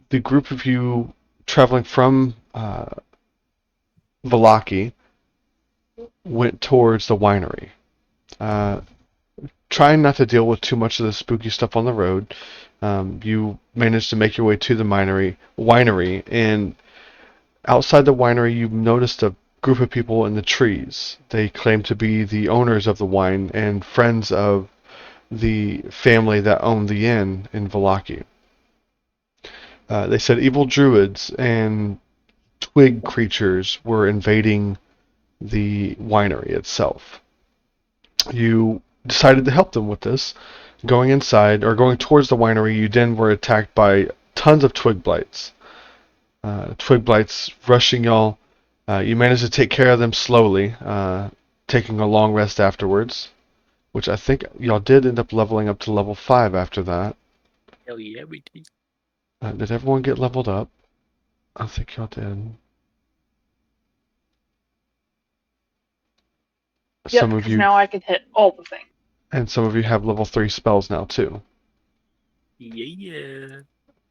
the group of you traveling from Valaki went towards the winery. Uh, Trying not to deal with too much of the spooky stuff on the road, you managed to make your way to the winery, and outside the winery, you noticed a group of people in the trees. They claim to be the owners of the wine and friends of the family that owned the inn in Valaki. They said evil druids and twig creatures were invading the winery itself. You decided to help them with this. Going inside, or going towards the winery, you then were attacked by tons of twig blights. Twig blights rushing y'all. You managed to take care of them slowly, taking a long rest afterwards, which I think y'all did end up leveling up to level 5 after that. Hell yeah, we did. Did everyone get leveled up? I think y'all did. Yep, Some of because you, now I can hit all the things. and some of you have level 3 spells now too. Yeah.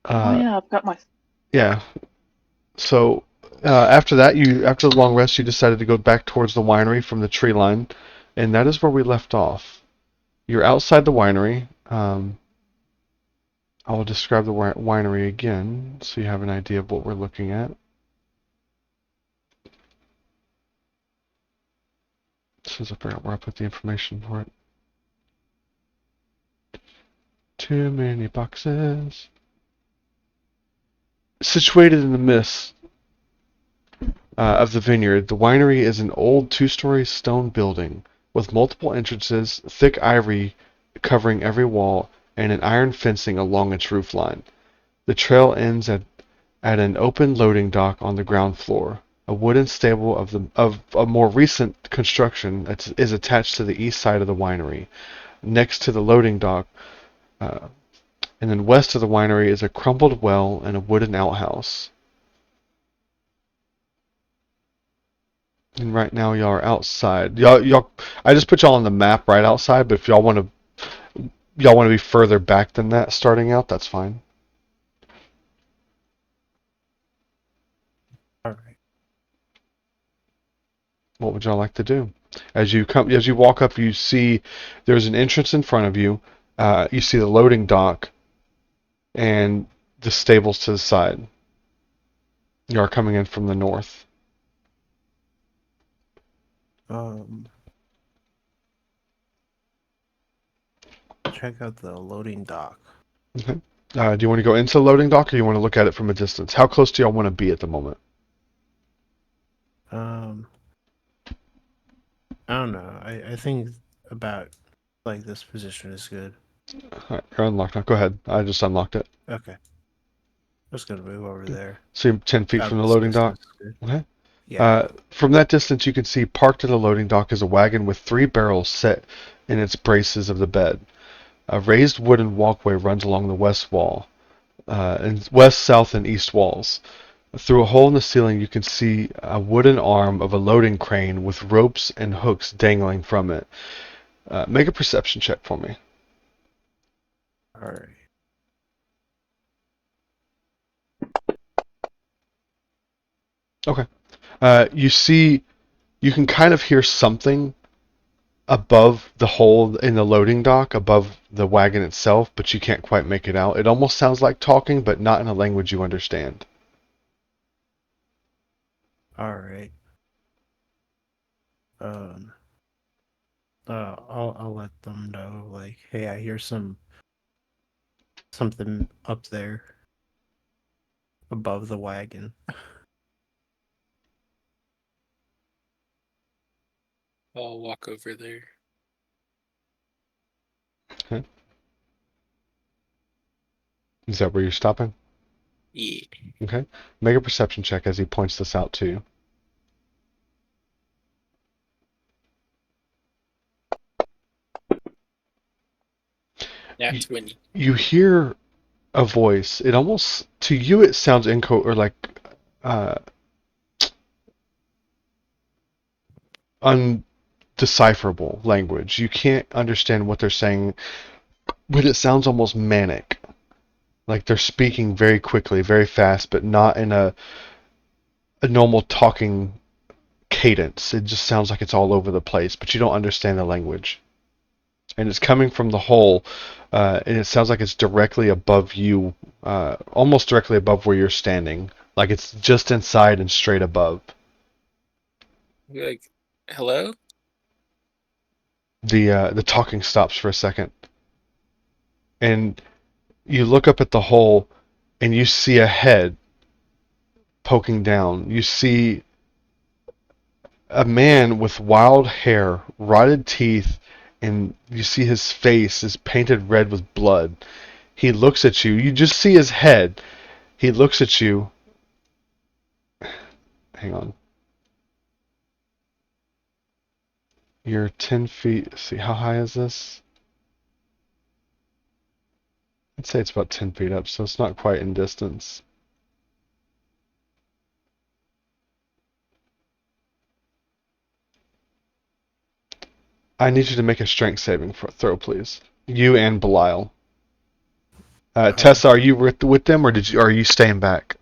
Oh yeah, I've got my. Yeah. So after that, after the long rest, you decided to go back towards the winery from the tree line, and that is where we left off. You're outside the winery. I will describe the winery again so you have an idea of what we're looking at. Since I forgot where I put the information for it. Too many boxes. Situated in the midst of the vineyard, the winery is an old two-story stone building with multiple entrances, thick ivy covering every wall, and an iron fencing along its roof line. The trail ends at an open loading dock on the ground floor. A wooden stable of a more recent construction is attached to the east side of the winery. Next to the loading dock, uh, and then west of the winery is a crumbled well and a wooden outhouse. And right now y'all are outside. I just put y'all on the map right outside, but if y'all want to be further back than that starting out, that's fine. All right. What would y'all like to do? As you walk up, you see there's an entrance in front of you. You see the loading dock and the stables to the side. You are coming in from the north. Check out the loading dock. Okay. Do you want to go into the loading dock, or you want to look at it from a distance? How close do y'all want to be at the moment? I don't know. I think about like this position is good. All right, you're unlocked now. Go ahead. I just unlocked it. Okay. Just gonna move over there. So you're 10 feet About from the this loading dock? distance is good. Okay. Yeah. From that distance, you can see parked at the loading dock is a wagon with 3 barrels set in its braces of the bed. A raised wooden walkway runs along the west wall, and west, south, and east walls. Through a hole in the ceiling, you can see a wooden arm of a loading crane with ropes and hooks dangling from it. Make a perception check for me. All right. Okay. You can kind of hear something above the hole in the loading dock, above the wagon itself, but you can't quite make it out. It almost sounds like talking, but not in a language you understand. All right. Um. I'll let them know. Like, hey, I hear something up there above the wagon. I'll walk over there. Okay. Is that where you're stopping? Yeah. Okay. Make a perception check as he points this out to you. That's when You hear a voice. It almost, to you, it sounds or like uh, undecipherable language. You can't understand what they're saying, but it sounds almost manic. Like they're speaking very quickly, very fast, but not in a normal talking cadence. It just sounds like it's all over the place, but you don't understand the language. And it's coming from the hole, and it sounds like it's directly above you, almost directly above where you're standing. Like it's just inside and straight above. You're like, hello? The talking stops for a second, and you look up at the hole, and you see a head poking down. You see a man with wild hair, rotted teeth, and you see his face is painted red with blood. He looks at you. You just see his head. He looks at you. Hang on. You're 10 feet. See, how high is this? I'd say it's about 10 feet up, so it's not quite in distance. I need you to make a strength saving throw, please. You and Belial. Tessa, are you with them, or are you staying back?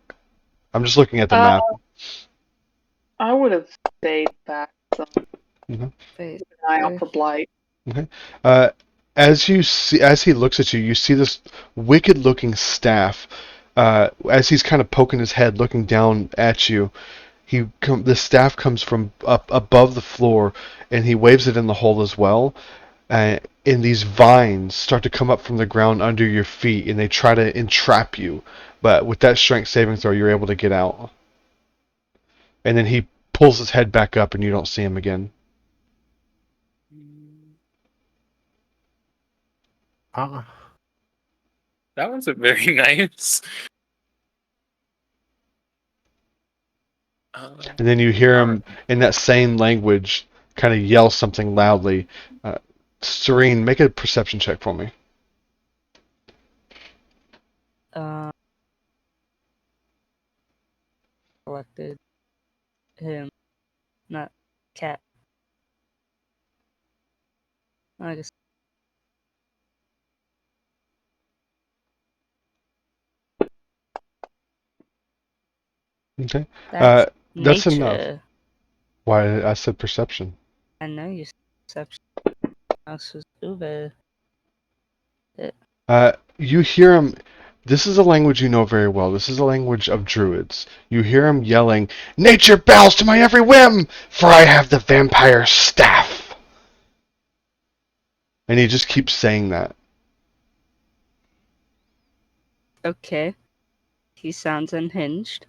I'm just looking at the map. I would have stayed back some. Mhm. Keep an eye out for blight. Okay. Uh, as he looks at you, you see this wicked-looking staff. As he's kind of poking his head, looking down at you, the staff comes from up above the floor, and he waves it in the hole as well. And these vines start to come up from the ground under your feet, and they try to entrap you. But with that strength saving throw, you're able to get out. And then he pulls his head back up, and you don't see him again. That wasn't very nice. And then you hear him in that same language kind of yell something loudly. Serene, make a perception check for me. Selected him, not cat. I just Okay. that's That's nature. enough. Why I said perception. I know you perception. Else was over. You hear him. This is a language you know very well. This is a language of druids. You hear him yelling, "Nature bows to my every whim, for I have the vampire staff." And he just keeps saying that. Okay. He sounds unhinged.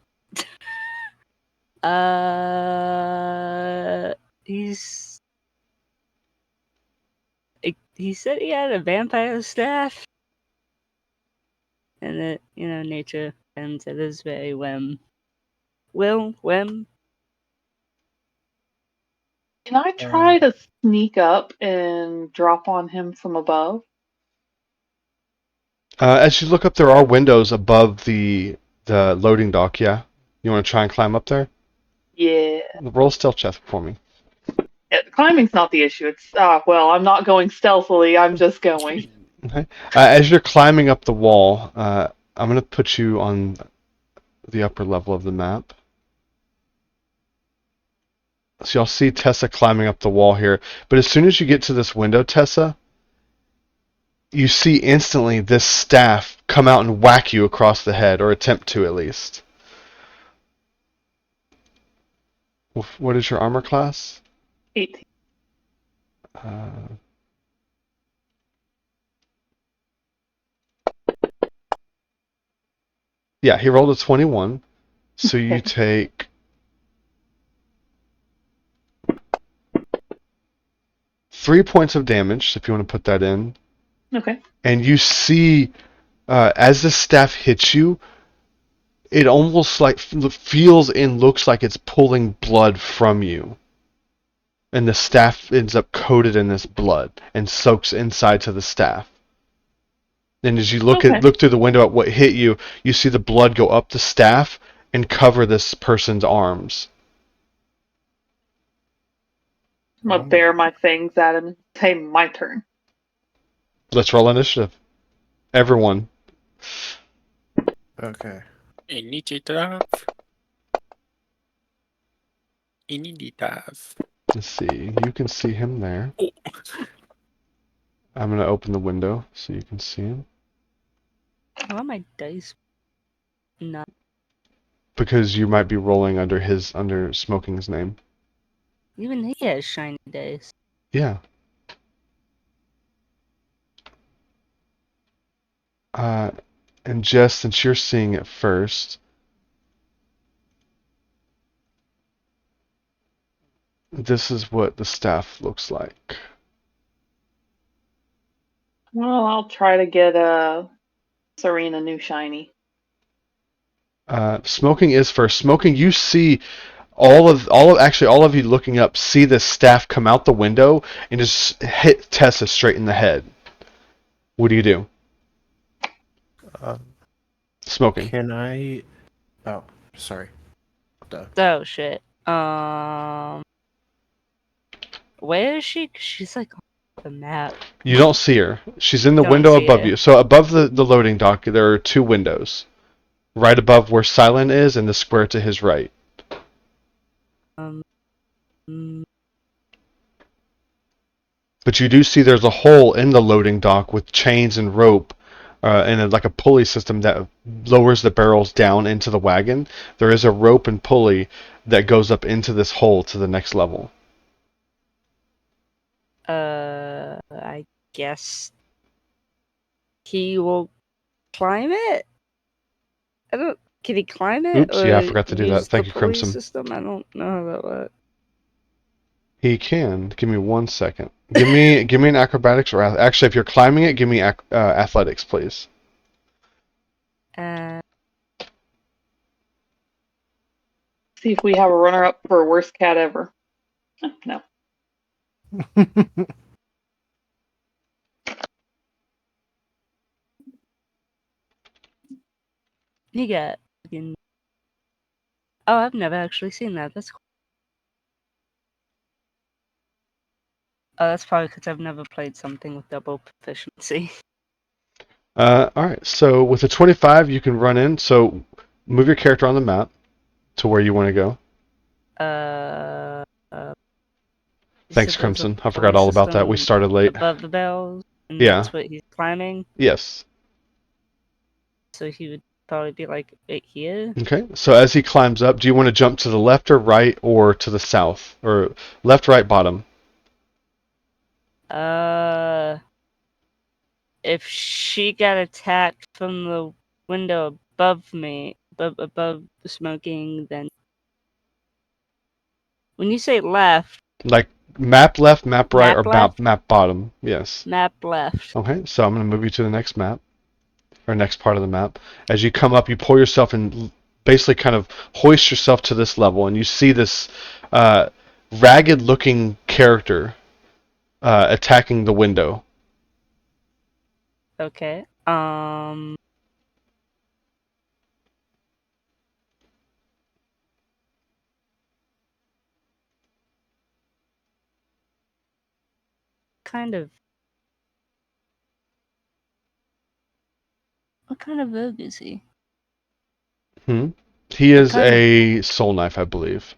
He's. He said he had a vampire staff. And that, nature bends at his very whim. Whim. Can I try to sneak up and drop on him from above? As you look up, there are windows above the loading dock. Yeah, you want to try and climb up there? Yeah. Roll a stealth check for me. Climbing's not the issue. It's well, I'm not going stealthily. I'm just going. Okay. As you're climbing up the wall, I'm going to put you on the upper level of the map. So y'all see Tessa climbing up the wall here. But as soon as you get to this window, Tessa, you see instantly this staff come out and whack you across the head, or attempt to at least. What is your armor class? 18. Yeah, he rolled a 21. So you take 3 points of damage, if you want to put that in. Okay. And you see, as the staff hits you, it almost like feels and looks like it's pulling blood from you. And the staff ends up coated in this blood and soaks inside to the staff. And as you look through the window at what hit you, you see the blood go up the staff and cover this person's arms. I'm gonna bare my fangs at him and say my turn. Let's roll initiative. Everyone. Okay. Initiative. Initiative. Let's see. You can see him there. Oh. I'm gonna open the window so you can see him. Why are my dice not? Because you might be rolling under Smoking's name. Even he has shiny dice. Yeah. And Jess, since you're seeing it first, this is what the staff looks like. Well, I'll try to get Serena new shiny. Smoking is first. Smoking, you see actually all of you looking up see the staff come out the window and just hit Tessa straight in the head. What do you do? Uh, Smoking. can I? Oh, sorry. Duh. Oh shit. Where is she? She's like on the map. You don't see her. She's in the Don't window see above her. you. So above the loading dock, there are two windows. Right above where Silent is and the square to his right. Um. mm, But you do see there's a hole in the loading dock with chains and rope and like a pulley system that lowers the barrels down into the wagon. There is a rope and pulley that goes up into this hole to the next level. I guess he will climb it. I don't. Can he climb it Oops, yeah, I or forgot to do that. use the Thank you, pulley Crimson. system? I don't know how that works. He can. Give me 1 second. Give me an acrobatics or actually, if you're climbing it, give me athletics, please. Uh, See if we have a runner-up for worst cat ever. No. he got. fucking- Oh, I've never actually seen that. That's cool. Oh, that's probably because I've never played something with double proficiency. All right. So with a 25, you can run in. So move your character on the map to where you want to go. You Thanks, said there's a Crimson. I forgot pulley all about that. We system started late. above the bells, and Yeah. that's what he's climbing. Yes. So he would probably be like right here. Okay. So as he climbs up, do you want to jump to the left or right or to the south or left, right, bottom? If she got attacked from the window above me, above the smoking, then when you say left, Like map left, map right, or map left, map bottom? Yes. map left. Okay. So I'm going to move you to the next map. Or next part of the map. As you come up, you pull yourself and basically kind of hoist yourself to this level, and you see this ragged-looking character attacking the window. Okay. Kind of. What kind of rogue is he? He What is kind of a soul knife, I believe.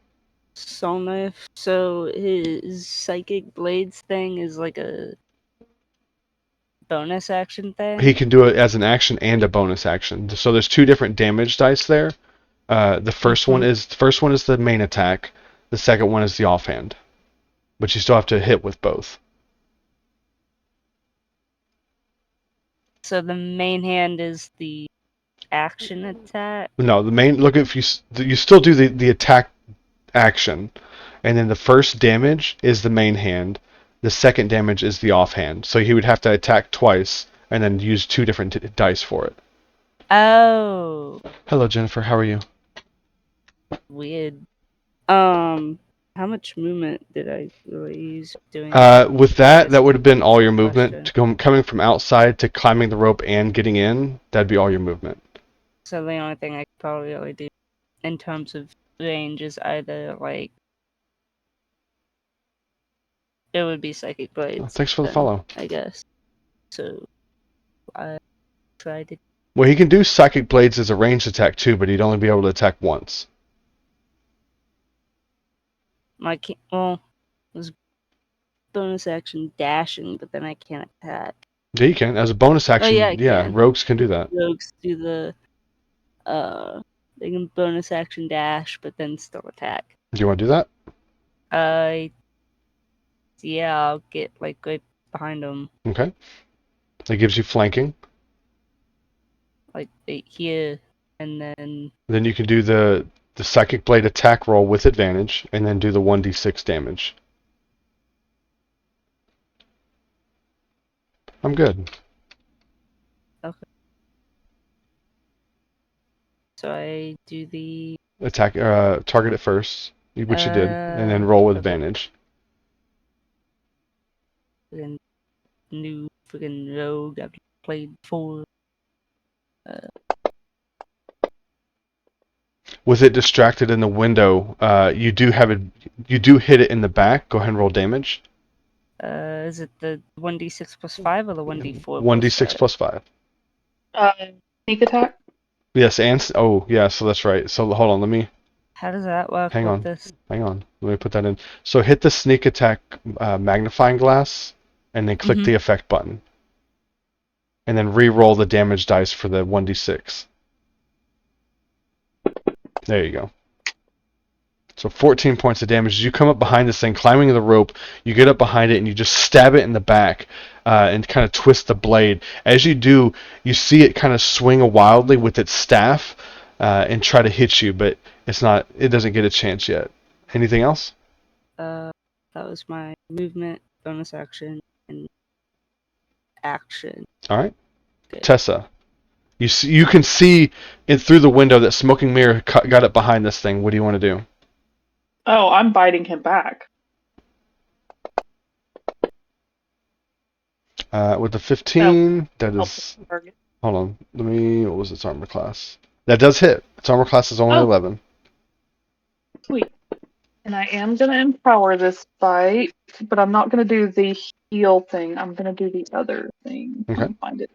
soul knife? So his psychic blades thing is like a bonus action thing? He can do it as an action and a bonus action. So there's two different damage dice there. The first one is the main attack. The second one is the offhand, but you still have to hit with both. So the main hand is the action attack? No, the main look if you still do the attack action, and then the first damage is the main hand. The second damage is the offhand. So he would have to attack twice and then use two different dice for it. Oh, Hello, Jennifer. How are you? weird. How much movement did I really use doing With that? that would have been all your movement. Question. To coming from outside to climbing the rope and getting in, that'd be all your movement. So the only thing I could probably really do in terms of range is either like it would be psychic blades. Thanks for the then, follow. I guess. So I tried to Well, he can do Psychic Blades as a ranged attack too, but he'd only be able to attack once. I can't. Well, it was bonus action dashing, but then I can't attack. Yeah, you can. As a bonus action, yeah, I can. rogues can do that. Rogues do the they can bonus action dash, but then still attack. Do you want to do that? Yeah, I'll get like right behind them, Okay. That gives you flanking. like right here, and then Then you can do the Psychic Blade attack roll with advantage, and then do the 1d6 damage. I'm good. so I do the Attack, target it first, which you did, and then roll with advantage. friggin' new friggin' rogue I've played before. With it distracted in the window, you do hit it in the back. Go ahead and roll damage. Is it the 1d6 plus 5 or the 1d4? 1d6 plus 5. Sneak attack. Yes, and oh yeah, so that's right. So hold on, let me How does that work hang with on. this? Hang on. Let me put that in. So hit the sneak attack magnifying glass, and then click the effect button, and then re-roll the damage dice for the 1d6. There you go. So 14 points of damage. As you come up behind this thing, climbing the rope, you get up behind it and you just stab it in the back and kind of twist the blade. As you do, you see it kind of swing wildly with its staff and try to hit you, but it doesn't get a chance yet. Anything else? That was my movement, bonus action, and action. All right. Good. Tessa, you can see it through the window that Smoking Mirror got up behind this thing. What do you want to do? Oh, I'm biting him back. With the 15, that Help is... the target. Hold on. What was its armor class? That does hit. Its armor class is only 11. Sweet. And I am going to empower this bite, but I'm not going to do the heal thing. I'm going to do the other thing. Okay. Let me find it.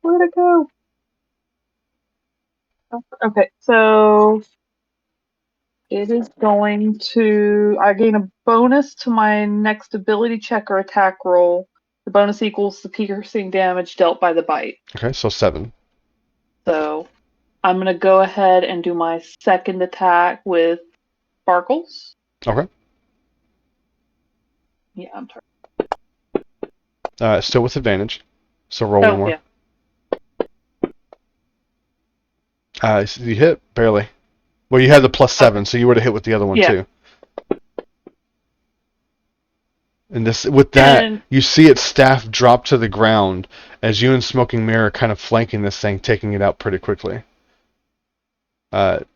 Where'd it go? Okay, so it is going to... I gain a bonus to my next ability check or attack roll. The bonus equals the piercing damage dealt by the bite. Okay, so 7. So I'm going to go ahead and do my second attack with sparkles. Okay. Yeah, I'm sorry. Still with advantage. So roll one more. Yeah. You hit barely. Well, you had the plus 7, so you would have hit with the other one too. And with that, you see its staff drop to the ground as you and Smoking Mirror are kind of flanking this thing, taking it out pretty quickly. As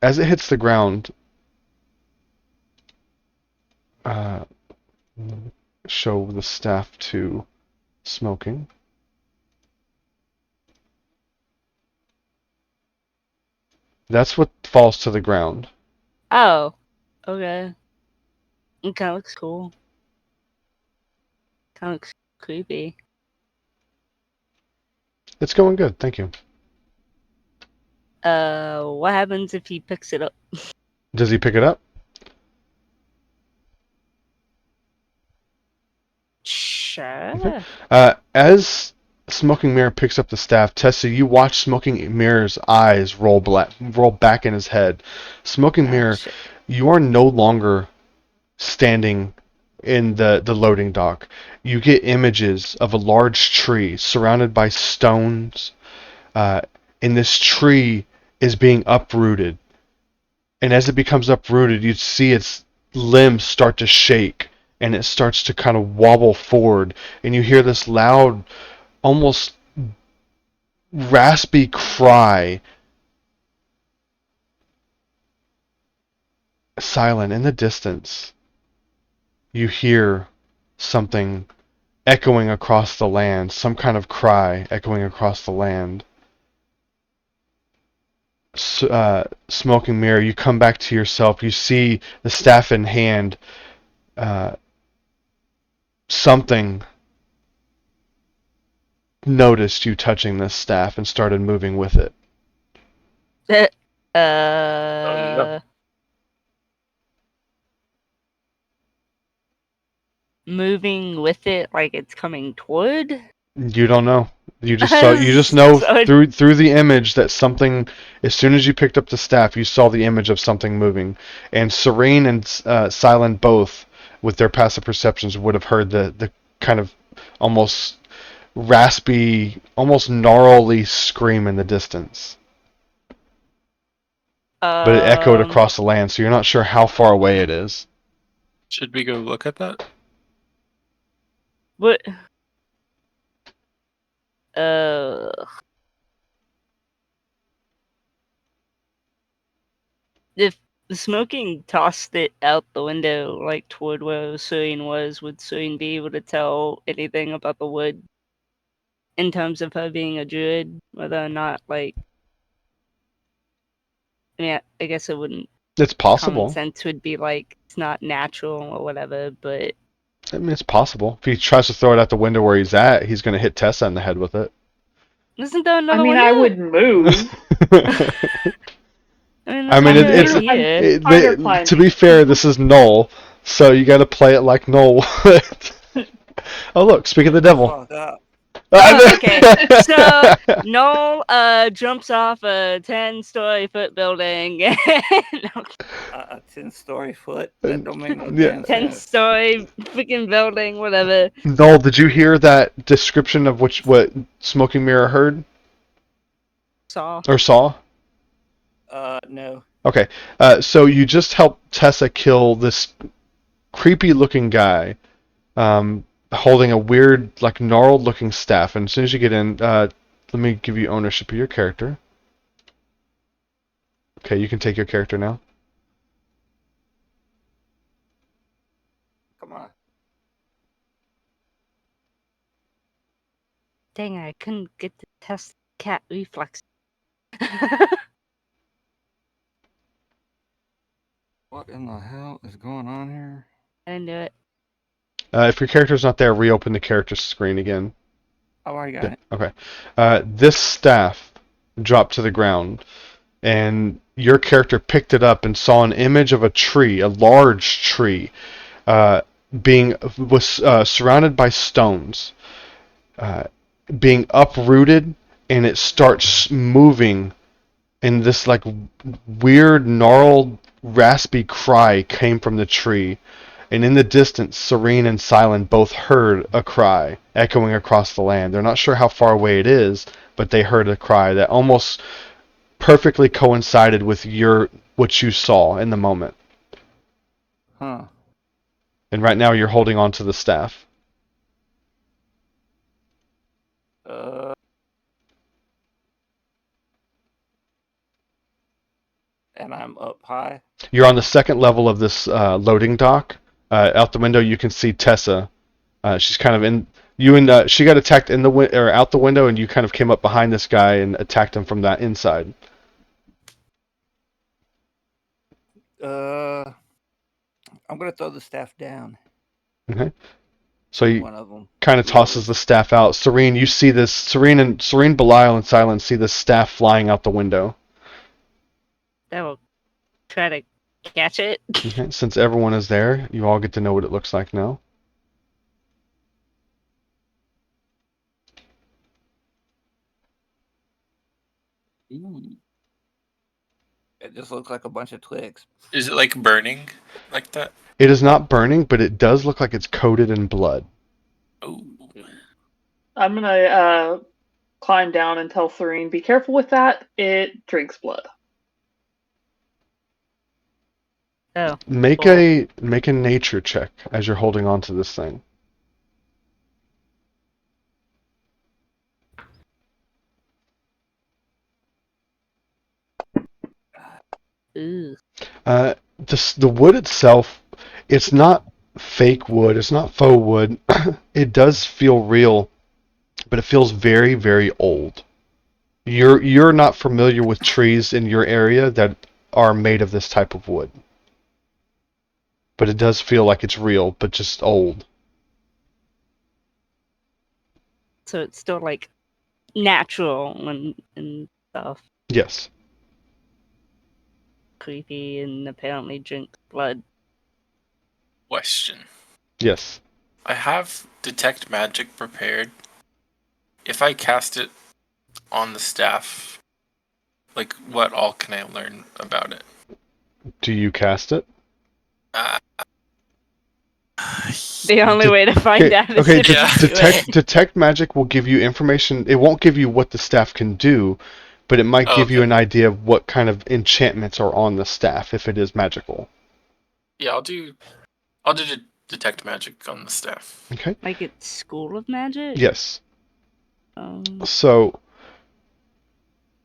it hits the ground, show the staff to Smoking. That's what falls to the ground. Oh, okay. It kind of looks cool. Kind of looks creepy. It's going good, thank you. What happens if he picks it up? Does he pick it up? Sure. Okay. As Smoking Mirror picks up the staff, Tessa, you watch Smoking Mirror's eyes roll back in his head. Smoking Mirror, shit. you are no longer standing in the loading dock. You get images of a large tree surrounded by stones, and this tree is being uprooted. And as it becomes uprooted, you see its limbs start to shake, and it starts to kind of wobble forward, and you hear this loud, almost raspy cry. Silent in the distance, you hear something echoing across the land, some kind of cry echoing across the land. Smoking Mirror, you come back to yourself. You see the staff in hand. Something noticed you touching this staff and started moving with it. no. Moving with it like it's coming toward. You don't know. You just know So through the image that something. As soon as you picked up the staff, you saw the image of something moving. And Serene and Silent both, with their passive perceptions, would have heard the kind of almost raspy, almost gnarly scream in the distance. But it echoed across the land, so you're not sure how far away it is. Should we go look at that? What? If the smoking tossed it out the window, like toward where Serene was, would Serene be able to tell anything about the wood in terms of her being a druid? Whether or not, like, I mean, I guess it wouldn't. It's Common possible. sense would be like it's not natural or whatever, but I mean, it's possible. If he tries to throw it out the window where he's at, he's going to hit Tessa in the head with it. isn't there I another mean, window? I wouldn't move. I mean, there's I mean, one right here. Spider climbing. to be fair, this is Null, so you got to play it like Null would. Oh, look, speak of the devil. Fuck up. Oh, okay. So Noel jumps off a 10-story foot building. A 10-story foot. That don't make no Yeah. damn sense. 10-story freaking building, whatever. Null, did you hear that description of what Smoking Mirror heard Saw. or saw? No. Okay, so you just helped Tessa kill this creepy-looking guy, holding a weird, like, gnarled-looking staff. And as soon as you get in, let me give you ownership of your character. Okay, you can take your character now. Come on. Dang, I couldn't get to test cat reflex. What in the hell is going on here? I didn't do it. If your character's not there, reopen the character screen again. I've already got Yeah, it. okay. This staff dropped to the ground, and your character picked it up and saw an image of a tree, a large tree, surrounded by stones, being uprooted, and it starts moving. And this like weird, gnarled, raspy cry came from the tree. And in the distance, Serene and Silent both heard a cry echoing across the land. They're not sure how far away it is, but they heard a cry that almost perfectly coincided with what you saw in the moment. Huh. And right now, you're holding on to the staff. And I'm up high. You're on the second level of this loading dock. Out the window, you can see Tessa. She's kind of in. She got attacked in the or out the window, and you kind of came up behind this guy and attacked him from that inside. I'm gonna throw the staff down. Okay. So you One of them. kind of tosses the staff out. Serene, you see this. Serene, Belial, and Silent see this staff flying out the window. I will try to catch it. Okay. Since everyone is there, you all get to know what it looks like now. It just looks like a bunch of twigs. Is it like burning like that? It is not burning, but it does look like it's coated in blood. Oh, I'm gonna climb down and tell Serene, be careful with that. It drinks blood. Oh. Make a nature check as you're holding on to this thing. Ooh. The wood itself, it's not fake wood. It's not faux wood. It does feel real, but it feels very, very old. You're not familiar with trees in your area that are made of this type of wood, but it does feel like it's real, but just old. So it's still like natural and stuff. Yes. Creepy and apparently drinks blood. Question. Yes. I have detect magic prepared. If I cast it on the staff, like what all can I learn about it? Do you cast it? Uh, The only way to find Okay, out is okay, if Yeah. you do it. detect magic will give you information. It won't give you what the staff can do, but it might Oh, give you okay. an idea of what kind of enchantments are on the staff if it is magical. Yeah, I'll do detect magic on the staff. Okay? Like it's School of Magic? Yes. Um, So,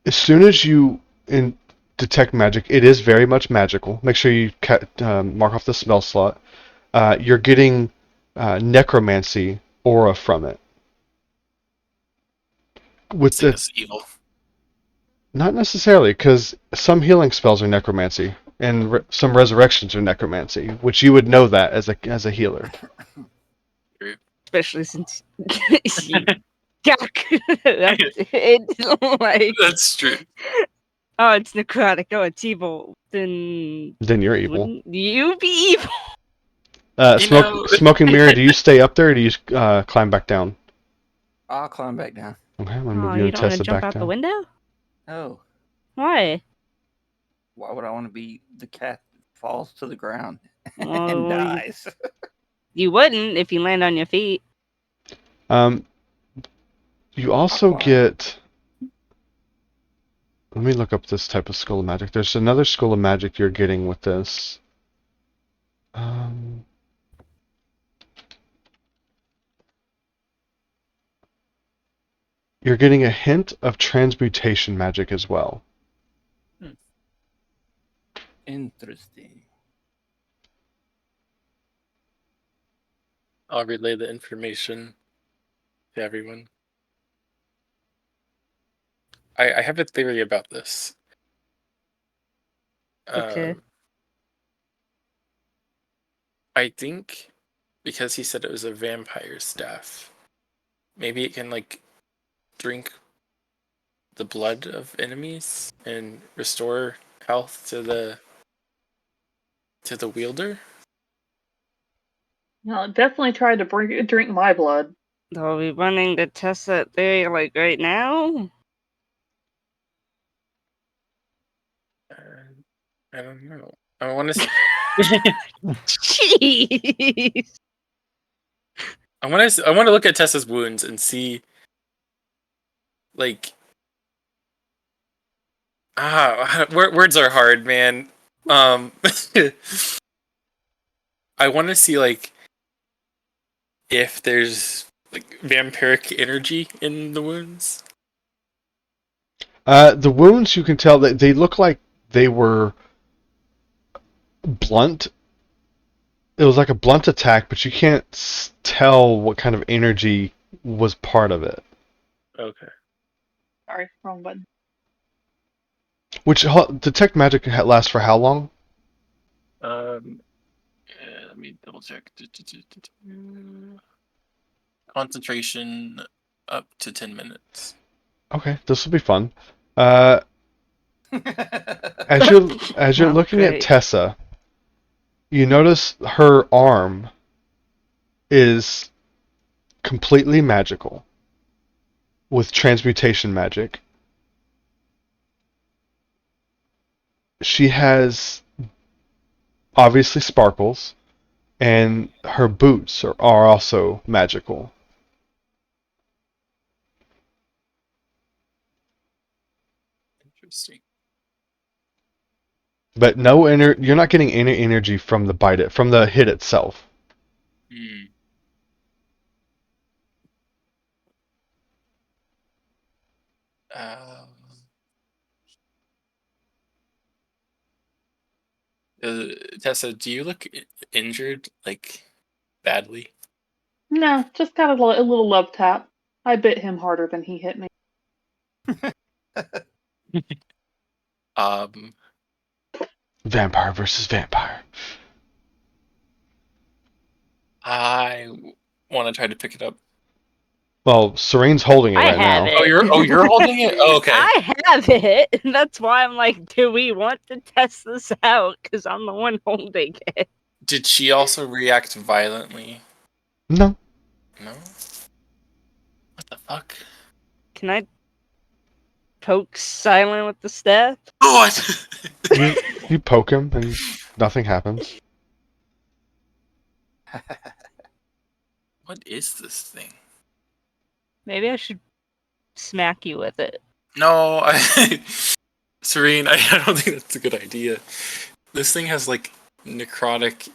as soon as you detect magic, it is very much magical. Make sure you mark off the spell slot. You're getting necromancy aura from it. With Seen the as evil. Not necessarily, because some healing spells are necromancy, and some resurrections are necromancy, which you would know that as a healer. especially since you it's like, That's true. oh, it's necrotic, oh, it's evil. Then Then you're evil. wouldn't you be evil? You know- Smoking mirror. Do you stay up there, or do you climb back down? I'll climb back down. Okay, I'm gonna Oh, move you you and don't want Tessa to jump back out the down. window? Oh, Why? why would I want to be the cat that falls to the ground and Well, dies? you wouldn't if you land on your feet. Um, you also climb. get. Let me look up this type of school of magic. There's another school of magic you're getting with this. You're getting a hint of transmutation magic as well. Interesting. I'll relay the information to everyone. I have a theory about this. Okay. I think because he said it was a vampire staff, maybe it can like drink the blood of enemies and restore health to the wielder. No, it definitely tried to drink my blood. Are we running to test that theory like right now? I don't know. I want to. Jeez. I want to look at Tessa's wounds and see, like, words are hard, man. I want to see like if there's like vampiric energy in the wounds. The wounds, you can tell that they look like they were blunt. It was like a blunt attack, but you can't tell what kind of energy was part of it. Okay. Sorry, wrong button. Which detect magic lasts for how long? Let me double check. Concentration up to 10 minutes. Okay, this will be fun. As you're Oh, looking at great. Tessa, you notice her arm is completely magical with transmutation magic. She has obviously sparkles, and her boots are also magical. Interesting. But you're not getting any energy from from the hit itself. Hmm. Tessa, do you look injured, like badly? No, just got a little love tap. I bit him harder than he hit me. Vampire versus vampire. I want to try to pick it up. Well, Serene's holding it I right have now. it. You're holding it? Oh, okay. I have it. That's why I'm like, do we want to test this out? Because I'm the one holding it. Did she also react violently? No. No? What the fuck? Can I poke Silent with the staff? What? You poke him and nothing happens. What is this thing? Maybe I should smack you with it. No, Serene, I don't think that's a good idea. This thing has like necrotic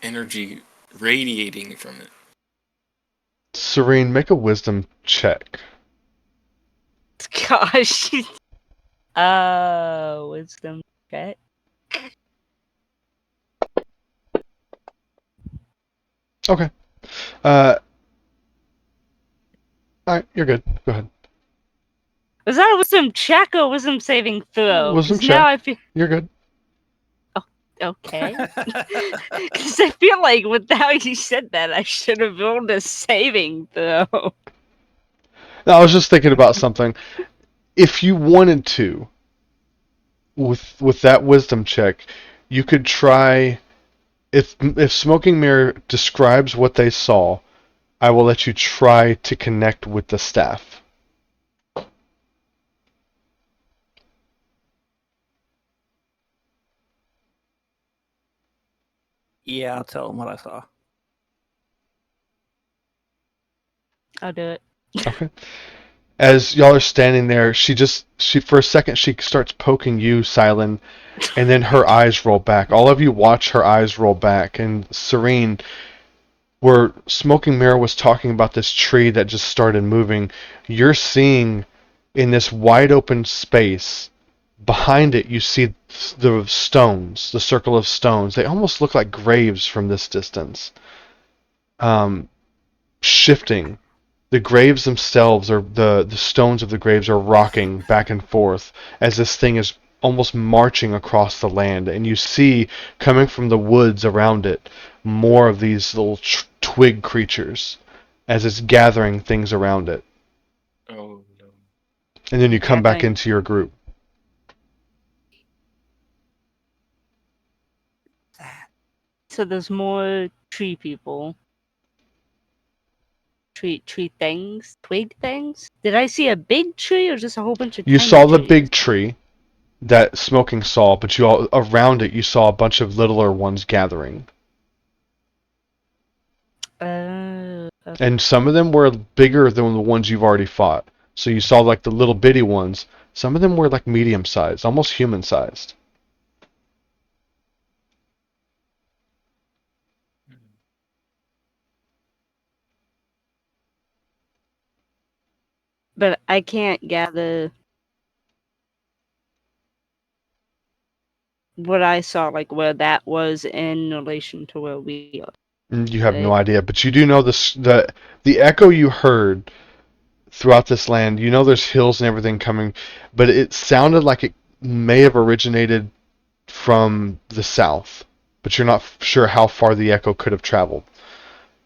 energy radiating from it. Serene, make a wisdom check. Gosh. Wisdom check. Okay. Alright, you're good. Go ahead. Was that a wisdom check or wisdom saving throw? Wisdom 'Cause now I feel You're good. okay. Because I feel like with how you said that, I should have rolled a saving throw. No, I was just thinking about something. If you wanted to, with that wisdom check, you could try. If Smoking Mirror describes what they saw, I will let you try to connect with the staff. Yeah, I'll tell them what I saw. I'll do it. Okay. As y'all are standing there, she for a second she starts poking you, Silent, and then her eyes roll back. All of you watch her eyes roll back, and Serene, where Smoking Mirror was talking about this tree that just started moving, you're seeing in this wide open space, behind it you see the stones, the circle of stones. They almost look like graves from this distance. Shifting. The graves themselves, or the stones of the graves, are rocking back and forth as this thing is almost marching across the land. And you see, coming from the woods around it, more of these little twig creatures as it's gathering things around it. Oh no. And then you come back Gathering. into your group. So there's more tree people. Tree things? Twig things? Did I see a big tree or just a whole bunch of You tiny saw the trees? big tree that Smoking saw, but around it you saw a bunch of littler ones gathering. Okay. And some of them were bigger than the ones you've already fought. So you saw like the little bitty ones. Some of them were like medium sized, almost human sized. But I can't gather what I saw, like where that was in relation to where we are. You have no Right. idea, but you do know the echo you heard throughout this land. You know there's hills and everything coming, but it sounded like it may have originated from the south, but you're not sure how far the echo could have traveled.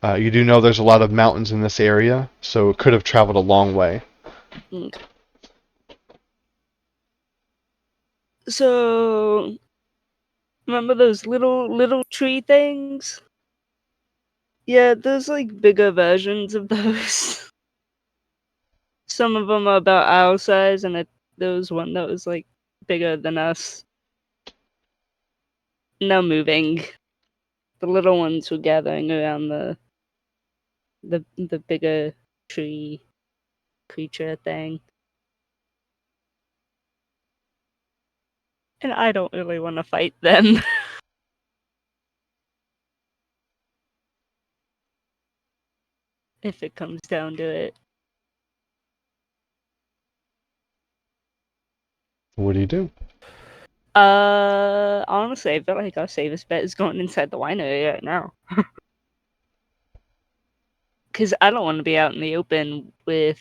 You do know there's a lot of mountains in this area, so it could have traveled a long way. Okay. So remember those little tree things? Yeah, there's like bigger versions of those. Some of them are about our size, and there was one that was like bigger than us. No moving. The little ones were gathering around the bigger tree creature thing. And I don't really want to fight them. If it comes down to it. What do you do? Honestly, I feel like our safest bet is going inside the winery right now. Because I don't want to be out in the open with.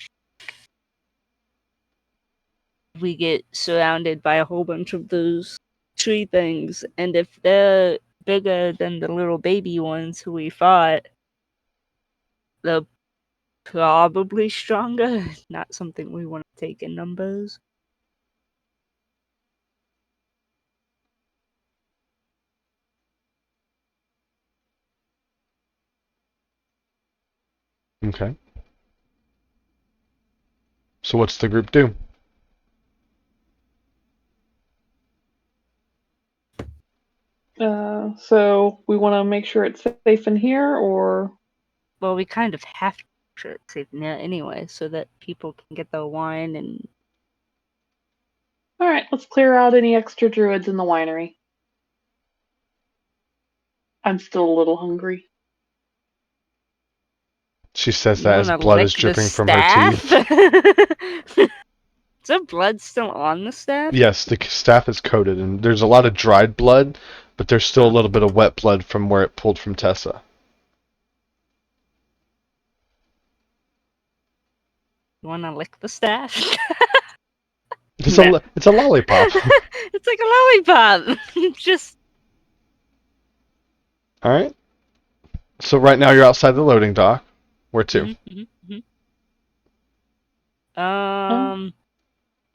We get surrounded by a whole bunch of those tree things, and if they're bigger than the little baby ones who we fought, the probably stronger. Not something we want to take in numbers. Okay. So what's the group do? So we want to make sure it's safe in here, or Well, we kind of have to make sure it's safe now anyway, so that people can get their wine and all right, let's clear out any extra druids in the winery. I'm still a little hungry. She says you that as want to blood lick is the dripping from her staff. teeth. Is there blood still on the staff? Yes, the staff is coated, and there's a lot of dried blood, but there's still a Oh. little bit of wet blood from where it pulled from Tessa. You want to lick the staff? It's No. it's a lollipop. It's like a lollipop. Just All right. So right now you're outside the loading dock. Where to?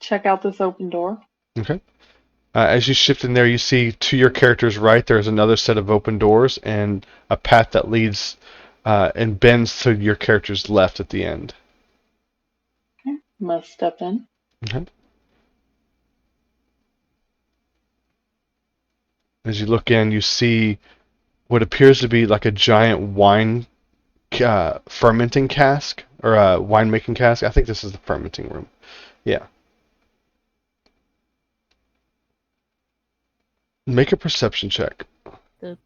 Check out this open door. Okay. As you shift in there, you see to your character's right there's another set of open doors and a path that leads and bends to your character's left at the end. Okay. Must step in. Okay. As you look in, you see what appears to be like a giant wine fermenting cask or a winemaking cask. I think this is the fermenting room. Yeah. Make a perception check. The-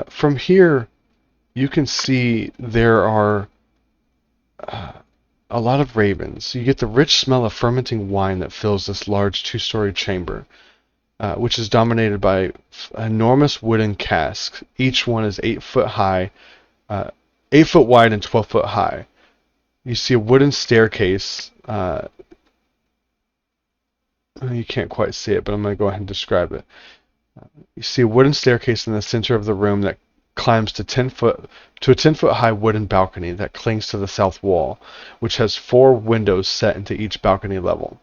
From here, you can see there are a lot of ravens. You get the rich smell of fermenting wine that fills this large two-story chamber, which is dominated by enormous wooden casks. Each one is 8 foot high, 8 foot wide and 12 foot high. You see a wooden staircase. You can't quite see it, but I'm going to go ahead and describe it. You see a wooden staircase in the center of the room that climbs to a 10 foot high wooden balcony that clings to the south wall, which has 4 windows set into each balcony level.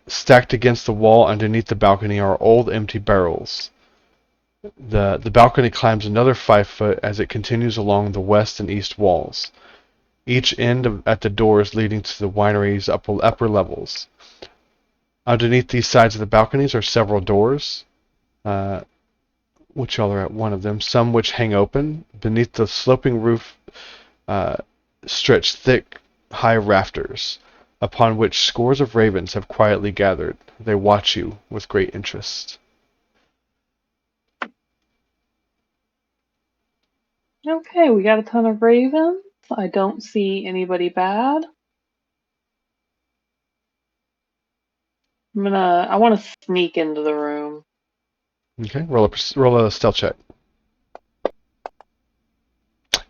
Stacked against the wall underneath the balcony are old empty barrels. The balcony climbs another 5 foot as it continues along the west and east walls. Each end at the doors leading to the winery's upper levels. Underneath these sides of the balconies are several doors, which all are at one of them, some which hang open. Beneath the sloping roof stretch thick, high rafters, upon which scores of ravens have quietly gathered. They watch you with great interest. Okay, we got a ton of ravens. I don't see anybody bad. I want to sneak into the room. Okay, roll a stealth check.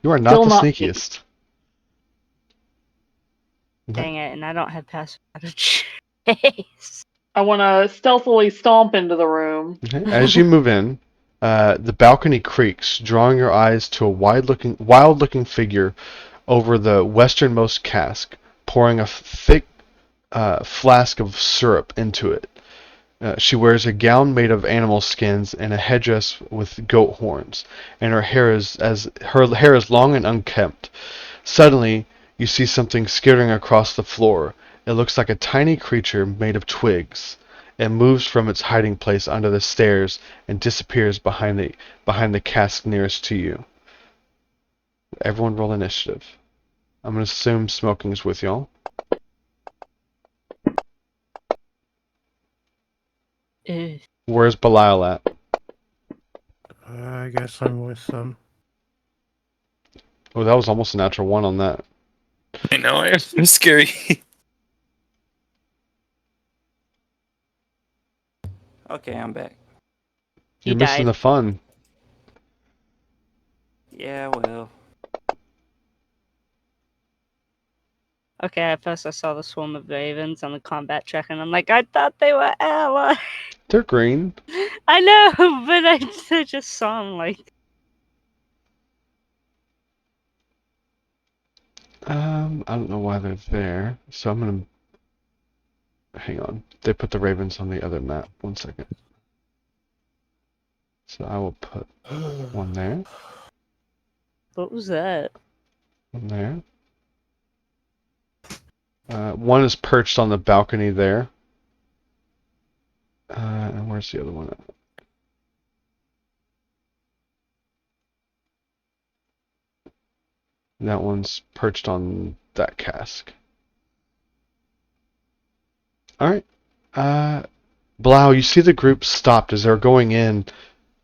You are not Still the not sneakiest. Dang it, and I don't have passive chase. I want to stealthily stomp into the room. Okay. As you move in, the balcony creaks, drawing your eyes to a wild-looking figure over the westernmost cask, pouring a thick flask of syrup into it. She wears a gown made of animal skins and a headdress with goat horns, and her hair is long and unkempt. Suddenly, you see something skittering across the floor. It looks like a tiny creature made of twigs. It moves from its hiding place under the stairs and disappears behind the cask nearest to you. Everyone roll initiative. I'm going to assume smoking's with y'all. Where's Belial at? I guess I'm with them. Oh, that was almost a natural one on that. I know, it's scary. Okay, I'm back. You're missing the fun. Yeah, well. Okay, at first I saw the swarm of ravens on the combat track, and I'm like, I thought they were allies. They're green. I know, but I just saw them like. I don't know why they're there. So I'm gonna hang on. They put the ravens on the other map. 1 second. So I will put one there, What was that? one there. One is perched on the balcony there. And where's the other one at? That one's perched on that cask. Alright. Blau, you see the group stopped as they're going in.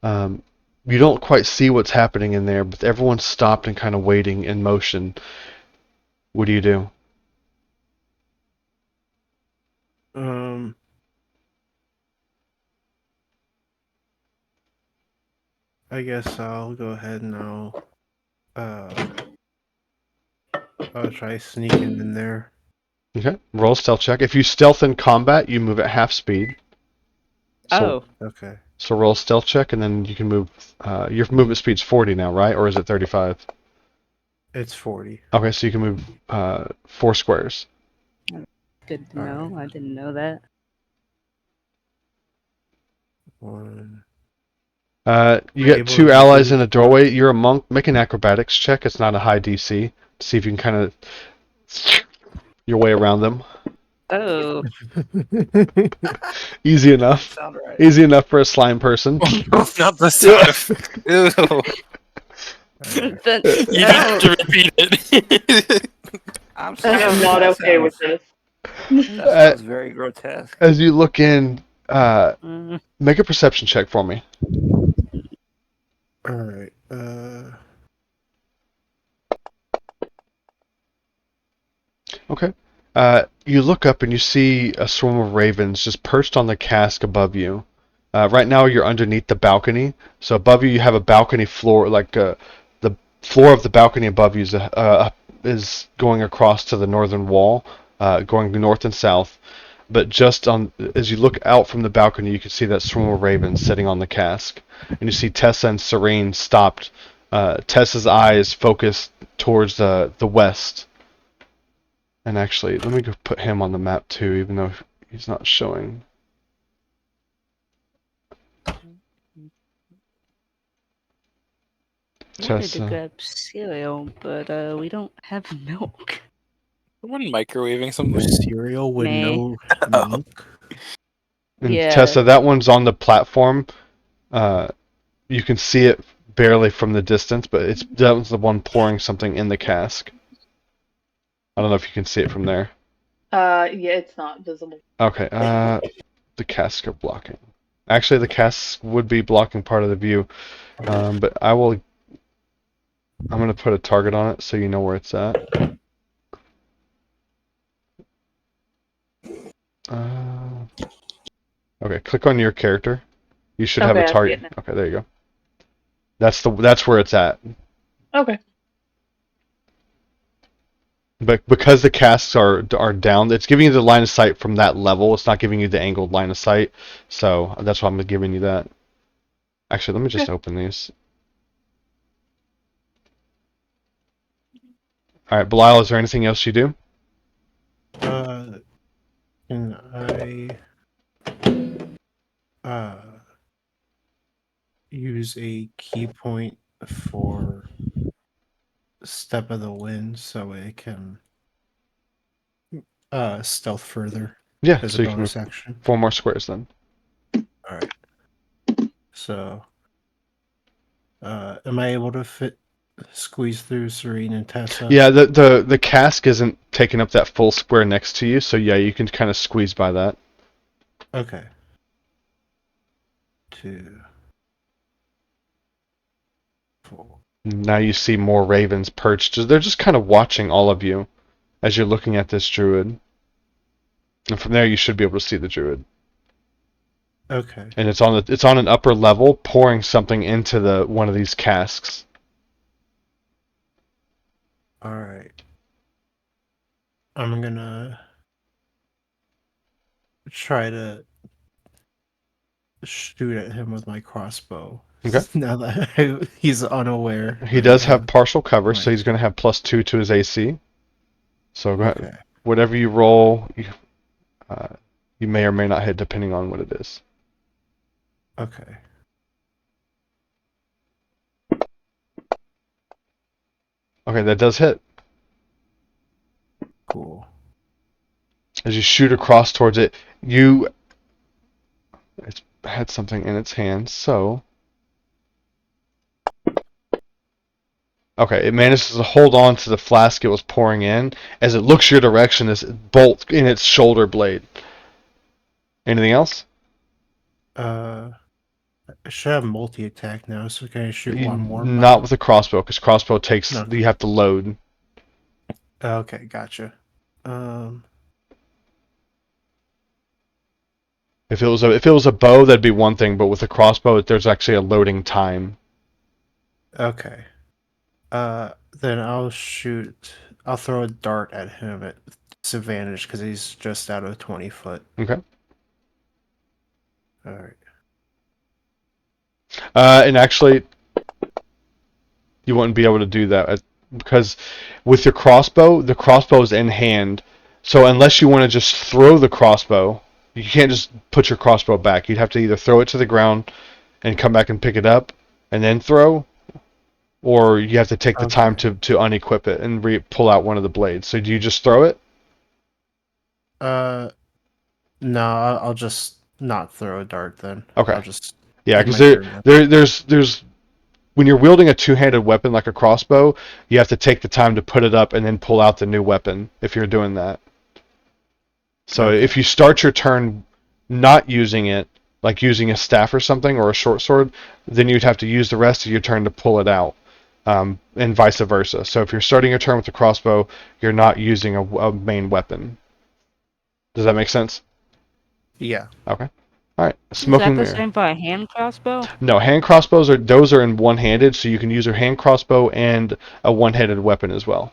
You don't quite see what's happening in there, but everyone's stopped and kind of waiting in motion. What do you do? I guess I'll go ahead and I'll try sneaking in there. Okay, roll a stealth check. If you stealth in combat, you move at half speed. So, Okay. So roll a stealth check, and then you can move. Your movement speed's 40 now, right? Or is it 35? It's 40. Okay, so you can move 4 squares. Good to know. Alright. I didn't know that. 1. You Are get able to 2 go allies through in a doorway. You're a monk. Make an acrobatics check. It's not a high DC. To see if you can kind of your way around them. Oh, Easy enough. Sound right. Easy enough for a slime person. Not the sound of. Ew. Alright. that's You just have to repeat it. I'm I sorry. am not that okay with sounds- this. That sounds very grotesque. As you look in, mm, make a perception check for me. Alright. Okay. You look up and you see a swarm of ravens just perched on the cask above you. Right now you're underneath the balcony. So above you have a balcony floor, like the floor of the balcony above you is going across to the northern wall, going north and south. But just on as you look out from the balcony, you can see that swarm of ravens sitting on the cask, and you see Tessa and Serene stopped. Tessa's eyes focused towards the west. And actually, let me go put him on the map too, even though he's not showing. wanted to Tessa. grab cereal, but we don't have milk. Someone microwaving something. Cereal with Me. no milk. And Yeah. Tessa, that one's on the platform. You can see it barely from the distance, but that one's the one pouring something in the cask. I don't know if you can see it from there. Yeah, it's not visible. Okay, the casks are blocking. Actually, the casks would be blocking part of the view, but I'm going to put a target on it so you know where it's at. Okay, click on your character. You should have Okay, a I see target. it now. Okay, there you go. That's where it's at. Okay. But because the casts are down, it's giving you the line of sight from that level. It's not giving you the angled line of sight. So that's why I'm giving you that. Actually, let me just open these. All right, Belial, is there anything else you do? Can I use a key point for Step of the Wind so it can stealth further Yeah, as so a you can move bonus action? 4 more squares then. Alright. So am I able to squeeze through Serene and Tessa? Yeah, the cask isn't taking up that full square next to you, so yeah, you can kind of squeeze by that. Okay. 2, 4. Now you see more ravens perched. They're just kind of watching all of you as you're looking at this druid. And from there you should be able to see the druid. Okay. And it's on an upper level, pouring something into one of these casks. Alright. I'm gonna try to shoot at him with my crossbow. Okay. Now that he's unaware. He that I does have partial cover, so right. he's going to have +2 to his AC. So go ahead. Okay. Whatever you roll, you may or may not hit depending on what it is. Okay. Okay, that does hit. Cool. As you shoot across towards it, it's had something in its hand, so okay, it manages to hold on to the flask it was pouring in as it looks your direction as it bolts in its shoulder blade. Anything else? I should have multi-attack now, so can I shoot one more? Not with a crossbow, because crossbow takes No. you have to load. Okay, gotcha. If it was a bow, that'd be one thing, but with a crossbow, there's actually a loading time. Okay. Then I'll shoot. I'll throw a dart at him at disadvantage because he's just out of 20 foot. Okay. All right. And actually, you wouldn't be able to do that because with your crossbow, the crossbow is in hand. So unless you want to just throw the crossbow, you can't just put your crossbow back. You'd have to either throw it to the ground and come back and pick it up and then throw, or you have to take the time to unequip it and pull out one of the blades. So do you just throw it? No, I'll just not throw a dart then. Okay. I'll just yeah, because there's when you're wielding a two-handed weapon like a crossbow, you have to take the time to put it up and then pull out the new weapon if you're doing that. So if you start your turn not using it, like using a staff or something or a short sword, then you'd have to use the rest of your turn to pull it out, and vice versa. So if you're starting your turn with a crossbow, you're not using a main weapon. Does that make sense? Yeah. Okay. All right. Smoking Is that the mirror. same for a hand crossbow? No, hand crossbows are in one-handed, so you can use your hand crossbow and a one-handed weapon as well.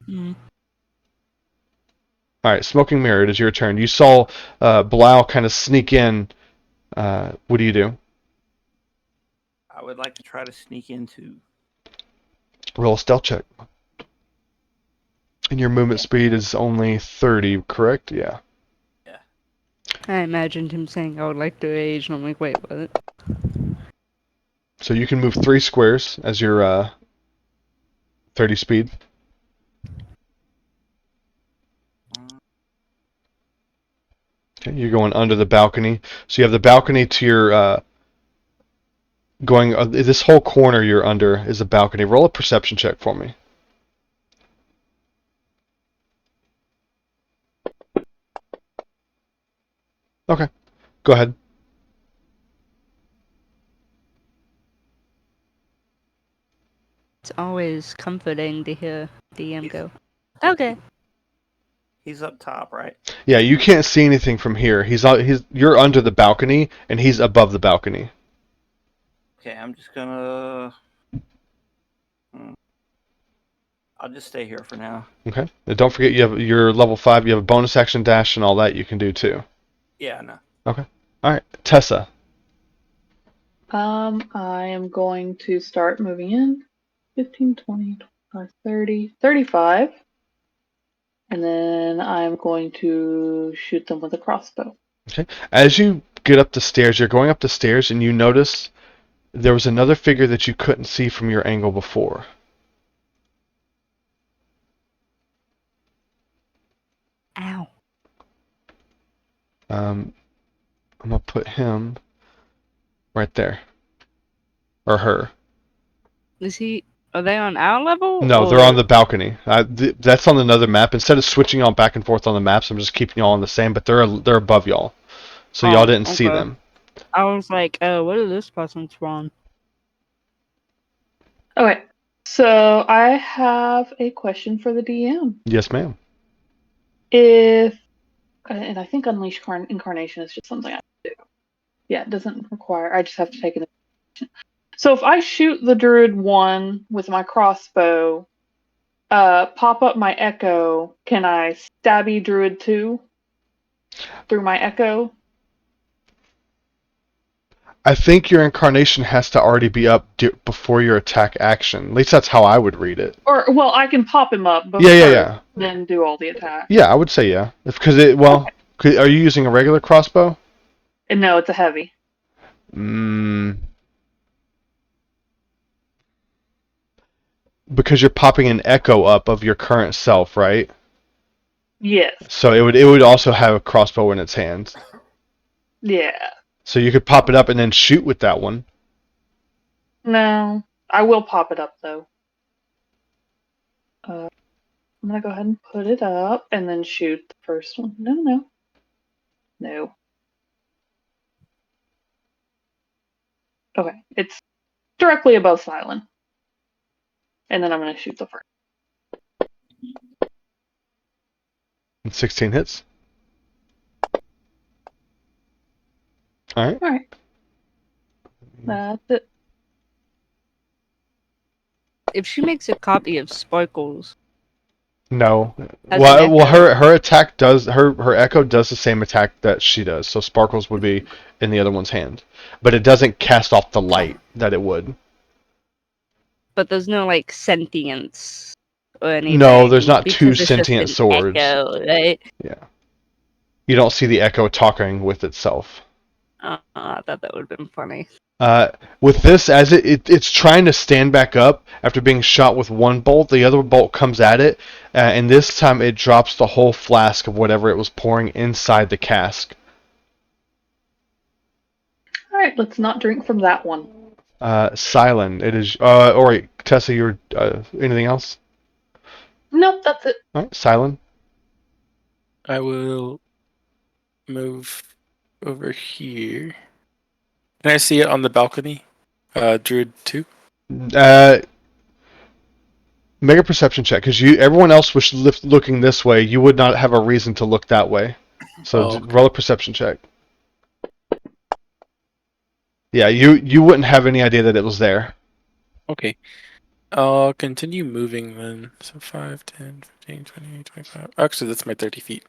Mm. All right, smoking mirror. It is your turn. You saw Blau kind of sneak in. What do you do? I would like to try to sneak into. Roll a stealth check. And your movement speed is only 30, correct? Yeah. I imagined him saying, I would like to age, and I'm like, wait, what? So you can move 3 squares as your 30 speed. Okay, you're going under the balcony. So you have the balcony to your going. This whole corner you're under is a balcony. Roll a perception check for me. Okay, go ahead. It's always comforting to hear DM go, okay. He's up top, right? Yeah, you can't see anything from here. You're under the balcony, and he's above the balcony. Okay, I'm just gonna. I'll just stay here for now. Okay. And don't forget you're level 5. You have a bonus action dash and all that you can do too. Yeah, no. Okay. All right, Tessa. I am going to start moving in. 15, 20, 25, 30, 35. And then I'm going to shoot them with a crossbow. Okay. As you get up the stairs, you're going up the stairs and you notice there was another figure that you couldn't see from your angle before. Ow. I'm going to put him right there. Or her. Are they on our level? No, they're on the balcony. That's on another map. Instead of switching y'all back and forth on the maps, I'm just keeping y'all on the same, but they're above y'all. So y'all didn't see them. I was like, where did this person spawn? Okay, so I have a question for the DM. Yes, ma'am. And I think Unleash Incarnation is just something I do. Yeah, it doesn't require, I just have to take it. So if I shoot the Druid 1 with my crossbow, pop up my Echo, can I stabby Druid 2 through my Echo? I think your incarnation has to already be up before your attack action. At least that's how I would read it. Or well, I can pop him up Yeah, yeah, first, yeah. then do all the attack. Yeah, I would say yeah. Because are you using a regular crossbow? And no, it's a heavy. Because you're popping an echo up of your current self, right? Yes. So it would also have a crossbow in its hands. Yeah. So you could pop it up and then shoot with that one. No, I will pop it up though. I'm gonna go ahead and put it up and then shoot the first one. No. Okay, it's directly above Silent. And then I'm gonna shoot the first. And 16 hits. Alright. Alright. That's it. If she makes a copy of Sparkles, No. Has Well, an well, echo. her attack does her echo does the same attack that she does. So sparkles would be in the other one's hand, but it doesn't cast off the light that it would. but there's no like sentience or anything. No, there's not two because it's just sentient an swords. Echo, right? Yeah. You don't see the echo talking with itself. I thought that would have been funny. With this, as it's trying to stand back up after being shot with one bolt, the other bolt comes at it, and this time it drops the whole flask of whatever it was pouring inside the cask. Alright, let's not drink from that one. Silent. It is. All right, Tessa. You're. Anything else? Nope, that's it. All right, Silent. I will move over here. Can I see it on the balcony? Druid 2? Make a perception check, because everyone else was looking this way. You would not have a reason to look that way. So Okay. roll a perception check. Yeah, you wouldn't have any idea that it was there. Okay. I'll continue moving then. So 5, 10, 15, 20, 25. Actually, that's my 30 feet.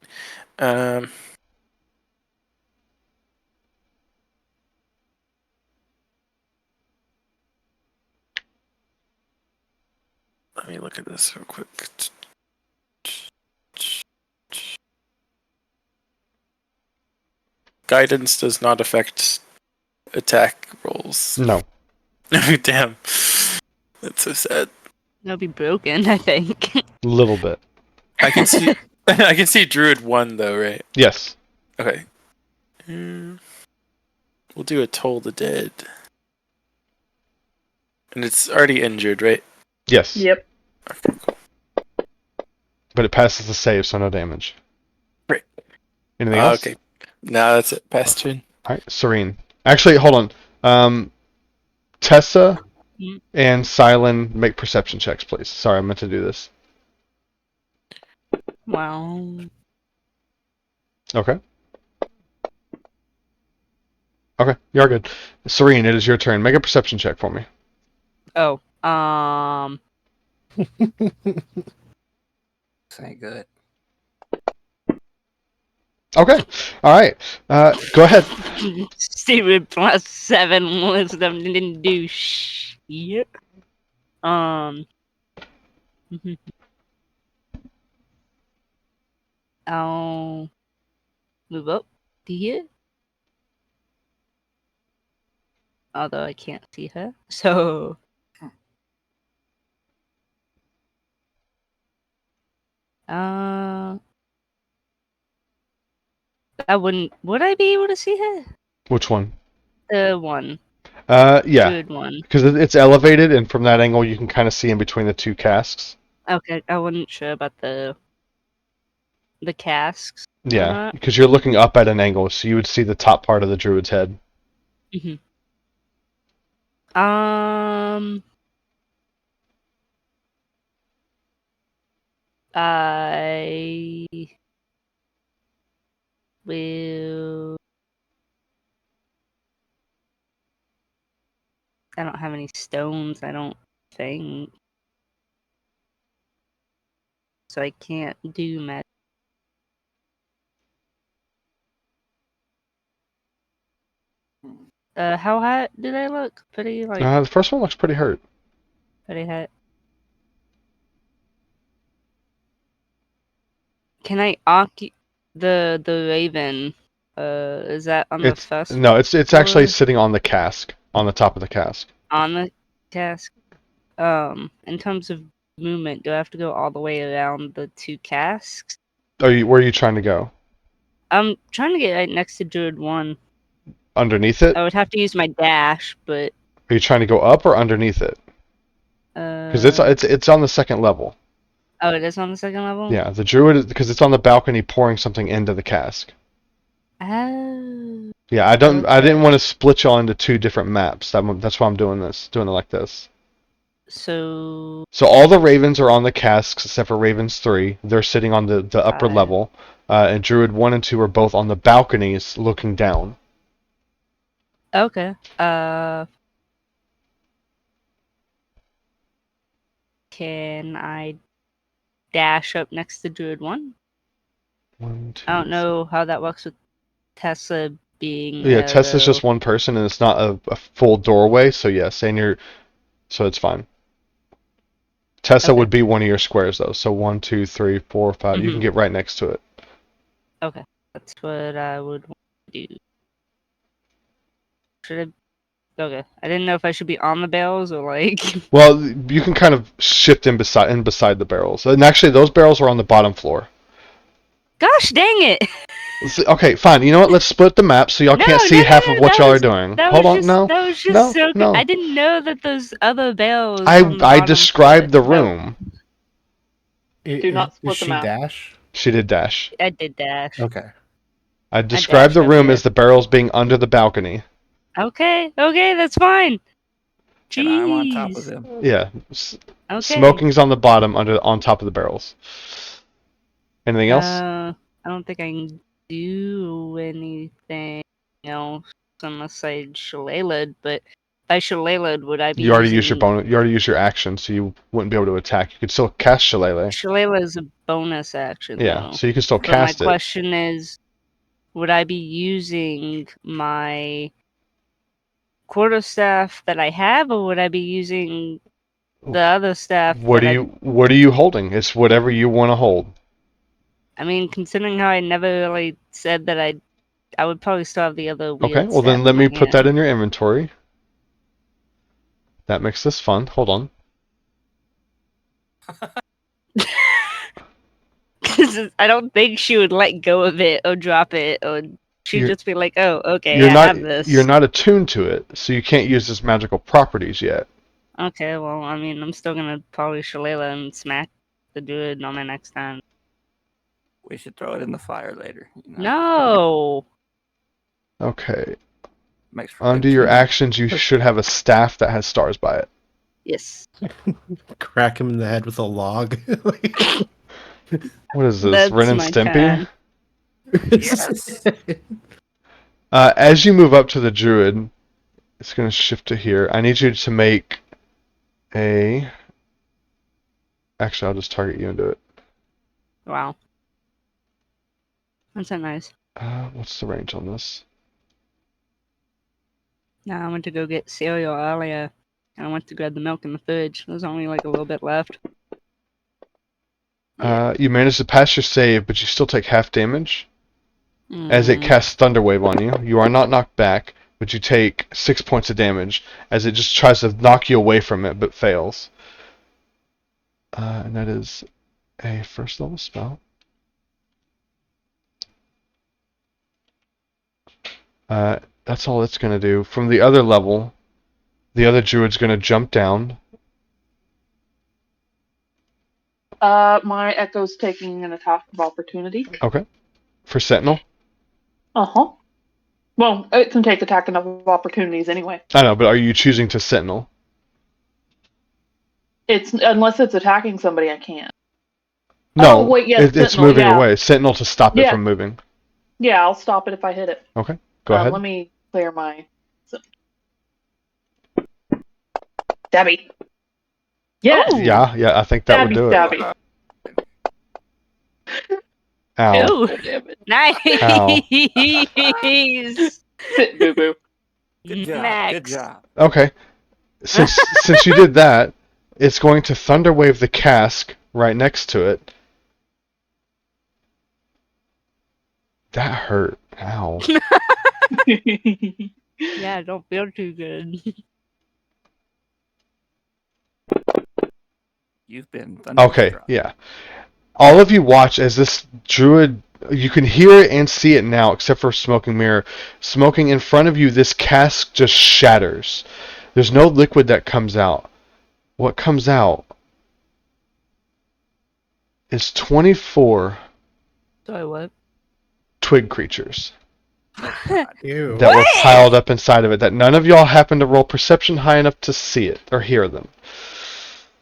Let me look at this real quick. Guidance does not affect attack rolls. No. Damn. That's so sad. That'll be broken, I think. A little bit. I can see I can see Druid 1 though, right? Yes. Okay. We'll do a Toll the Dead. And it's already injured, right? Yes. Yep. Okay, cool. But it passes the save, so no damage. Great. Anything else? Okay. Now that's it. Pass turn. All right, Serene. Actually, hold on. Tessa and Silent, make perception checks, please. Sorry, I meant to do this. Wow. Okay. Okay, you're good. Serene, it is your turn. Make a perception check for me. Oh, This ain't good. Okay. All right. Go ahead. stupid +7 wisdom didn't do shit. I'll move up to here. Although I can't see her, so I wouldn't. Would I be able to see her? Which one? The one. Yeah. Good one. Because it's elevated, and from that angle, you can kind of see in between the two casks. Okay, I wasn't sure about the casks. Yeah, because you're looking up at an angle, so you would see the top part of the druid's head. Mm-hmm. I will. I don't have any stones, I don't think. So I can't do magic. How hot do they look? Pretty The first one looks pretty hurt. pretty hot. Can I the raven? Is that on the first No, it's actually floor? sitting on the cask, on the top of the cask. On the cask? In terms of movement, do I have to go all the way around the two casks? Where are you trying to go? I'm trying to get right next to Druid 1. Underneath it? I would have to use my dash, but Are you trying to go up or underneath it? Because it's on the second level. Oh, it is on the second level? Yeah, the druid is because it's on the balcony pouring something into the cask. Oh. Yeah, I Okay. didn't want to split y'all into two different maps. That's why I'm doing it like this. So all the ravens are on the casks except for ravens 3. They're sitting on the upper level, and druid 1 and 2 are both on the balconies looking down. okay. Can I dash up next to Druid 1? 1, 2. I don't know how that works with Tessa being Yeah, there, Tessa's though. just one person, and it's not a full doorway. So yes, so it's fine. Tessa Okay. would be one of your squares though. So 1, 2, 3, 4, 5. You can get right next to it. Okay. That's what I would want to do. Should I? Okay. I didn't know if I should be on the barrels or like. Well, you can kind of shift in beside the barrels, and actually those barrels are on the bottom floor. Gosh dang it! Okay, fine. You know what? Let's split the map so y'all can't see half of what y'all are doing. Hold on, no, That was just no, so. no. I didn't know that those other barrels on the I bottom described the floor. room. Do not split Is the she map. dash? She did dash. I did dash. Okay. I described the dashed room over as the barrels being under the balcony. Okay, that's fine. And I'm on top of Jeez. them. Yeah. Okay. Smoking's on the bottom, on top of the barrels. Anything else? I don't think I can do anything else unless I shillelagh, but if I shillelagh, would I be You already used your using... bonus. You already used your action, so you wouldn't be able to attack. You could still cast Shillelagh. Shillelagh is a bonus action, Yeah, though. so you can still But my cast it. question is, would I be using my quarterstaff that I have, or would I be using the other staff What are you holding? It's whatever you want to hold. I mean, considering how I never really said that I would probably still have the other weird Okay, well staff then let in me my put that hand. in your inventory. That makes this fun. Hold on. 'Cause I don't think she would let go of it or drop it, or she'd You're- just be like, "Oh, okay, You're I not have this." you're not attuned to it, so you can't use its magical properties yet. Okay, well, I mean, I'm still gonna probably shillelagh and smack the druid on my next time. We should throw it in the fire later. You know? No. Okay. Makes for Under good your TV. actions, you should have a staff that has stars by it. Yes. Crack him in the head with a log. What is this, That's Ren and my Stimpy? turn. Yes. As you move up to the druid, it's going to shift to here. I need you to make a... Actually, I'll just target you and do it. Wow. That's so nice. What's the range on this? Now I went to go get cereal earlier, and I went to grab the milk in the fridge. There's only like a little bit left. Yeah. You managed to pass your save, but you still take half damage. As it Mm, casts Thunderwave on you, you are not knocked back, but you take 6 points of damage as it just tries to knock you away from it, but fails. And that is a first level spell. That's all it's going to do. From the other level, the other druid's going to jump down. My Echo's taking an attack of opportunity. Okay. For Sentinel. Uh-huh. Well, it can take attack of opportunities anyway. I know, but are you choosing to Sentinel? It's unless it's attacking somebody, I can't. No, Oh, wait, yes, it's Sentinel, moving yeah. away. Sentinel to stop it Yeah. from moving. Yeah, I'll stop it if I hit it. Okay, go ahead. Let me clear my... Stabby. Yes! Ooh. Yeah, I think that would do it. Stabby. Ow. Ooh. Oh, damn it. Nice. Sit, boo-boo. Good job. Max. Good job. Okay. Since you did that, it's going to thunder wave the cask right next to it. That hurt. Ow. Yeah, I don't feel too good. You've been Okay, thunderstruck. yeah. All of you watch as this druid, you can hear it and see it now, except for Smoking Mirror. Smoking in front of you, this cask just shatters. There's no liquid that comes out. What comes out is 24 Sorry, what? twig creatures Oh, God. Ew. that were piled up inside of it, that none of y'all happened to roll perception high enough to see it or hear them.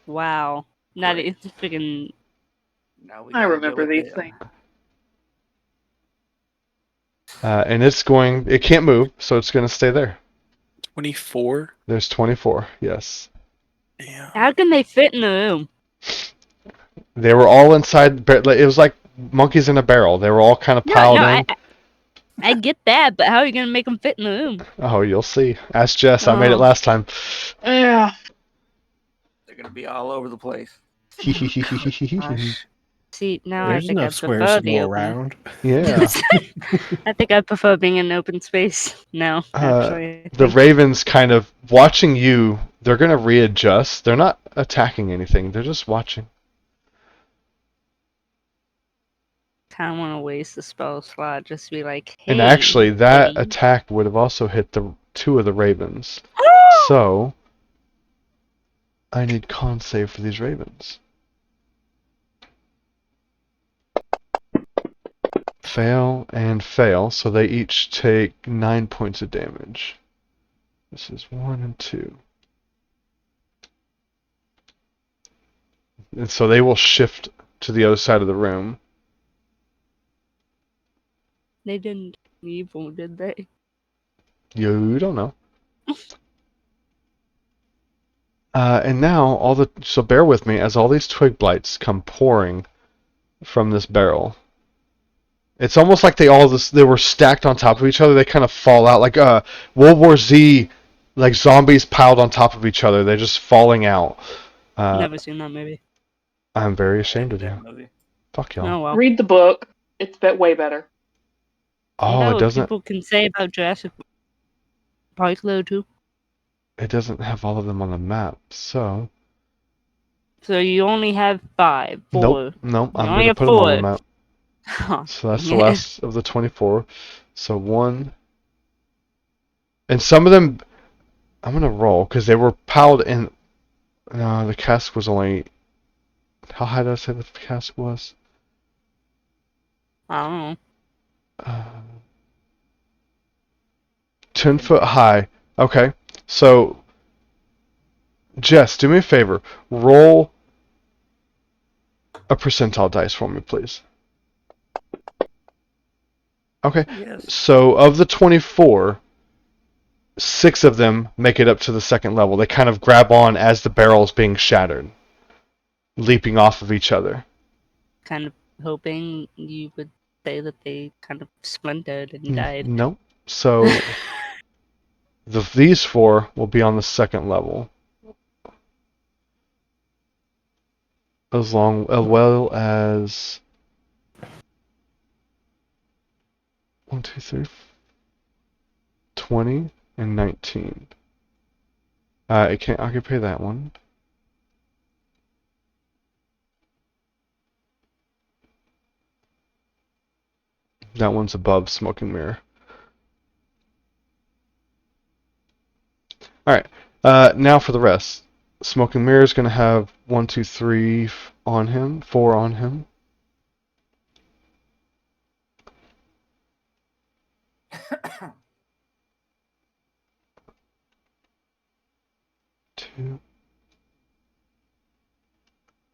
Wow. Not Great. even freaking. Now we I gotta remember deal with these them. things. And it can't move, so it's going to stay there. 24? There's 24, yes. Yeah. How can they fit in the room? They were all inside, it was like monkeys in a barrel. They were all kind of No, piled no, in. I get that, but how are you gonna make them fit in the room? Oh, you'll see. Ask Jess. I made it Oh. last time. Yeah. They're gonna be all over the place. Gosh, See, now there's I think I enough squares prefer to the go open. around. Yeah. I think I prefer being in open space now. Actually, I The think. ravens kind of watching you. They're going to readjust. They're not attacking anything. They're just watching. Kind of want to waste the spell slot. Just be like, hey. And actually, that buddy. attack would have also hit the two of the ravens. So, I need con save for these ravens. Fail and fail, so they each take 9 points of damage. This is 1 and 2. And so they will shift to the other side of the room. They didn't evil, did they? You don't know. And now so bear with me as all these twig blights come pouring from this barrel. It's almost like they were stacked on top of each other. They kind of fall out like World War Z, like zombies piled on top of each other. They're just falling out. Never seen that movie. I'm very ashamed of That you. movie. Fuck y'all. Oh well. Read the book. It's way better. Oh, No, it doesn't. people can say about Jurassic Park though too. It doesn't have all of them on the map. So So you only have 5, 4. nope. I'm only gonna have put them on the 4. map. Oh, So that's the dang it. last of the 24. So 1. And some of them, I'm going to roll because they were piled in. No, the cask was only. How high did I say the cask was? I don't know. 10 foot high. Okay. So, Jess, do me a favor. Roll a percentile dice for me, please. Okay. Yes. So, of the 24, 6 of them make it up to the second level. They kind of grab on as the barrel is being shattered, leaping off of each other. Kind of hoping you would say that they kind of splintered and died. Nope. So, these 4 will be on the second level. As well as 1, 2, 3, 20 and 19. I can pay that one. That one's above Smoking Mirror. Alright, now for the rest. Smoking Mirror is going to have 1, 2, 3 on him, 4 on him. Two.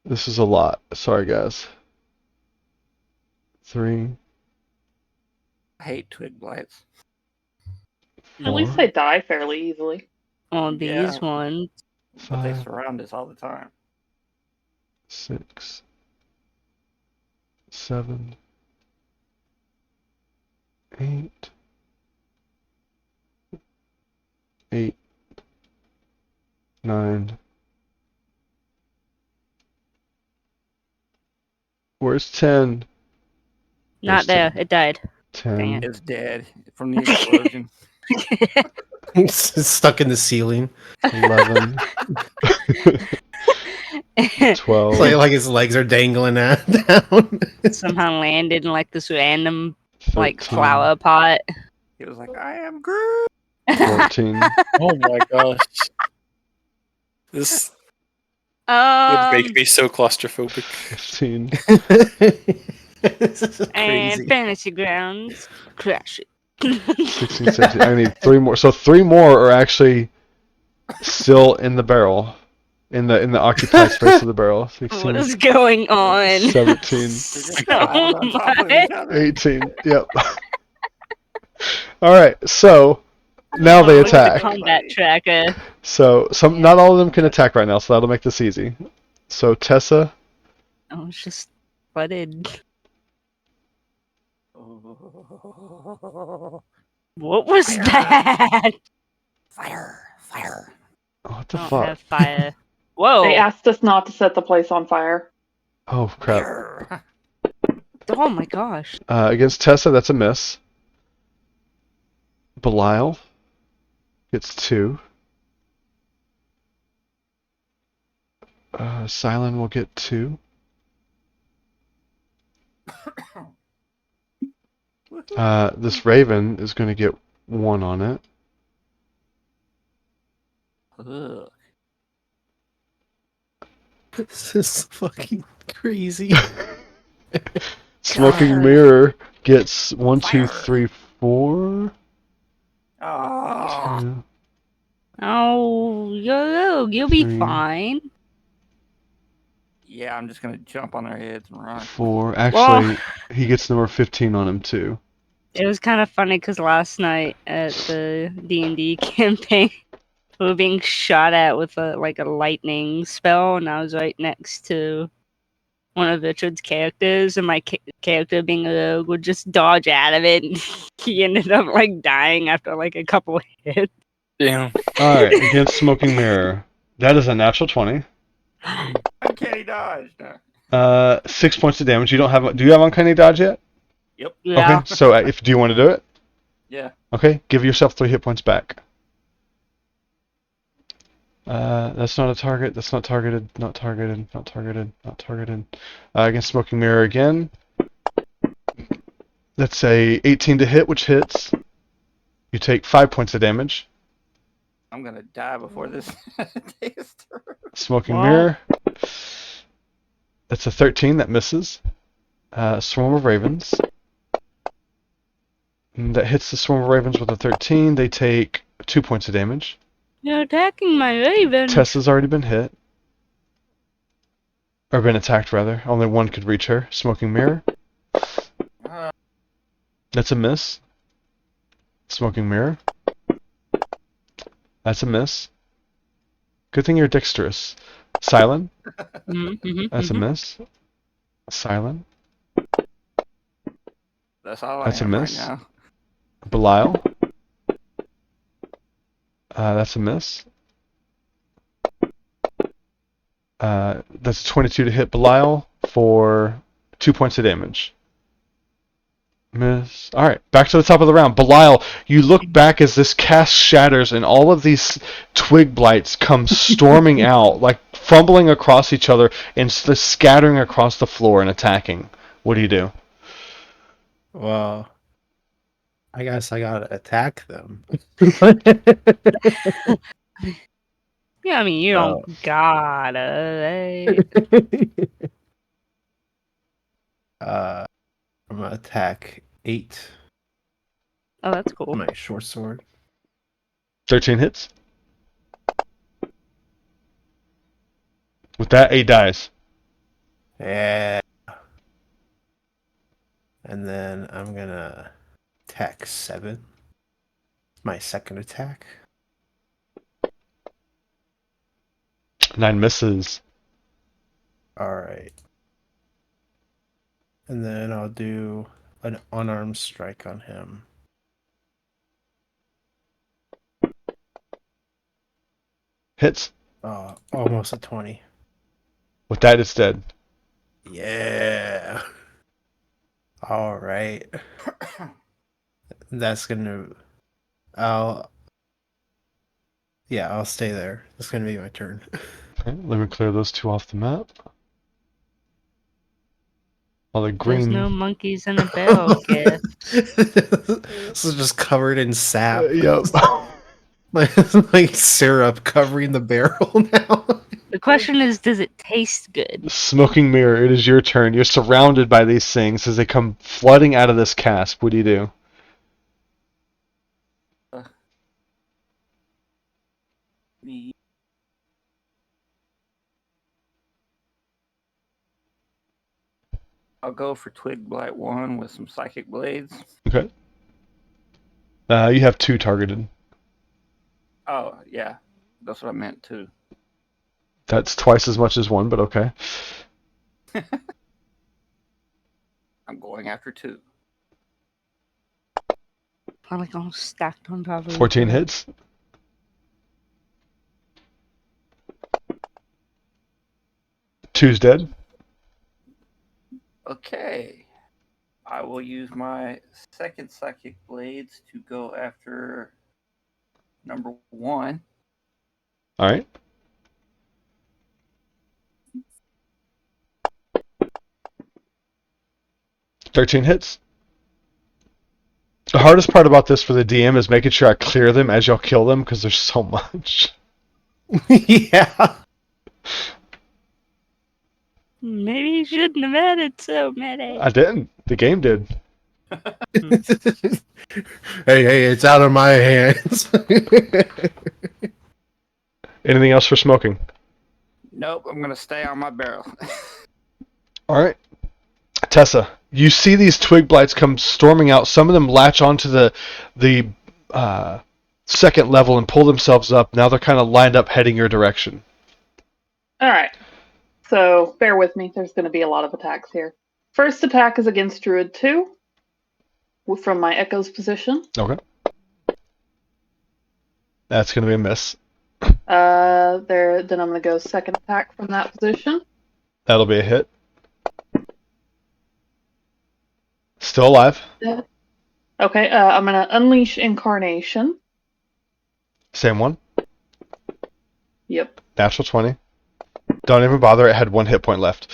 This is a lot. Sorry, guys. 3, I hate twig blights. At least 4, they die fairly easily. On these Yeah. ones, But they 5, surround us all the time. 6, 7, 8, Where's 10? Not there. It died. 10. it. It's dead from the explosion. It's stuck in the ceiling. 11. 12. It's like his legs are dangling out down. Somehow landed in like this random 13, flower pot. He was like, I am Groot. 14. Oh my gosh. This would make me so claustrophobic. 15. This is And crazy. fantasy grounds, crash it. 16, 17. I need 3 more. So 3 more are actually still in the barrel. In the occupied space of the barrel. 16. What is going on? 17. They're just piled on top of each other. 18. Yep. Alright, so now they What's the attack. combat tracker? So not all of them can attack right now, so that'll make this easy. So Tessa, Oh, it's just flooded. What was Fire. that? Fire. what the I don't fuck? have fire. Whoa! They asked us not to set the place on fire. Oh crap. Fire. Oh my gosh. Against Tessa, that's a miss. Belial gets 2. Silent will get 2. This Raven is going to get 1 on it. Ugh. This is fucking crazy. Smoking God. Mirror gets 1, 2, Fire. 3, 4. Oh. 2, Oh, you'll be 3, fine. Yeah, I'm just gonna jump on their heads and run. 4. Actually, he gets number 15 on him too. It was kind of funny because last night at the D&D campaign, we were being shot at with a lightning spell, and I was right next to one of Richard's characters, and my character, being a rogue, would just dodge out of it, and he ended up dying after a couple hits. Damn. Alright, against Smoking Mirror. That is a natural 20. Uncanny dodge. No. 6 points of damage. Do you have Uncanny Dodge yet? Yeah. Okay, so do you want to do it? Yeah. Okay, give yourself 3 hit points back. That's not a target. That's not targeted. Not targeted. Not targeted. Not targeted. Against Smoking Mirror again. That's a 18 to hit, which hits. You take 5 points of damage. I'm gonna die before this day is through. Smoking Wow. Mirror. That's a 13 that misses. Swarm of Ravens. That hits the Swarm of Ravens with a 13. They take 2 points of damage. You're attacking my raven. Tessa's already been hit. Or been attacked, rather. Only one could reach her. Smoking Mirror. That's a miss. Smoking Mirror. That's a miss. Good thing you're dexterous. Silent. That's a miss. Silent. That's all That's I a am miss. right now. Belial. That's a miss. That's a 22 to hit Belial for 2 points of damage. Miss. Alright, back to the top of the round. Belial, you look back as this cast shatters and all of these twig blights come storming out, fumbling across each other and scattering across the floor and attacking. What do you do? Well, I guess I gotta attack them. Yeah, I mean, you don't gotta. I'm gonna attack 8. Oh, that's cool. My short sword. 13 hits. With that, 8 dies. Yeah. And then I'm gonna attack 7. My second attack. 9 misses. Alright. And then I'll do an unarmed strike on him. Hits. Almost a 20. With that, it's dead. Yeah. All right. That's gonna. I'll. Yeah, I'll stay there. It's gonna be my turn. Okay, let me clear those two off the map. All the There's green. no monkeys in a barrel, Giff. This is just covered in sap. Yep. like syrup covering the barrel now. The question is, does it taste good? Smoking mirror, it is your turn. You're surrounded by these things as they come flooding out of this cask. What do you do? Me. I'll go for Twig Blight 1 with some Psychic Blades. Okay. You have 2 targeted. Oh, yeah. That's what I meant, too. That's twice as much as 1, but okay. I'm going after 2. Probably all stacked on top of each 14 other. hits. Two's dead. Okay. I will use my second Psychic Blades to go after number 1. All right. "13 hits. The hardest part about this for the DM is making sure I clear them as y'all kill them because there's so much. Yeah. Maybe you shouldn't have added so many. I didn't. The game did. Hey, it's out of my hands. Anything else for smoking? Nope, I'm going to stay on my barrel. All right. Tessa, you see these twig blights come storming out. Some of them latch onto the second level and pull themselves up. Now they're kind of lined up heading your direction. All right. So bear with me. There's going to be a lot of attacks here. First attack is against Druid 2 from my Echo's position. Okay. That's going to be a miss. Then I'm going to go second attack from that position. That'll be a hit. Still alive. Okay, I'm going to Unleash Incarnation. Same one. Yep. Natural 20. Don't even bother. It had 1 hit point left.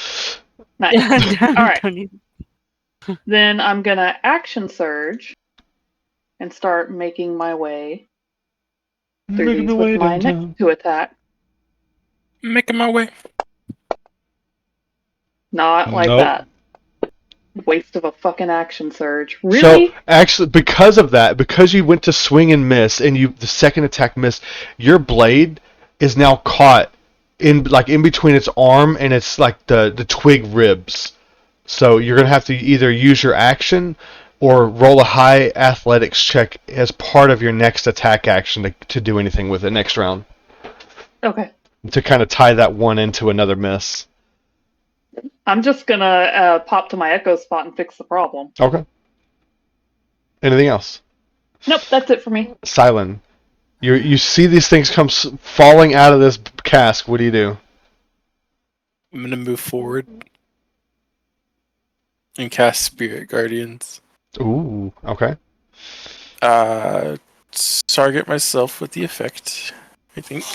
Nice. All right. Don't even- Then I'm going to Action Surge and start making my way through Making these my way with my downtown. next 2 attack. Making my way. Not like Nope. that. Waste of a fucking Action Surge. Really? So actually, because of that, because you went to swing and miss, and the second attack missed, your blade is now caught in between its arm and its the twig ribs. So you're gonna have to either use your action or roll a high athletics check as part of your next attack action to do anything with it next round Okay. to kind of tie that one into another miss. I'm just going to pop to my Echo spot and fix the problem. Okay. Anything else? Nope, that's it for me. Silent. You see these things come falling out of this cask. What do you do? I'm gonna move forward and cast Spirit Guardians. Ooh, okay. Target myself with the effect, I think.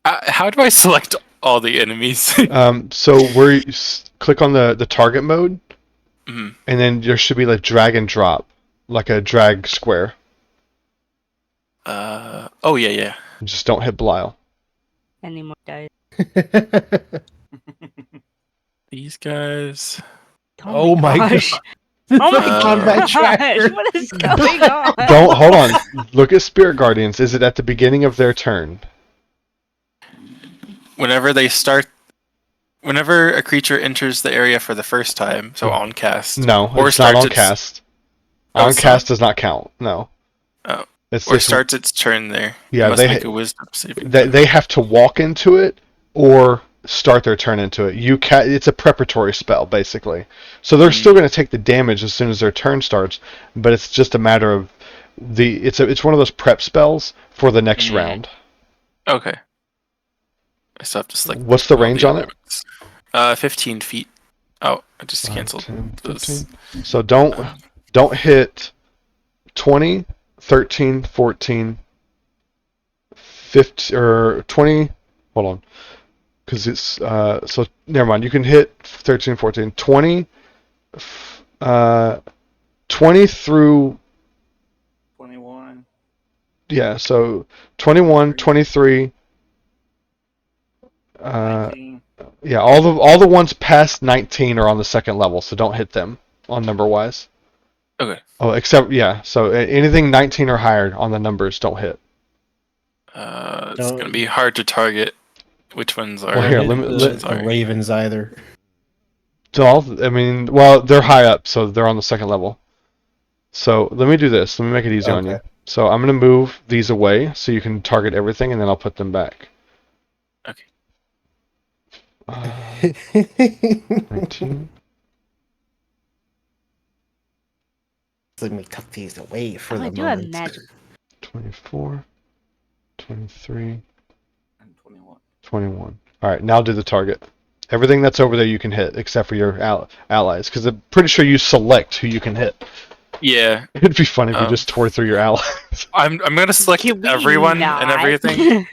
How do I select all the enemies? So where you click on the target mode, Mhm. and then there should be like drag and drop, like a drag square. Oh yeah. Just don't hit Belial. Any more dice? These guys. Oh my gosh. god. Oh my Combat gosh, tracker. what is going on? Don't hold on. Look at Spirit Guardians. Is it at the beginning of their turn? Whenever a creature enters the area for the first time, so on cast. No, or it's not starts on its- cast. Oh, On it's cast does not count. No. Oh. It's Or just starts its turn there. Yeah, You must they- make a wisdom saving. they have to walk into it or start their turn into it. It's a preparatory spell basically. So they're still going to take the damage as soon as their turn starts, but it's just a matter of it's one of those prep spells for the next round. Okay. I still have to select. What's the all range on it? elements. 15 feet. Oh, I just 5, canceled 10, this. 15. So don't hit 20, 13, 14, 15, or 20. Hold on. Because it's, so never mind. You can hit 13, 14, 20, 20 through, 21. yeah, so 21, 23, 19. yeah, all the ones past 19 are on the second level, so don't hit them on number wise. Okay. Oh, except, yeah, so anything 19 or higher on the numbers don't hit. It's going to be hard to target which ones are. Well, here, Don't hit let me, the ravens either. I mean, well, they're high up, so they're on the second level. So let me do this. Let me make it easy on you. Okay. So I'm going to move these away so you can target everything, and then I'll put them back. Okay. 19. Let me tuck these away for the I do have moment. magic. 24, 23, And 21. 21. All right, now do the target. Everything that's over there you can hit, except for your allies, because I'm pretty sure you select who you can hit. Yeah. It'd be funny if you just tore through your allies. I'm going to select Can we everyone not? and everything.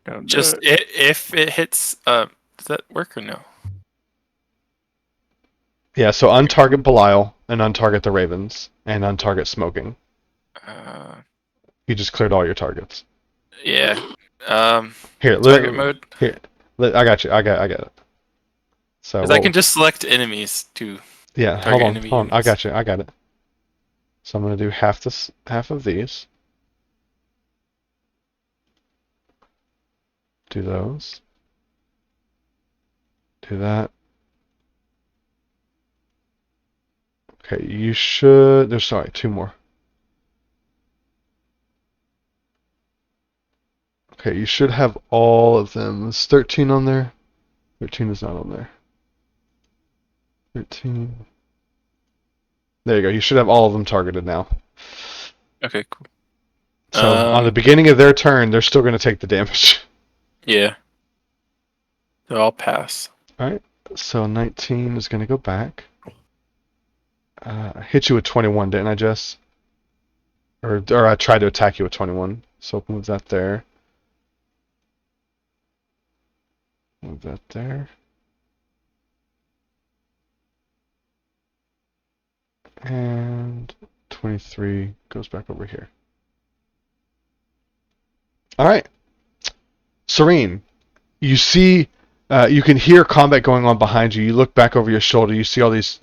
Don't do Just it. if it hits, does that work or no? Yeah, so untarget Belial and untarget the Ravens and untarget Smoking. You just cleared all your targets. Yeah. Here, Target mode. I got you. I got it. So Because I can just select enemies to yeah, target hold enemy on. I units. got you. I got it. So I'm gonna do half of these. Do those. Do that. Okay, you should. There's sorry, two more. Okay, you should have all of them. Is 13 on there? 13 is not on there. 13. There you go. You should have all of them targeted now. Okay, cool. So on the beginning of their turn, they're still going to take the damage. Yeah. They'll all pass. Alright, so 19 is going to go back. I hit you with 21, didn't I, Jess? Or I tried to attack you with 21. So move that there. Move that there. And 23 goes back over here. Alright. Serene, you see, you can hear combat going on behind you. You look back over your shoulder. You see all these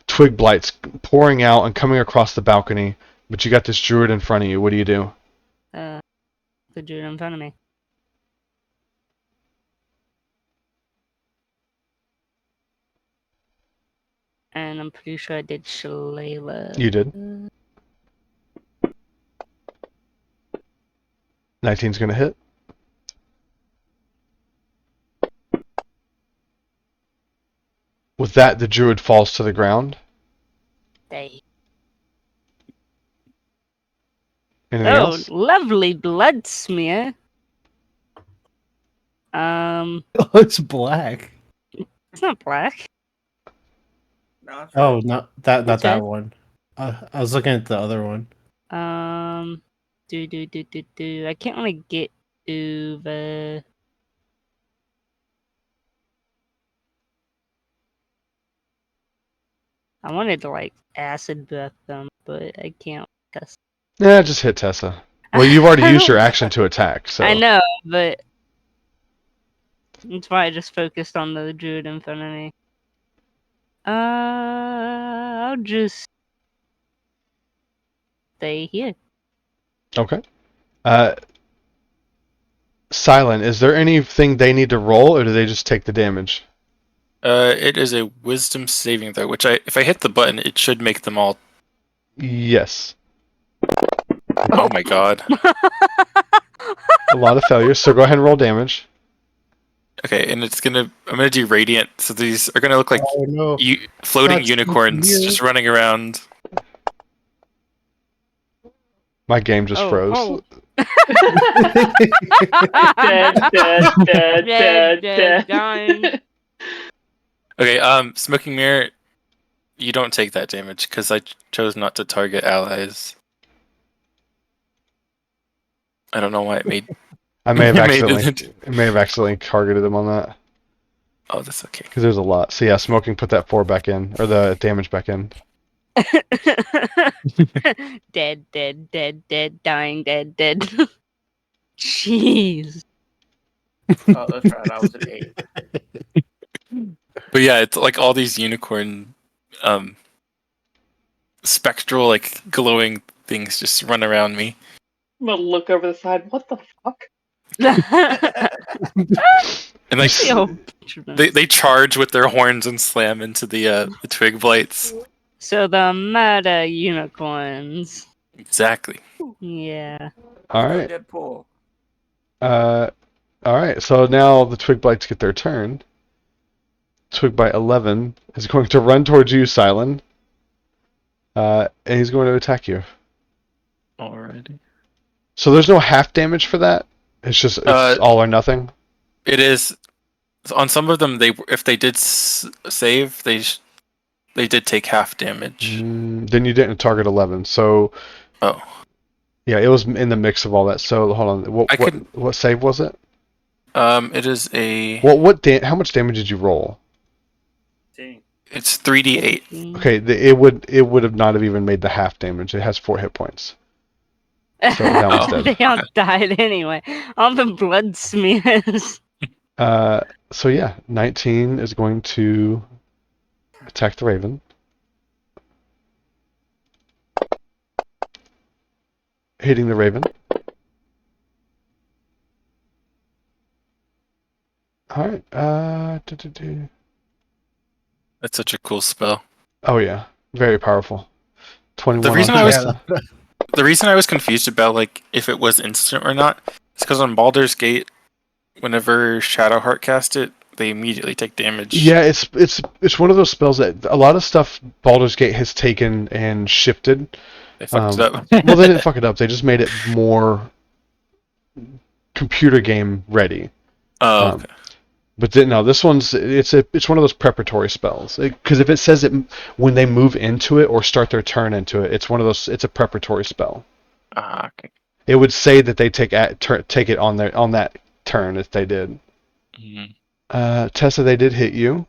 twig blights pouring out and coming across the balcony. But you got this druid in front of you. What do you do? The dude in front of me. And I'm pretty sure I did Shalala. You did. 19's going to hit. With that, the druid falls to the ground. They. Anything Oh, else? lovely blood smear. Oh, it's black. It's not black. No, it's Oh, red. not that Okay. one. I was looking at the other one. I can't really get over. I wanted to like acid breath them, but I can't. Yeah, just hit Tessa. Well, you've already used your action to attack, so. I know, but that's why I just focused on the druid in front of me. I'll just stay here. Okay. Silent, is there anything they need to roll, or do they just take the damage? It is a wisdom saving throw, which if I hit the button, it should make them all. Yes. Oh my god. A lot of failures, so go ahead and roll damage. Okay, and I'm gonna do radiant, so these are gonna look like Oh no! floating Not unicorns you. just running around. My game just froze. Oh. Dead, dead, dead, dead, dead. dying. Okay, Smoking Mirror, you don't take that damage because I chose not to target allies. I don't know why it made. I may have Made accidentally targeted him on that Oh, that's okay. because there's a lot. So yeah, smoking put that 4 back in, or the damage back in. Dead, dead, dead, dead, dying, dead, dead. Jeez. Oh, that's right. I was at 8. But yeah, it's like all these unicorn, spectral like glowing things just run around me. I'm gonna look over the side. What the fuck? And like Yo, they charge with their horns and slam into the twig blights. so the murder unicorns. Exactly. Yeah. All Go right. Deadpool. All right. So now the twig blights get their turn. Twig bite 11 is going to run towards you, Silent. And he's going to attack you. Alrighty. So there's no half damage for that. It's just all or nothing. It is on some of them. If they did save, they did take half damage. Then you didn't target 11. So Oh. Yeah, it was in the mix of all that. So hold on. What save was it? It is a. How much damage did you roll? Dang. It's 3d8. Okay, it would have not have even made the half damage. It has 4 hit points. So that one's dead. They all died anyway. All the blood smears. So yeah, 19 is going to attack the Raven. Hitting the Raven. Alright, That's such a cool spell. Oh yeah, very powerful. 21 The reason on the reason I was confused about like if it was instant or not is because on Baldur's Gate, whenever Shadowheart cast it, they immediately take damage. Yeah, it's one of those spells that a lot of stuff Baldur's Gate has taken and shifted. They fucked it up. Well, they didn't fuck it up. They just made it more computer game ready. Oh, okay. But no, this one's it's one of those preparatory spells. Because if it says it when they move into it or start their turn into it, it's one of those. It's a preparatory spell. Okay. It would say that they take it on that turn if they did. Mm-hmm. Tessa, they did hit you,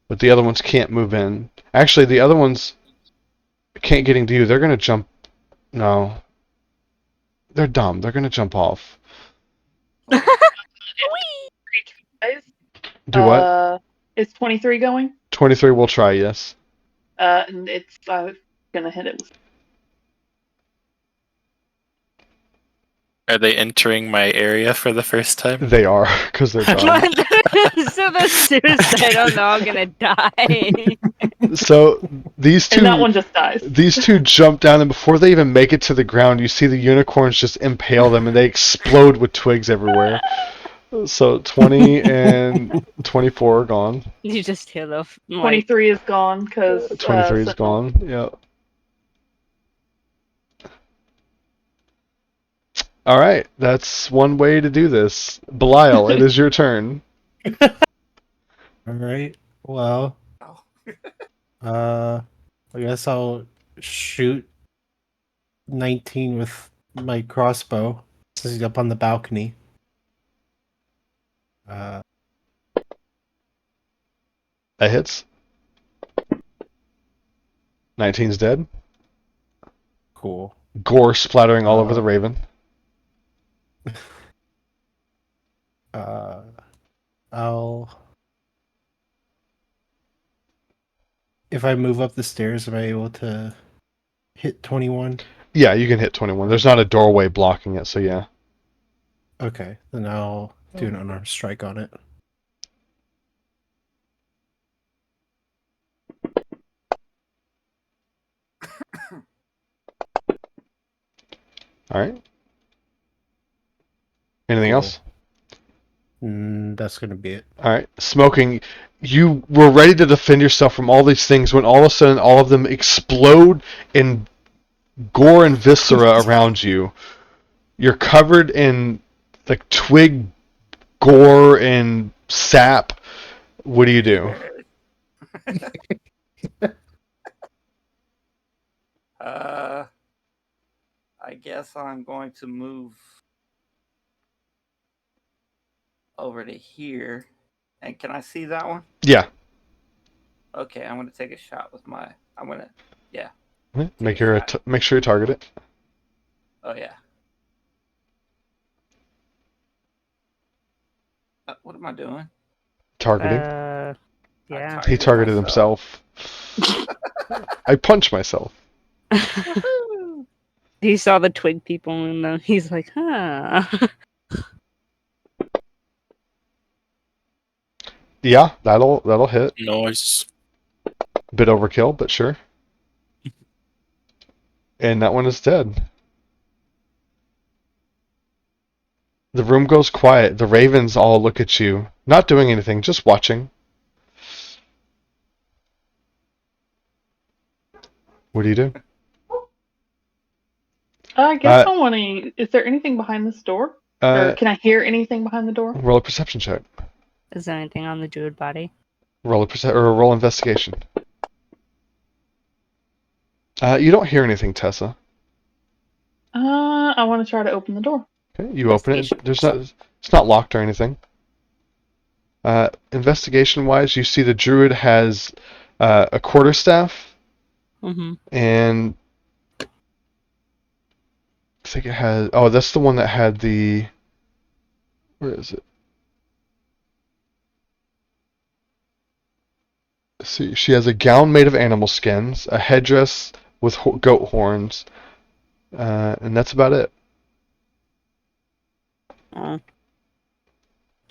but the other ones can't move in. Actually, the other ones can't get into you. They're gonna jump. No, they're dumb. They're gonna jump off. Do what? Is 23 going? 23 will try, yes. And it's gonna hit it. Are they entering my area for the first time? They are, because they're dumb. So the suicidal are all gonna die. So these two. And that one just dies. These two jump down, and before they even make it to the ground, you see the unicorns just impale them, and they explode with twigs everywhere. So 20 and 24 are gone. You just hear the 23 is gone because 23 is gone. Yeah. All right, that's one way to do this. Belial, it is your turn. All right. Well, I guess I'll shoot 19 with my crossbow since he's up on the balcony. That hits. 19's dead. Cool. Gore splattering all over the Raven. If I move up the stairs, am I able to hit 21? Yeah, you can hit 21. There's not a doorway blocking it, so yeah. Okay, then I'll do an unarmed strike on it. All right. Anything Cool. else? That's gonna be it. All right. Smoking, you were ready to defend yourself from all these things when all of a sudden all of them explode in gore and viscera around you. You're covered in like twig gore and sap. What do you do? I guess I'm going to move over to here. And can I see that one? Yeah. Okay, I'm gonna take a shot with my. I'm gonna. Yeah. Make a your shot. make sure you target it. Oh yeah. What am I doing? Targeting. Yeah. He targeted himself. I punched myself. Woohoo! He saw the twig people and then he's like, huh. Yeah, that'll hit. Nice. Bit overkill, but sure. And that one is dead. The room goes quiet. The ravens all look at you, not doing anything, just watching. What do you do? I guess I want to. Is there anything behind this door? Or can I hear anything behind the door? Roll a perception check. Is there anything on the druid body? Roll investigation. You don't hear anything, Tessa. I want to try to open the door. Okay, you open it. It's not locked or anything. Investigation-wise, you see the druid has a quarterstaff, and I think it has. Oh, that's the one that had the. Where is it? See, she has a gown made of animal skins, a headdress with goat horns, and that's about it.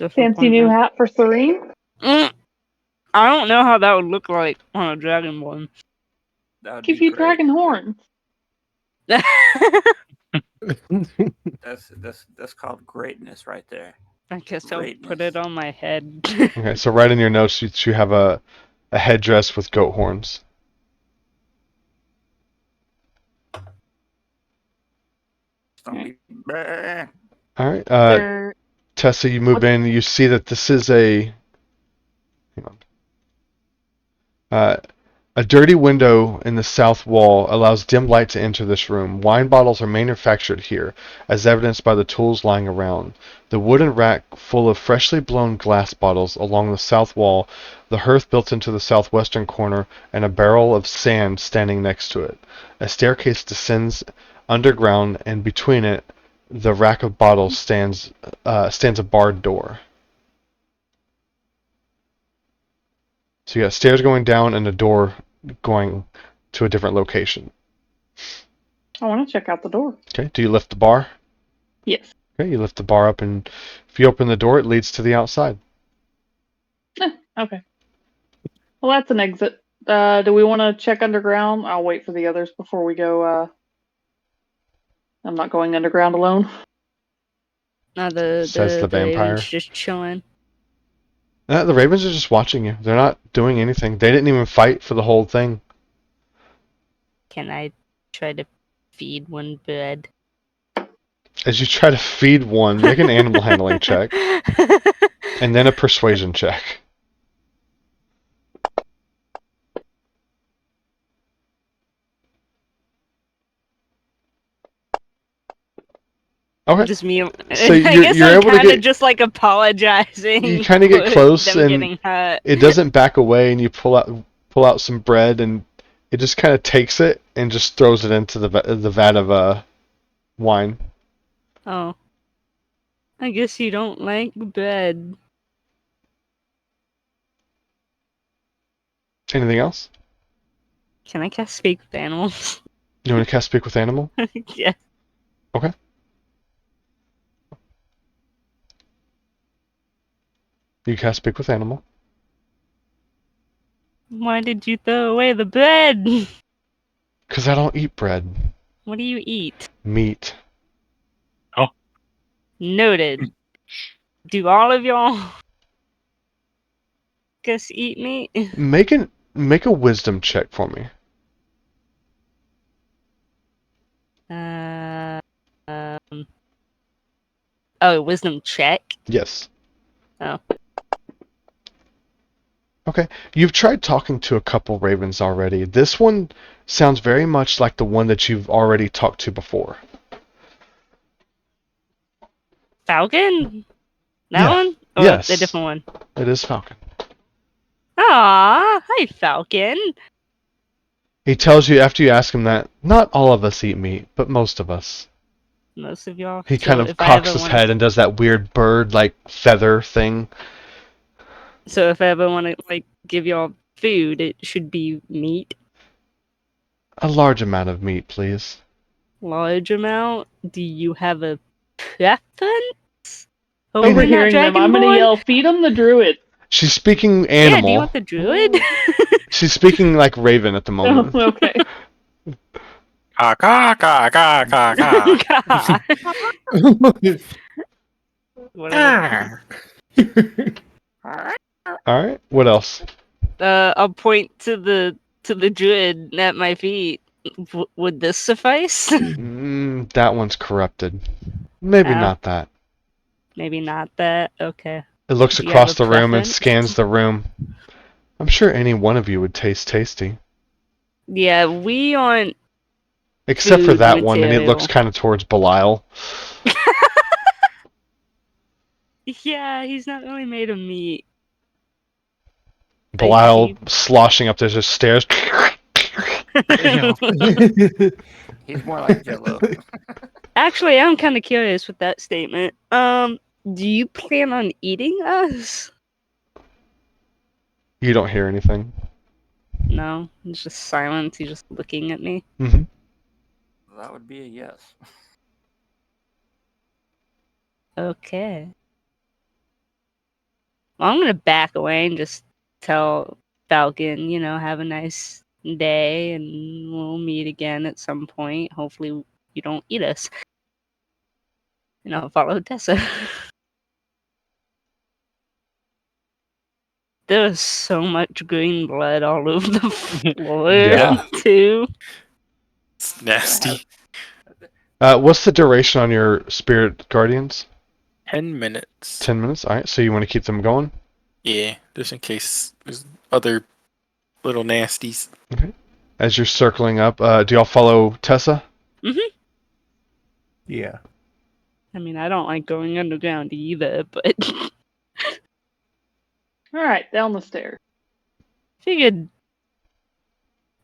Fancy new hat for Serene? I don't know how that would look like on a dragonborn. Give you dragon horns. That's called greatness right there. I guess I'll put it on my head. Okay, so right in your notes, you have a headdress with goat horns. All right. Tessa, you move in. You see that this is a. Hang on. A dirty window in the south wall allows dim light to enter this room. Wine bottles are manufactured here, as evidenced by the tools lying around. The wooden rack full of freshly blown glass bottles along the south wall, the hearth built into the southwestern corner, and a barrel of sand standing next to it. A staircase descends underground, and between it, the rack of bottles stands a barred door. So you got stairs going down and a door going to a different location. I want to check out the door. Okay, do you lift the bar? Yes. Okay, you lift the bar up, and if you open the door, it leads to the outside. Okay. Well, that's an exit. Do we want to check underground? I'll wait for the others before we go. I'm not going underground alone. No, Says the vampire. Ravens just chilling. The ravens are just watching you. They're not doing anything. They didn't even fight for the whole thing. Can I try to feed one bird? As you try to feed one, make an animal handling check, and then a persuasion check. Okay. Just me. So I you're guess able to kind of get just like apologizing. You kind of get close, them and getting hurt. it doesn't back away, and you pull out some bread, and it just kind of takes it and just throws it into the vat of wine. Oh. I guess you don't like bread. Anything else? Can I cast Speak with Animals? You want to cast Speak with Animal? Yeah. Okay. You cast Speak with Animal. Why did you throw away the bread? Because I don't eat bread. What do you eat? Meat. Oh. Noted. Do all of y'all guess eat meat? Make a wisdom check for me. Oh, wisdom check? Yes. Oh. Okay. You've tried talking to a couple ravens already. This one sounds very much like the one that you've already talked to before. Falcon? That Yeah. one? Or Yes. the different one? It is Falcon. Aw, hi Falcon. He tells you after you ask him that, not all of us eat meat, but most of us. Most of y'all. He So kind of if I cocks ever his want, head and does that weird bird like feather thing. so if I ever want to like give y'all food, it should be meat. A large amount of meat, please. Large amount. Do you have a preference? Hoping that Overhearing them, I'm gonna dragonborn? yell, "Feed him the druid!" She's speaking Yeah, do you animal. want the druid? She's speaking like raven at the Oh, moment. okay. Ka ka ka ka ka ka. God. Whatever. Alright, what else? I'll point to the druid at my feet. Would this suffice? That one's corrupted. Maybe Oh. not that. Maybe not that. Okay. It looks Do you have across a the room and preference? scans the room. I'm sure any one of you would taste tasty. Yeah, we aren't. Except for Food that one, and it looks material. kind of towards Belial. Yeah, he's not really made of meat. Belial he- sloshing up there's just stairs. Ew. He's more like Jello. Actually, I'm kind of curious with that statement. Do you plan on eating us? You don't hear anything. No, it's just silence. He's just looking at me. Mm-hmm. That would be a yes. Okay. Well, I'm gonna back away and just tell Falcon, have a nice day, and we'll meet again at some point. Hopefully, you don't eat us. And I'll follow Tessa. There was so much green blood all over the floor, Yeah. too. It's nasty. What's the duration on your spirit guardians? 10 minutes. 10 minutes? Alright, so you want to keep them going? Yeah, just in case there's other little nasties. As you're circling up, do y'all follow Tessa? Yeah. I mean, I don't like going underground either, but All right, down the stairs. figured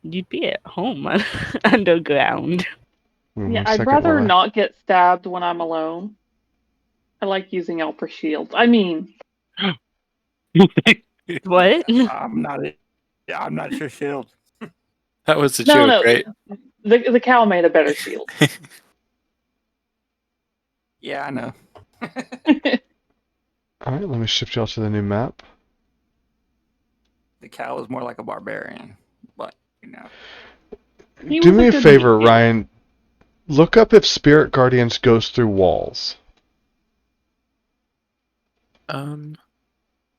you'd be at home underground. Yeah, One I'd second rather while I- not get stabbed when I'm alone. I like using Elper shields. I mean, What? I'm not sure shield. That was a no, joke, no, right? the cow made a better shield. Yeah, I know. Alright, let me shift y'all to the new map. The cow is more like a barbarian, but He Do was me a good favor, meat eater. Ryan. Look up if Spirit Guardians goes through walls.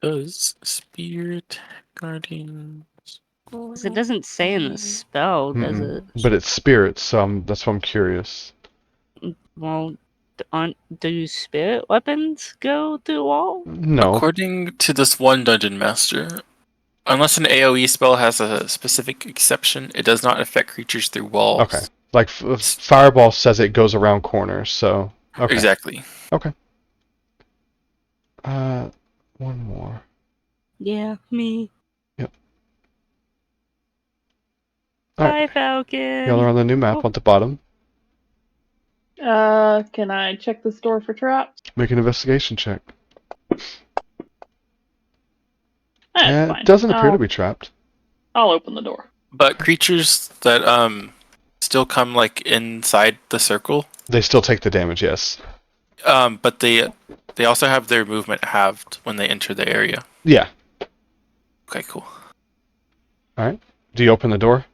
Does Spirit Guardians... 'Cause it doesn't say in the spell, does it? But it's spirits, so that's why I'm curious. Well, do spirit weapons go through wall? No. According to this one dungeon master, unless an AoE spell has a specific exception, it does not affect creatures through walls. Okay. Like, Fireball says it goes around corners, so... Okay. Exactly. Okay. One more. Yeah, me. Yep. Bye, Alright. Falcon. Y'all are on the new map at the bottom. Can I check this door for traps? Make an investigation check. That's fine. It doesn't appear to be trapped. I'll open the door. But creatures that still come like inside the circle, They still take the damage, yes. but they also have their movement halved when they enter the area. Yeah. Okay, cool. Alright. Do you open the door?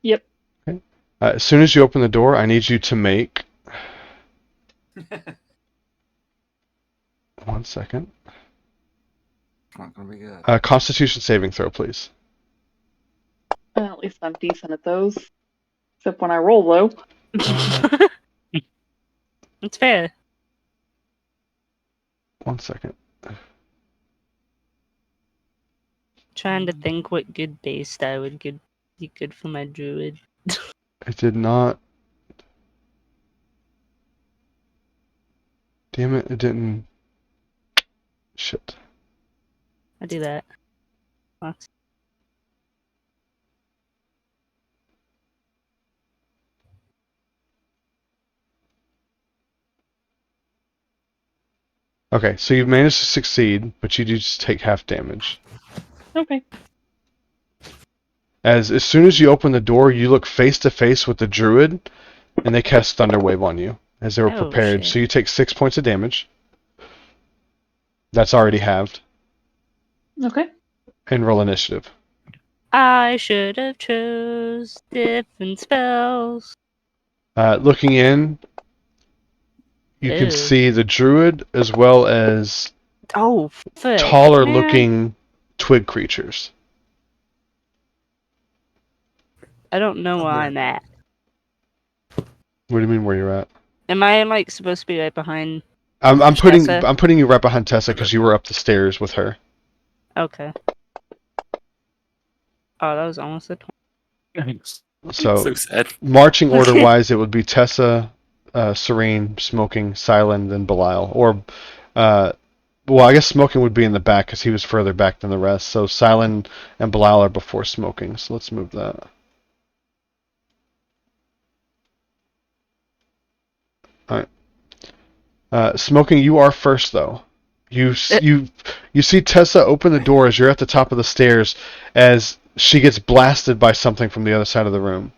Yep. Okay. As soon as you open the door, I need you to make... One second. not gonna be good. A Constitution saving throw, please. Well, at least I'm decent at those. Except when I roll low. It's fair. One second. Trying to think what good base die would be good for my druid. It did not. Damn it, it didn't. Shit. I do that. Lots. Okay, so you've managed to succeed, but you do just take half damage. Okay. As soon as you open the door, you look face to face with the druid, and they cast Thunderwave on you as they were Oh, prepared. shit. So you take 6 points of damage. That's already halved. Okay. And roll initiative. I should have chose different spells. Looking in, you can Ew. see the druid as well as Oh, fuck. taller man. looking twig creatures. I don't know where I'm at. What do you mean where you're at? Am I like supposed to be right behind? I'm putting Tessa? you right behind Tessa because you were up the stairs with her. Okay. Oh, that was almost a 20. So, So sad. marching order wise, it would be Tessa, Serene, Smoking, Silent, and Belial. Or, well, I guess Smoking would be in the back because he was further back than the rest. So Silent and Belial are before Smoking. So let's move that. All right. Smoking, you are first though. You see Tessa open the door as you're at the top of the stairs as she gets blasted by something from the other side of the room.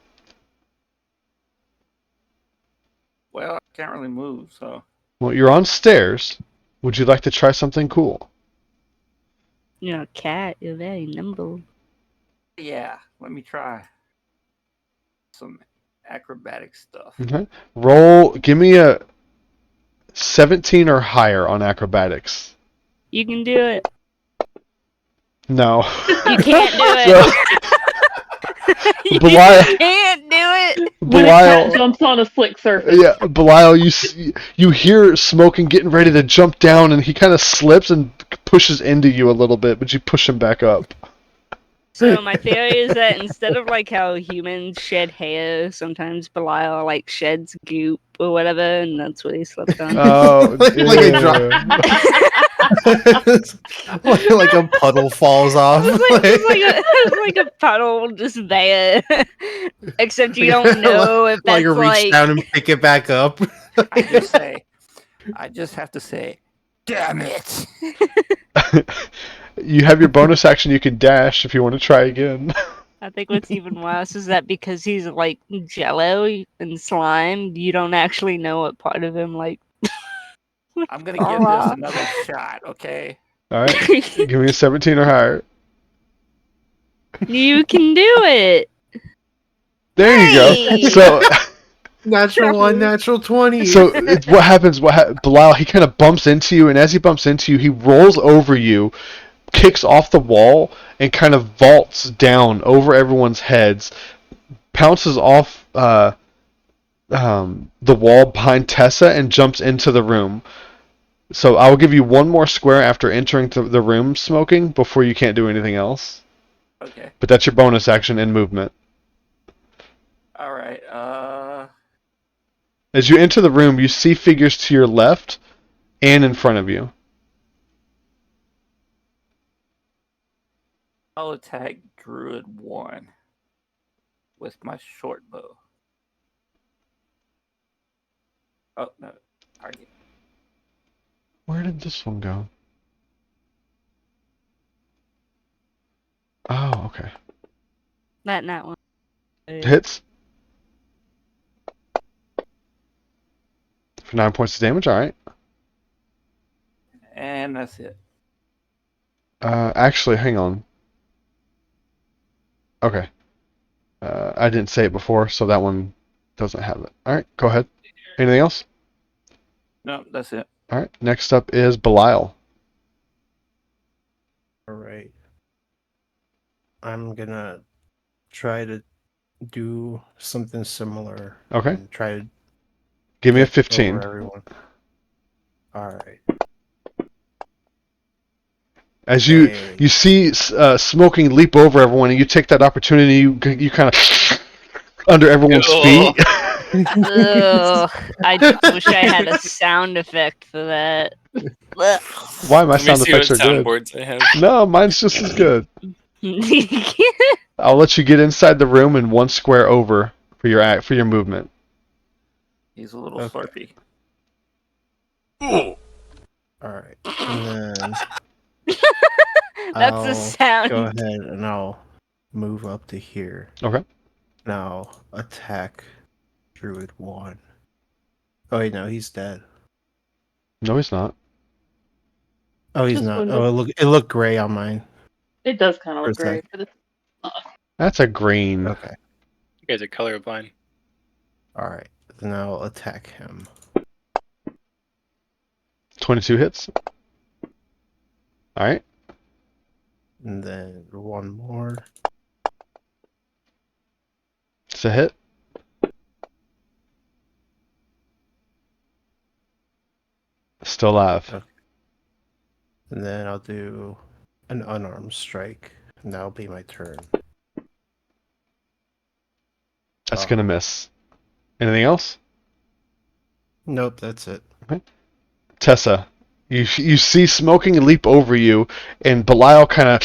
Well, I can't really move, so. Well, you're on stairs. Would you like to try something cool? You're a cat. You're very nimble. Yeah, let me try some acrobatic stuff. Okay. Roll. Give me a 17 or higher on acrobatics. You can do it. No. You can't do it. You Belial. can't do it. When a cat jumps on a slick surface. Yeah, Belial, you hear Smoking getting ready to jump down, and he kind of slips and pushes into you a little bit, but you push him back up. So my theory is that instead of like how humans shed hair, sometimes Belial like sheds goop or whatever, and that's what he slept on. Oh, Like a drop. yeah. like a puddle falls off. It's like a puddle just there. Except you don't know if that's like you reach down and pick it back up. I just have to say, damn it! You have your bonus action. You can dash if you want to try again. I think what's even worse is that because he's like jello and slime, you don't actually know what part of him like. I'm gonna give this another shot, okay? All right, give me a 17 or higher. You can do it. There you Hey! go. So. Natural 1, natural 20. So what happens? Belial, he kind of bumps into you, and as he bumps into you, he rolls over you, kicks off the wall, and kind of vaults down over everyone's heads, pounces off the wall behind Tessa, and jumps into the room. So I will give you one more square after entering the room, Smoking, before you can't do anything else. Okay. But that's your bonus action and movement. Alright, As you enter the room, you see figures to your left and in front of you. I'll attack Druid 1 with my short bow. Oh, no. Target. Where did this one go? Oh, okay. That one. Hits. For 9 points of damage, alright. And that's it. Actually, hang on. Okay. I didn't say it before, so that one doesn't have it. Alright, go ahead. Anything else? No, that's it. Alright, next up is Belial. Alright. I'm gonna try to do something similar. Okay. And try to Give me a get 15. over everyone. Alright. As you Hey. you see smoking leap over everyone, and you take that opportunity. You kind of under everyone's Oh. feet. Ugh, I wish I had a sound effect for that. Ugh. Why my Let me sound see what effects are good? soundboards I have. No, mine's just as good. I'll let you get inside the room and one square over for your movement. He's a little Okay. slurpy. Alright. And then That's the I'll sound. go ahead and I'll move up to here. Okay. Now attack Druid 1. Oh wait, no, he's dead. No, he's not. Oh, he's Just not. wounded. Oh, it looked gray on mine It does kind of for a look great, sec. but it's not. That's a green. Okay. You guys are colorblind. Alright. Then I'll attack him. 22 hits. All right. And then one more. It's a hit. Still alive. Okay. And then I'll do an unarmed strike. And that'll be my turn. That's gonna miss. Anything else? Nope, that's it. Tessa, you see smoking leap over you, and Belial kind of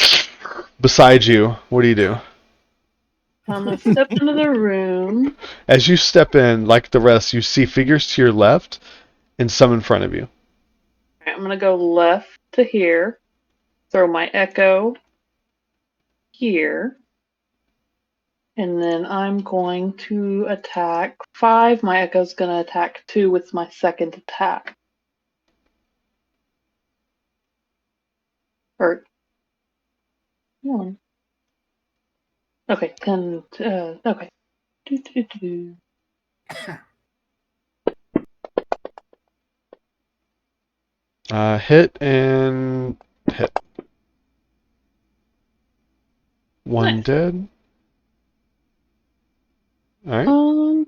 beside you. What do you do? I'm gonna step into the room. As you step in, like the rest, you see figures to your left and some in front of you. Alright, I'm gonna go left to here. Throw my echo here. And then I'm going to attack 5. My echo's gonna attack 2 with my second attack. Or 1. Okay, 10. Okay. Do, do, do. Hit and hit. One Nice. dead. All right. I'm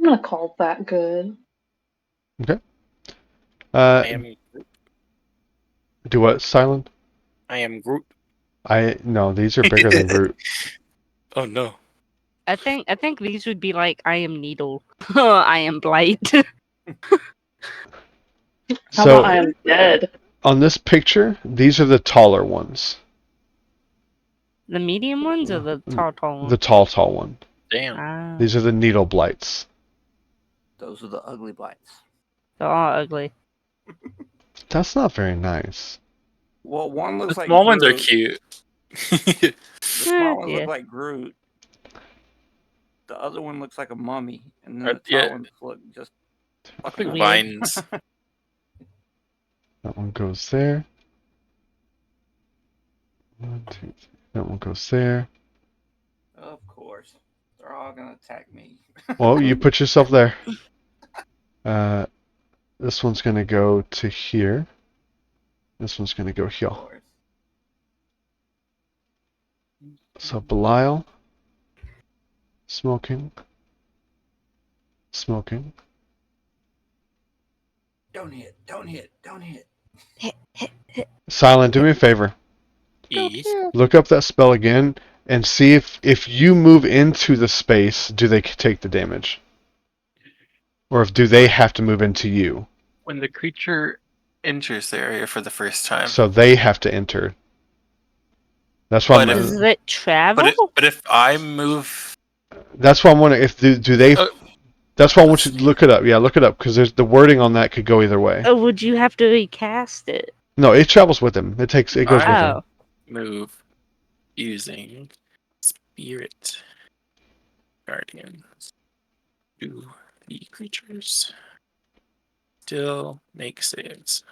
gonna call that good. Okay. I am Do what, Silent? I am Groot. No, these are bigger than Groot. Oh no. I think these would be like I am Needle. I am Blight. How So about I am dead? on this picture, these are the taller ones. The medium ones or the tall ones? The tall one. Damn. Ah, These are the needle blights. Those are the ugly blights. they're all ugly. That's not very nice. Well, one The looks like small ones are Groot. cute. The small ones Yeah. look like Groot. The other one looks like a mummy, and then the Yeah. tall ones look just fucking Like ugly. vines. That one goes there. 1, 2, 3. That one goes there. Of course, they're all gonna attack me. Well, you put yourself there. This one's gonna go to here. This one's gonna go here. Of course. So Belial, smoking. Don't hit! Don't hit! Don't hit! Silent, do me a favor. Ease. Look up that spell again and see if you move into the space, do they take the damage? Or do they have to move into you? When the creature enters the area for the first time. So they have to enter. That's why But Does it travel? But if I move, that's why I'm wondering if do they. Oh. That's why I want you to look it up. Yeah, look it up because there's the wording on that could go either way. Or would you have to recast it? No, it travels with him. It goes with him. Oh, move using spirit guardians to the creatures, still make saves.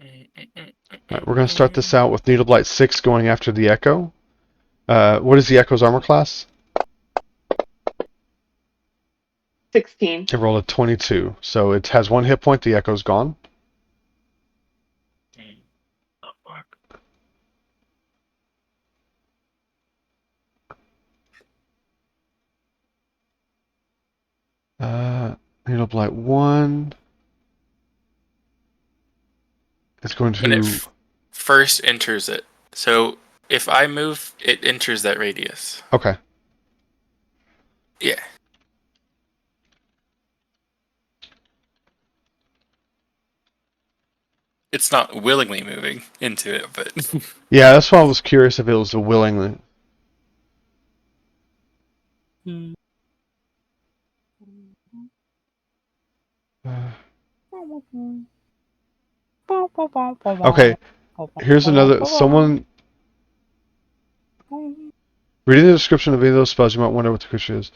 Alright, we're gonna start this out with Needle Blight 6 going after the Echo. What is the Echo's armor class? 16. It rolled a 22, so it has 1 hit point. The Echo's gone. Oh, fuck. Needle Needle Blight 1 is going When it to... first enters it. So if I move, it enters that radius. Okay. Yeah. It's not willingly moving into it, but Yeah, that's why I was curious if it was a willingly. Hmm. Okay, here's another... Someone... Reading the description of any of those spells, you might wonder what the creature is.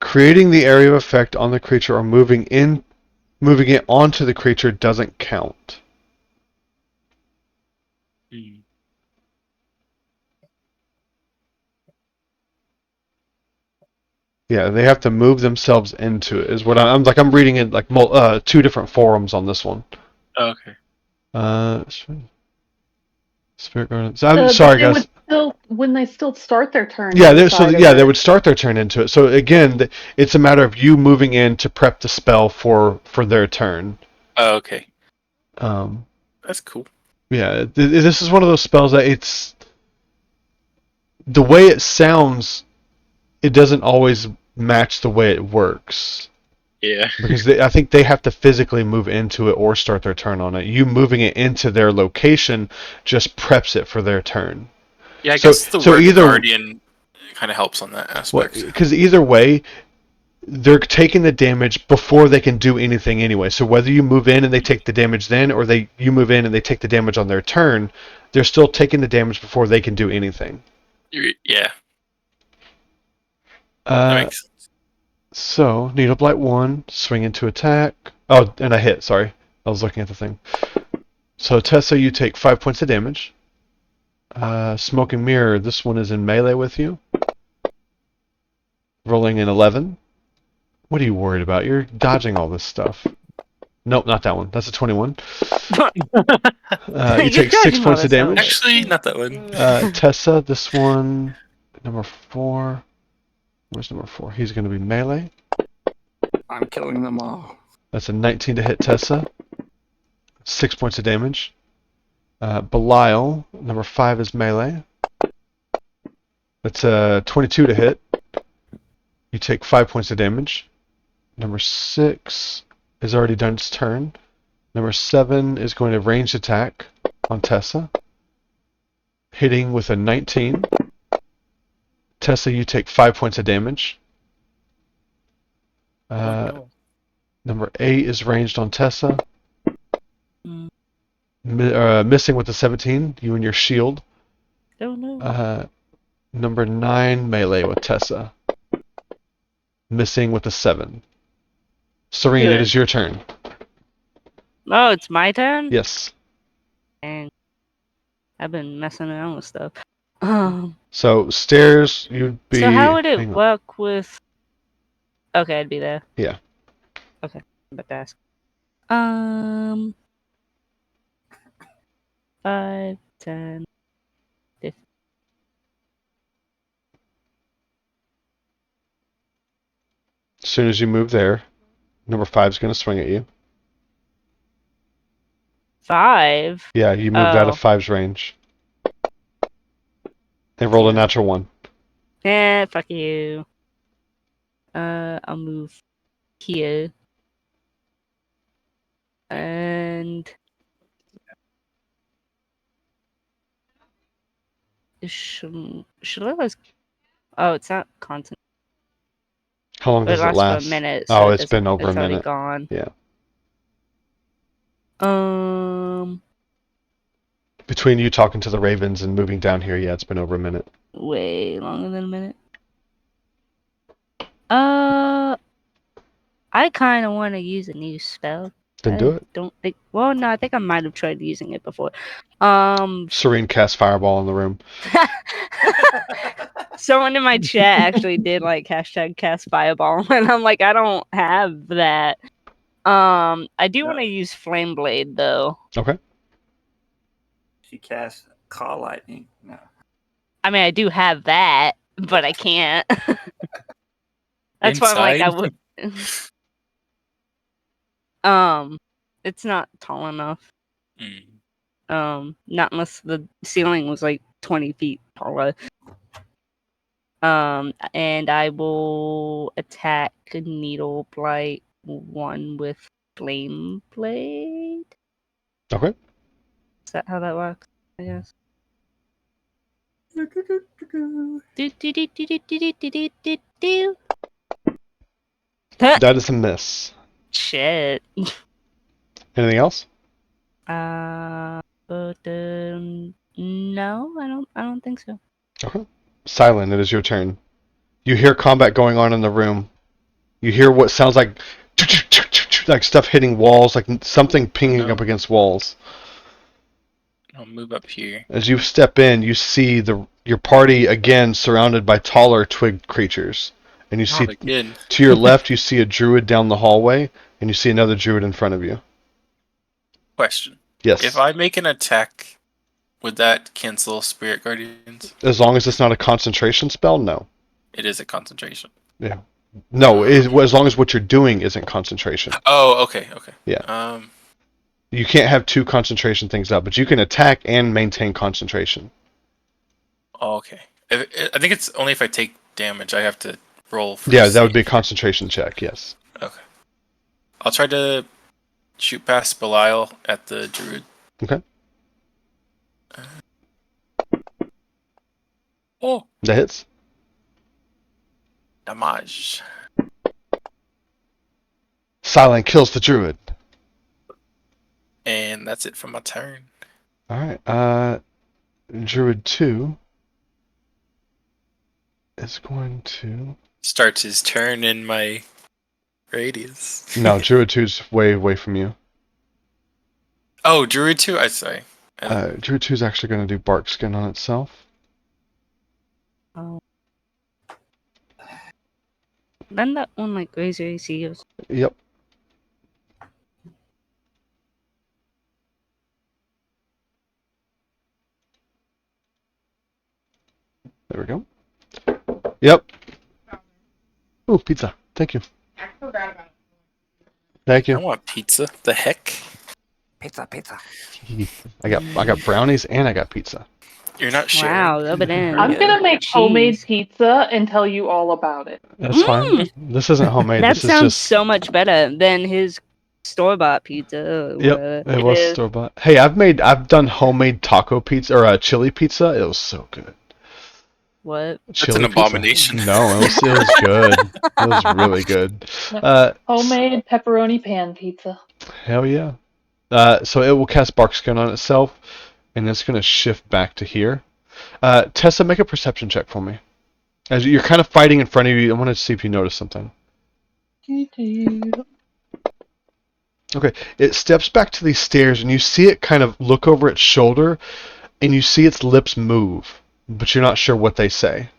Creating the area of effect on the creature or moving it onto the creature doesn't count. Yeah, they have to move themselves into it. Is what I'm like. I'm reading it like two different forums on this one. okay. Spirit Guardian. So I'm But sorry, they guys. would still, when they still start their turn. Yeah, inside of they it. would start their turn into it. So again, it's a matter of you moving in to prep the spell for their turn. Oh, okay. Um, That's cool. yeah, this is one of those spells that it's the way it sounds. It doesn't always match the way it works. Yeah. Because I think they have to physically move into it or start their turn on it. You moving it into their location just preps it for their turn. Yeah, I So- guess the so word either- guardian kind of helps on that aspect. Because either way, they're taking the damage before they can do anything anyway. So whether you move in and they take the damage then, or you move in and they take the damage on their turn, they're still taking the damage before they can do anything. Yeah, that makes sense. So, Needle Blight 1, swing into attack. Oh, and I hit, sorry. I was looking at the thing. So, Tessa, you take 5 points of damage. Smoking Mirror, this one is in melee with you. Rolling an 11. What are you worried about? You're dodging all this stuff. Nope, not that one. That's a 21. You You're take 6 dodging all points of this stuff. damage. Actually, not that one. Tessa, this one, number 4. Where's number 4? He's going to be melee. I'm killing them all. That's a 19 to hit Tessa. 6 points of damage. Belial, number 5 is melee. That's a 22 to hit. You take 5 points of damage. Number 6 has already done its turn. Number 7 is going to ranged attack on Tessa. Hitting with a 19. Tessa, you take 5 points of damage. Number 8 is ranged on Tessa. Mm. Missing with the 17, you and your shield. Oh no. Number 9, melee with Tessa. Missing with the 7. Serene, Good. it is your turn. Oh, it's my turn? Yes. And I've been messing around with stuff. So, stairs, you'd be... So how would it hang on. work with... Okay, I'd be there. Yeah. Okay, I'm about to ask. 5, 10, 15. As soon as you move there, number 5 is going to swing at you. 5? Yeah, you moved out of Oh. 5's range. They rolled a natural 1. Eh, fuck you. I'll move here. And... Should I last... Oh, it's not constant. How long It does it lasts last? for a minute. Oh, So it's been over a it's already minute. gone. Yeah. Between you talking to the ravens and moving down here, yeah, it's been over a minute. Way longer than a minute. I kind of want to use a new spell. Then do it. Don't think. Well, no, I think I might have tried using it before. Serene cast fireball in the room. Someone in my chat actually did like hashtag cast fireball, and I'm like, I don't have that. I do want to use flame blade though. Okay. She casts call lightning. No. I mean, I do have that, but I can't. That's why I'm like, I would. It's not tall enough. Not unless the ceiling was like 20 feet taller. And I will attack Needle Blight 1 with Flame Blade. Okay. Is that how that works? I guess. Do, do, do, do, do, do, do, do, do, do. That is a miss. Shit. Anything else? But no, I don't think so. Okay. Silent, it is your turn. You hear combat going on in the room. You hear what sounds like stuff hitting walls, like something pinging up against walls. I'll move up here. As you step in, you see your party again surrounded by taller twig creatures. And you see Not again. to your left, you see a druid down the hallway, and you see another druid in front of you. Question. Yes. If I make an attack, would that cancel Spirit Guardians? As long as it's not a concentration spell, no. It is a concentration. Yeah. No, as long as what you're doing isn't concentration. Oh, okay. Yeah. You can't have two concentration things up, but you can attack and maintain concentration. Okay. I think it's only if I take damage I have to roll for Yeah, that would save. be a concentration check, yes. Okay. I'll try to shoot past Belial at the druid. Okay. Oh! That hits. Damage. Silent kills the druid. And that's it for my turn. Alright, Druid 2 is going to... Starts his turn in my radius. No, Druid 2's way away from you. Oh, Druid 2? I say. Druid 2 is actually going to do bark skin on itself. Oh. Then that one like raise your AC goes. Yep. There we go. Yep. Ooh, pizza. Thank you. I forgot about it. Thank I you. want pizza. The heck? Pizza. I got brownies and I got pizza. You're not sharing. Wow, rub it in. I'm gonna make Jeez. homemade pizza and tell you all about it. That's fine. This isn't homemade. That this is sounds just... so much better than his store-bought pizza. Yep, it was is. store-bought. Hey, I've done homemade taco pizza or chili pizza. It was so good. What? That's Chili an abomination. Pizza. No, it was good. It was really good. Homemade pepperoni pan pizza. Hell yeah. So it will cast bark skin on itself, and it's gonna shift back to here. Tessa, make a perception check for me. As you're kind of fighting in front of you, I want to see if you notice something. Okay, it steps back to these stairs, and you see it kind of look over its shoulder, and you see its lips move, but you're not sure what they say.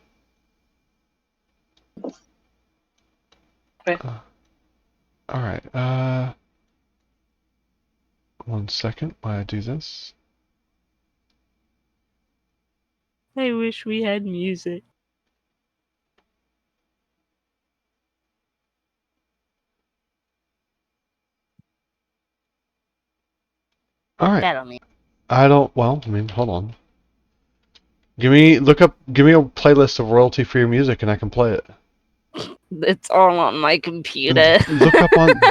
Okay. Alright, 1 second while I do this. I wish we had music. Alright, That'll mean. hold on. Give me a playlist of royalty for your music and I can play it. It's all on my computer.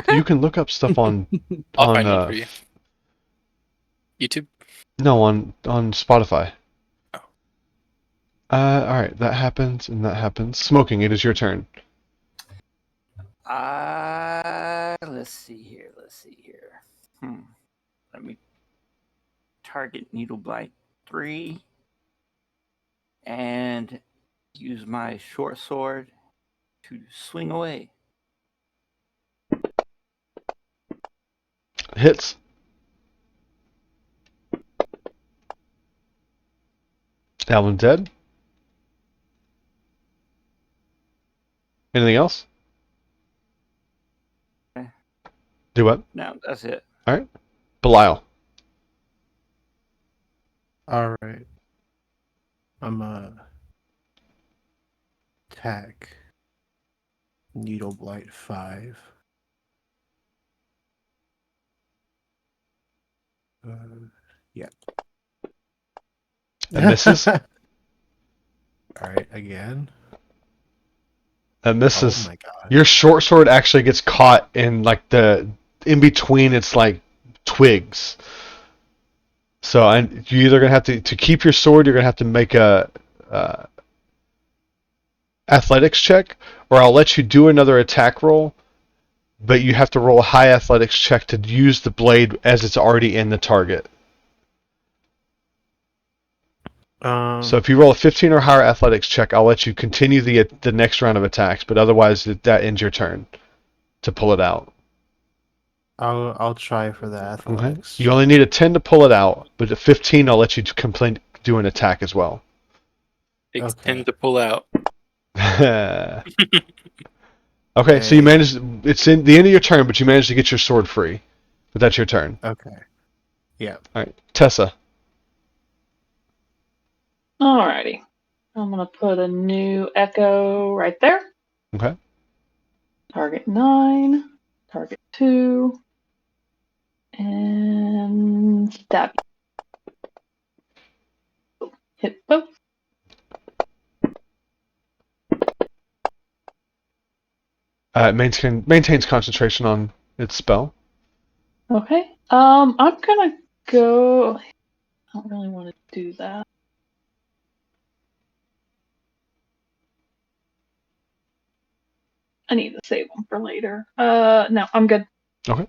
You can look up stuff on I'll find one for you. YouTube? No, on Spotify. Oh. Alright, that happens and that happens. Smoking, it is your turn. Let's see here. Let me target Needle Blight 3 and use my short sword to swing away. Hits. That one's dead. Anything else? Do what? No, that's it. All right. Belial. All right. I'm attack Needle Blight 5. Yeah. That misses. All right, again. That misses. Oh my god. Your short sword actually gets caught in like the in between its like twigs. So you're either gonna have to keep your sword. You're gonna have to make a athletics check, or I'll let you do another attack roll, but you have to roll a high athletics check to use the blade as it's already in the target. So if you roll a 15 or higher athletics check, I'll let you continue the next round of attacks, but otherwise that ends your turn to pull it out. I'll try for the Okay. athletics. You only need a 10 to pull it out, but at 15 I'll let you do an attack as well. Takes Okay. 10 to pull out. Okay, so you managed. It's in the end of your turn, but you managed to get your sword free. But that's your turn. Okay. Yeah. All right, Tessa. Alrighty. I'm gonna put a new echo right there. Okay. Target 9, target 2, and stab. Hit both. Maintains concentration on its spell. Okay. I'm gonna go. I don't really want to do that. I need to save them for later. No, I'm good. Okay.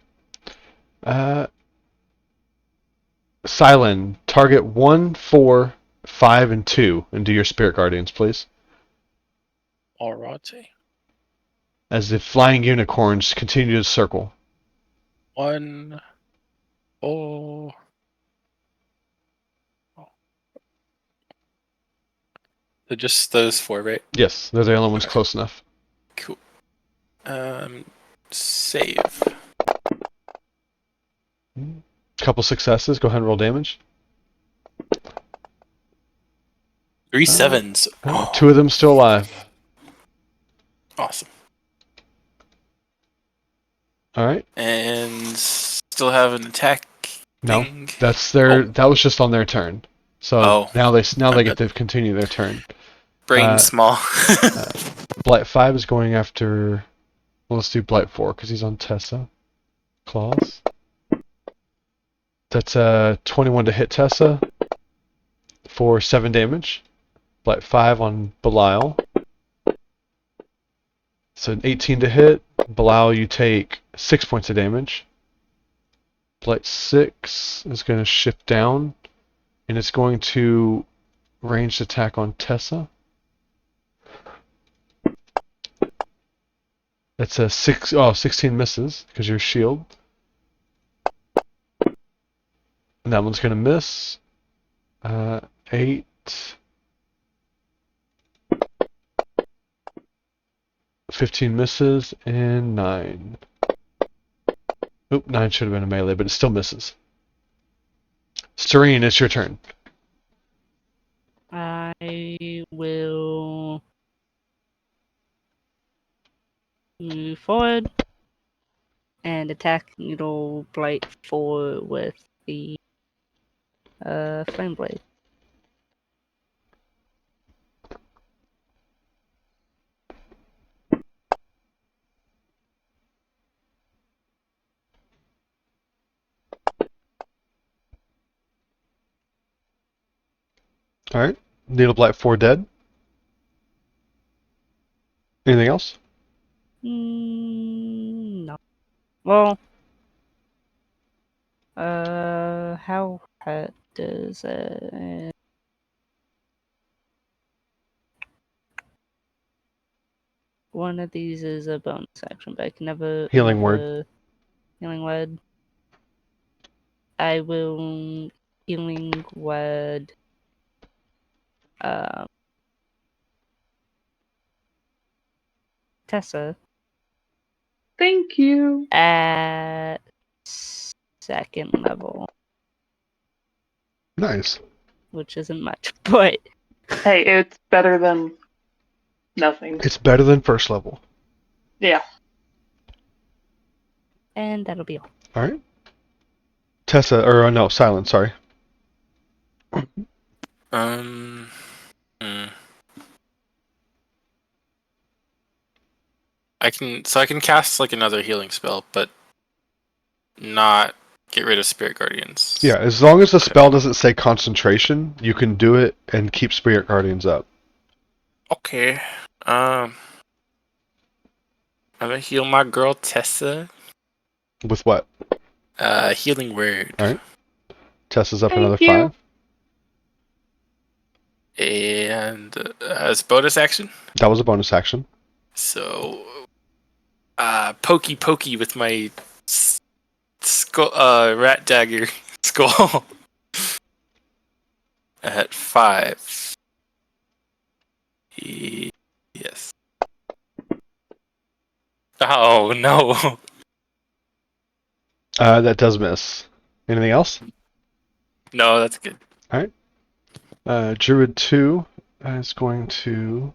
Silent. Target 1, 4, 5, and 2, and do your Spirit Guardians, please. Alrighty. As the flying unicorns continue to circle. 1, 4. So just those 4, right? Yes, they're the only ones close enough. Cool. Save. Couple successes. Go ahead and roll damage. 3 sevens. Right, 2 of them still alive. Awesome. All right. And still have an attack No, thing? that's their. That was just on their turn. So now they get to continue their turn. Brain small. Blight 5 is going after. Well, let's do Blight 4 because he's on Tessa. Claws. That's 21 to hit Tessa for 7 damage. Blight 5 on Belial. So an 18 to hit. Belial, you take 6 points of damage. Blight 6 is going to shift down, and it's going to ranged attack on Tessa. That's a 16 misses because you're shield. And that one's going to miss. 8. $15 misses, and 9. Oop, 9 should have been a melee, but it still misses. Serene, it's your turn. I will move forward and attack Needle Blight 4 with the Flame Blade. Alright. Needle Blight 4 dead. Anything else? No. Well, how does one of these is a bonus action, but I can never Healing word. Healing word. I will healing word. Tessa Thank you. at second level, Nice. which isn't much, but Hey, it's better than nothing. It's better than first level. Yeah. and that'll be all. All right. Tessa, or no, Silent. Sorry. Hmm. I can cast like another healing spell, but not get rid of Spirit Guardians. Yeah, as long as the spell doesn't say concentration, you can do it and keep Spirit Guardians up. Okay. I'm gonna heal my girl Tessa. With what? Healing word. All right. Tessa's up another Thank you. 5. And as bonus action, That was a bonus action. so pokey with my skull, rat dagger skull at 5. Yes. Oh no. That does miss. Anything else? No, that's good. All right. Druid 2 is going to...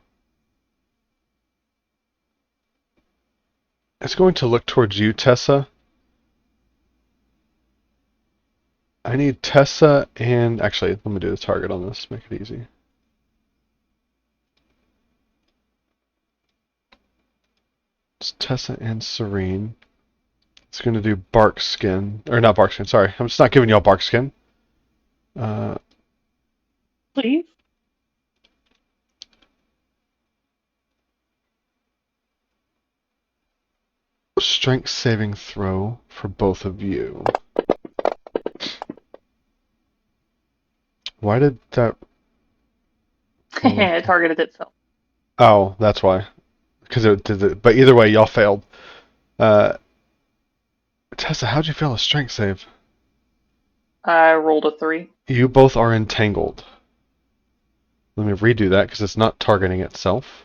It's going to look towards you, Tessa. I need Tessa and... Actually, let me do the target on this. Make it easy. It's Tessa and Serene. It's going to do bark skin. Or not bark skin, sorry. I'm just not giving y'all bark skin. Please. Strength saving throw for both of you. Why did that... It targeted itself. Oh, that's why. Because it did it. But either way, y'all failed. Tessa, how'd you fail a strength save? I rolled a 3. You both are entangled. Let me redo that because it's not targeting itself.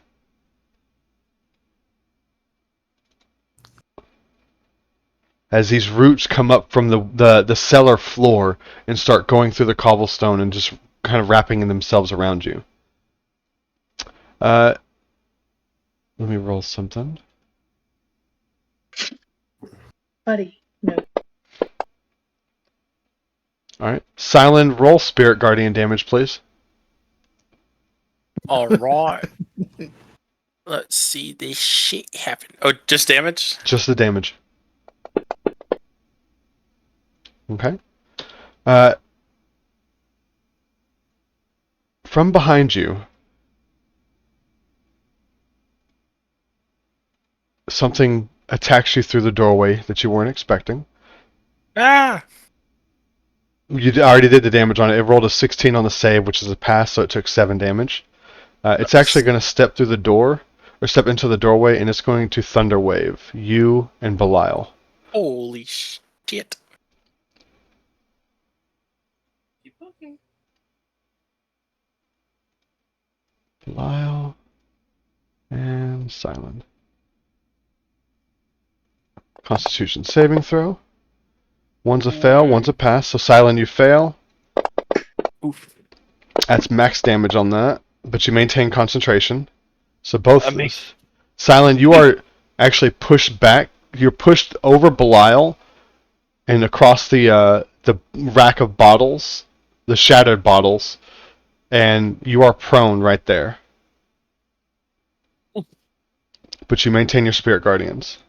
As these roots come up from the cellar floor and start going through the cobblestone and just kind of wrapping themselves around you. Let me roll something. Buddy, no. Alright. Silent, roll Spirit Guardian damage, please. All right. Let's see this shit happen. Oh, just damage? Just the damage. Okay. From behind you, something attacks you through the doorway that you weren't expecting. Ah! You already did the damage on it. It rolled a 16 on the save, which is a pass, so it took 7 damage. It's actually going to step through the door, or step into the doorway, and it's going to Thunder Wave you and Belial. Holy shit. Belial and Silent. Constitution saving throw. One's a fail, one's a pass. So Silent, you fail. Oof. That's max damage on that, but you maintain concentration. So both Amazing. Silent, you are actually pushed back. You're pushed over Belial and across the rack of bottles, the shattered bottles, and you are prone right there. But you maintain your Spirit Guardians.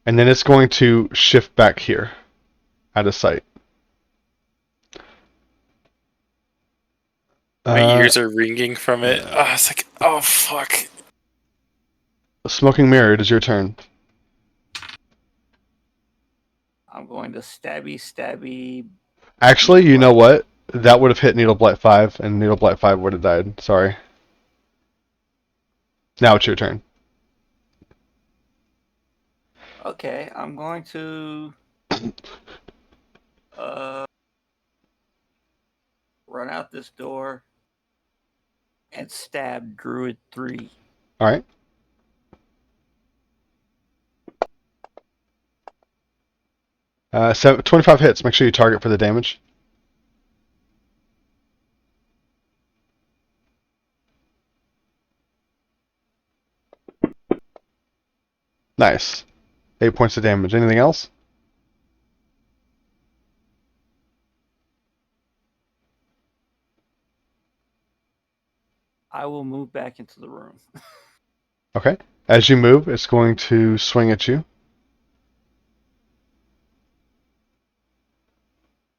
And then it's going to shift back here, out of sight. My ears are ringing from it. yeah. Oh, it's like, oh fuck. Smoking Mirror, it is your turn. I'm going to stabby. Actually, you know what? That would have hit Needle Blight 5, and Needle Blight 5 would have died. Sorry. Now it's your turn. Okay, I'm going to run out this door and stab Druid 3. Alright. 25 hits. Make sure you target for the damage. Nice. 8 points of damage. Anything else? I will move back into the room. Okay. As you move, it's going to swing at you.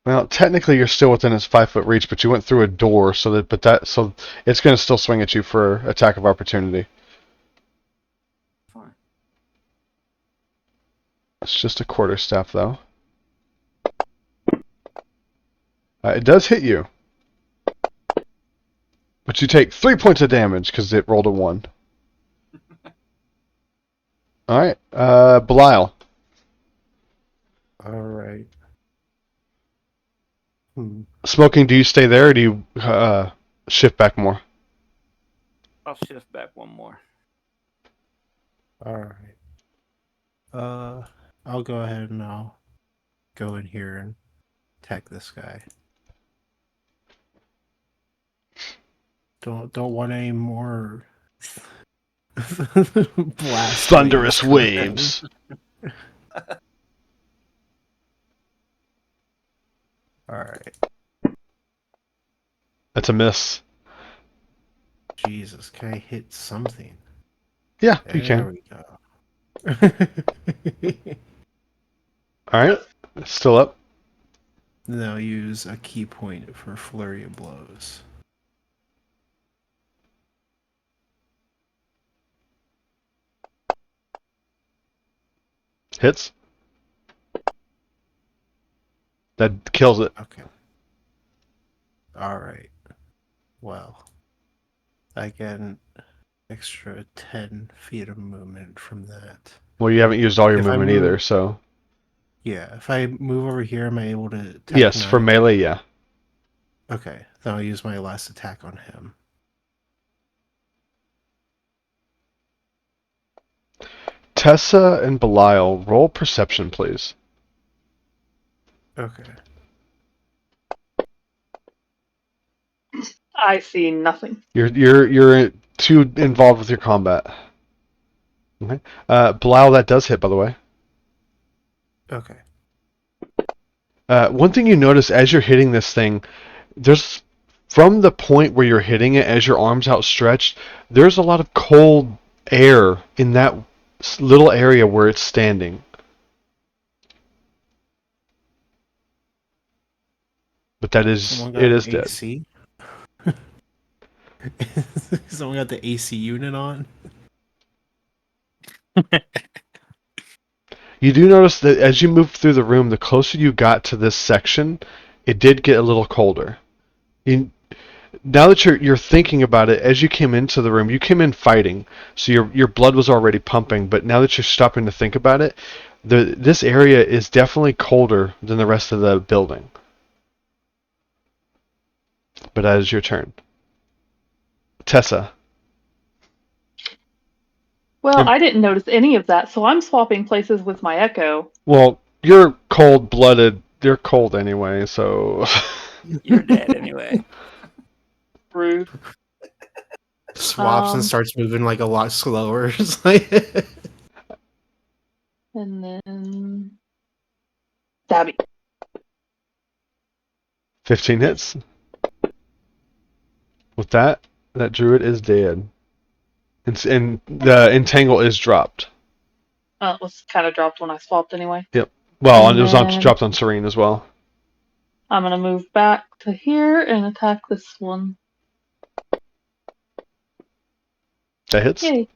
Well, technically you're still within its 5-foot reach, but you went through a door, so it's going to still swing at you for attack of opportunity. Fine. It's just a quarterstaff, though. It does hit you, but you take 3 points of damage because it rolled a 1. All right, Belial. All right. Smoking, do you stay there or do you shift back more? I'll shift back one more. All right. I'll go ahead and I'll go in here and attack this guy. Don't want any more blast Thunderous waves. waves. All right. That's a miss. Jesus, can I hit something? Yeah, you There can. we go. All right, still up. Then I'll use a key point for flurry of blows. Hits. That kills it. Okay. All right. Well, I get an extra 10 feet of movement from that. Well, you haven't used all your If I movement move- either, so Yeah, if I move over here, am I able to attack yes, for Knight? melee, yeah. Okay, then I'll use my last attack on him. Tessa and Belial, roll perception, please. Okay. I see nothing. You're too involved with your combat. Okay. Belial, that does hit, by the way. Okay. One thing you notice as you're hitting this thing, there's from the point where you're hitting it, as your arms outstretched, there's a lot of cold air in that little area where it's standing. But it is dead. AC? Someone got the AC unit on? You do notice that as you move through the room, the closer you got to this section, it did get a little colder. Now that you're thinking about it, as you came into the room, you came in fighting, so your blood was already pumping. But now that you're stopping to think about it, this area is definitely colder than the rest of the building. But that is your turn, Tessa. Well, I didn't notice any of that, so I'm swapping places with my Echo. Well, you're cold-blooded. You're cold anyway, so. You're dead anyway. Rude. Swaps and Um, starts moving like a lot slower. It's like- And then Stabby. 15 hits. With that druid is dead. And the entangle is dropped. It was kind of dropped when I swapped anyway. Well, And it was then- dropped on Serene as well. I'm gonna move back to here and attack this one. That hits. Yay.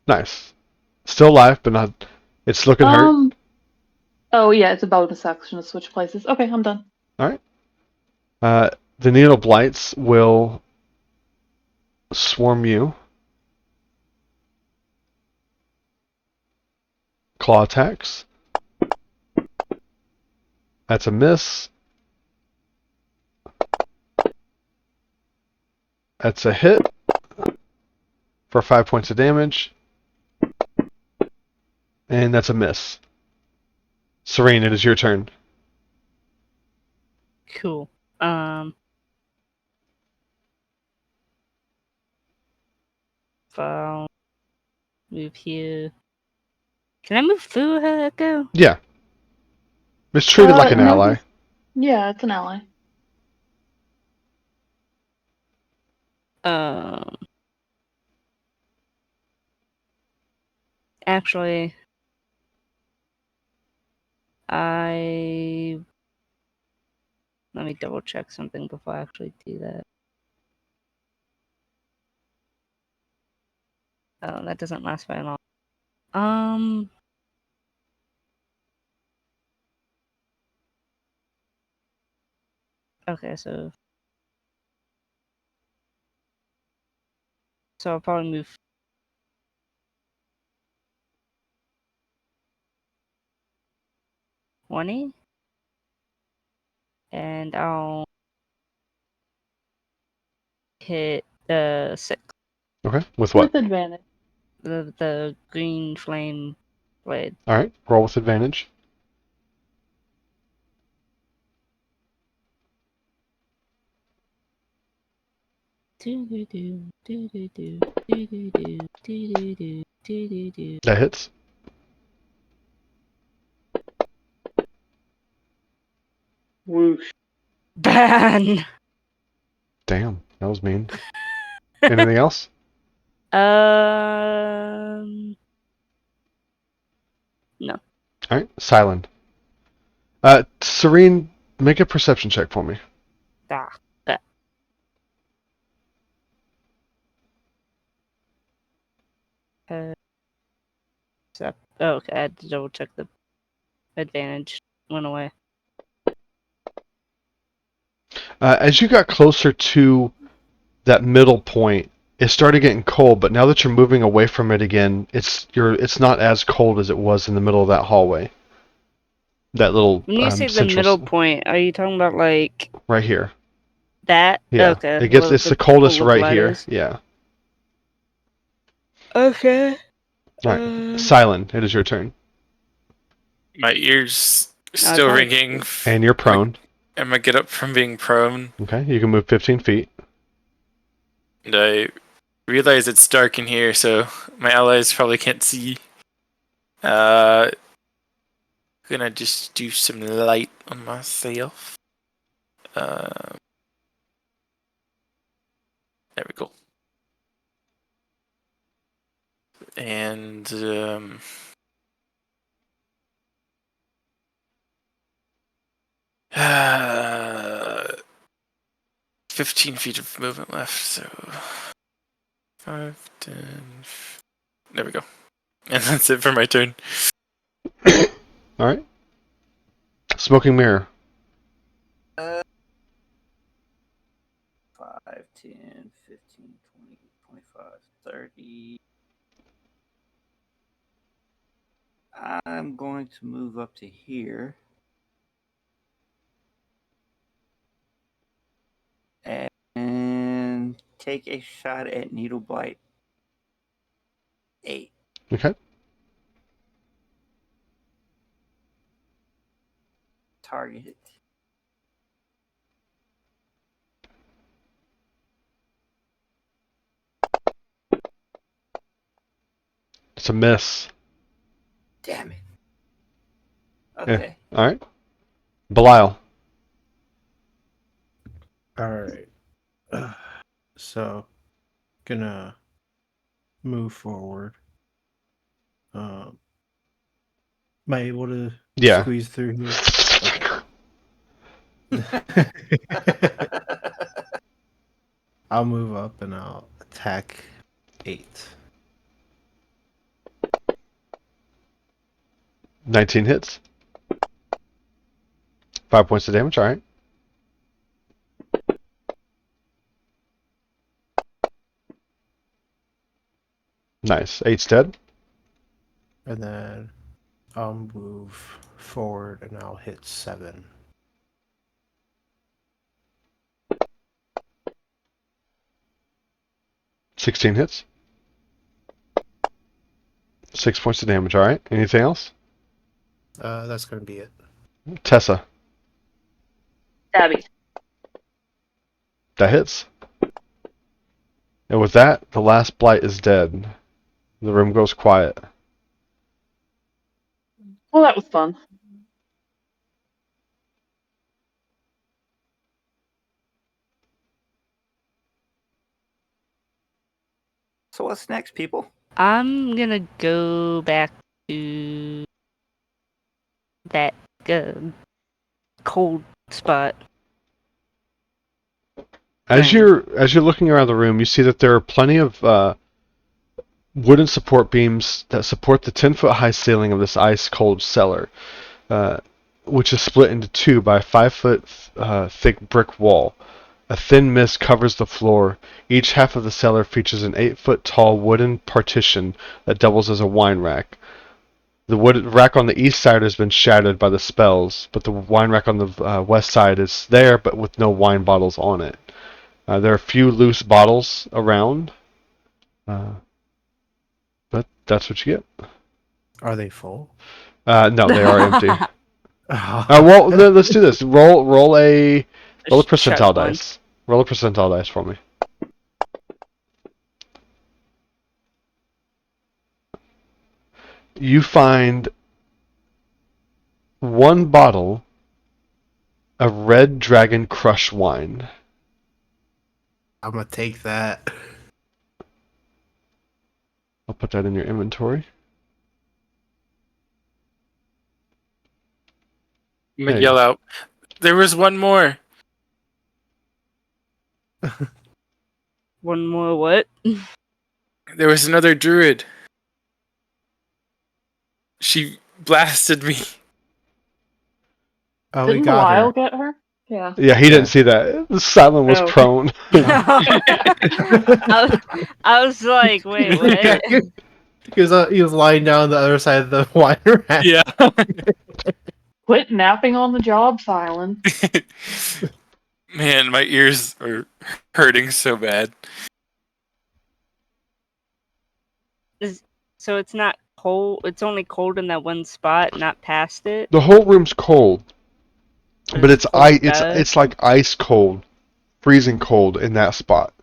Nice. Still alive, but not. It's looking hurt. Oh yeah, it's a bonus action to switch places. Okay, I'm done. All right. The needle blights will swarm you. Claw attacks. That's a miss. That's a hit for 5 points of damage. And that's a miss. Serene, it is your turn. Cool. I'll move here. Can I move through her echo? Yeah. It's treated like an No, ally. yeah, it's an ally. Um. Actually, let me double check something before I actually do that. Oh, that doesn't last very long. Okay, so I'll probably move 20, and I'll hit the 6, Okay. With what? With advantage. the green flame blade. All right. Roll with advantage. That hits. Whoosh. Ban. Damn, that was mean. Anything else? No. All right. Silent. Serene, make a perception check for me. Ah. Okay. Okay, I had to double check the advantage. Went away. As you got closer to that middle point, it started getting cold, but now that you're moving away from it again, it's not as cold as it was in the middle of that hallway. That little When you say the central middle point, are you talking about like right here. that? Yeah, Okay. it's the coldest pool of right blood here. is? Yeah. Okay. All right, Silent, it is your turn, My ears No, still ringing. and you're prone. Am I get up from being prone? Okay, you can move 15 feet. And I realize it's dark in here, so my allies probably can't see. Gonna just do some light on myself. There we go. And 15 feet of movement left, so 5, 10. There we go. And that's it for my turn. All right. Smoking mirror. 5, 10, 15, 20, 25, 30. I'm going to move up to here. And take a shot at Needle Blight 8. Okay. Target. It's a miss. Damn it. Yeah. Okay. All right. Belial. All right. So, gonna move forward. Am I able to Yeah. squeeze through here? I'll move up and I'll attack 8. 19 hits. 5 points of damage. All right. Nice. 8's dead. And then I'll move forward and I'll hit 7. 16 hits. 6 points of damage. All right. Anything else? That's gonna be it. Tessa. Stabby. That hits. And with that, the last blight is dead. The room goes quiet. Well, that was fun. So what's next, people? I'm gonna go back to that cold spot. As Thing. you're looking around the room, you see that there are plenty of wooden support beams that support the 10-foot high ceiling of this ice cold cellar, which is split into two by a 5-foot thick brick wall. A thin mist covers the floor. Each half of the cellar features an 8-foot tall wooden partition that doubles as a wine rack. The wood rack on the east side has been shattered by the spells, but the wine rack on the west side is there, but with no wine bottles on it. There are a few loose bottles around, but that's what you get. Are they full? No, they are empty. Oh. Well, let's do this. Roll a Just percentile chug one. dice. Roll a percentile dice for me. You find one bottle of Red Dragon Crush wine. I'm gonna take that. I'll put that in your inventory. I'm There gonna you yell go. out, there was one more. One more what? There was another druid. She blasted me. Oh, we Didn't got Lyle her. get her? Yeah. Yeah, he didn't see that. Silent was Oh, okay. prone. I was like, wait, what? He was lying down on the other side of the wine rack. Yeah. Quit napping on the job, Silent. Man, my ears are hurting so bad. So it's not cold. It's only cold in that one spot, not past it. The whole room's cold, but it's cold it's like ice cold, freezing cold in that spot.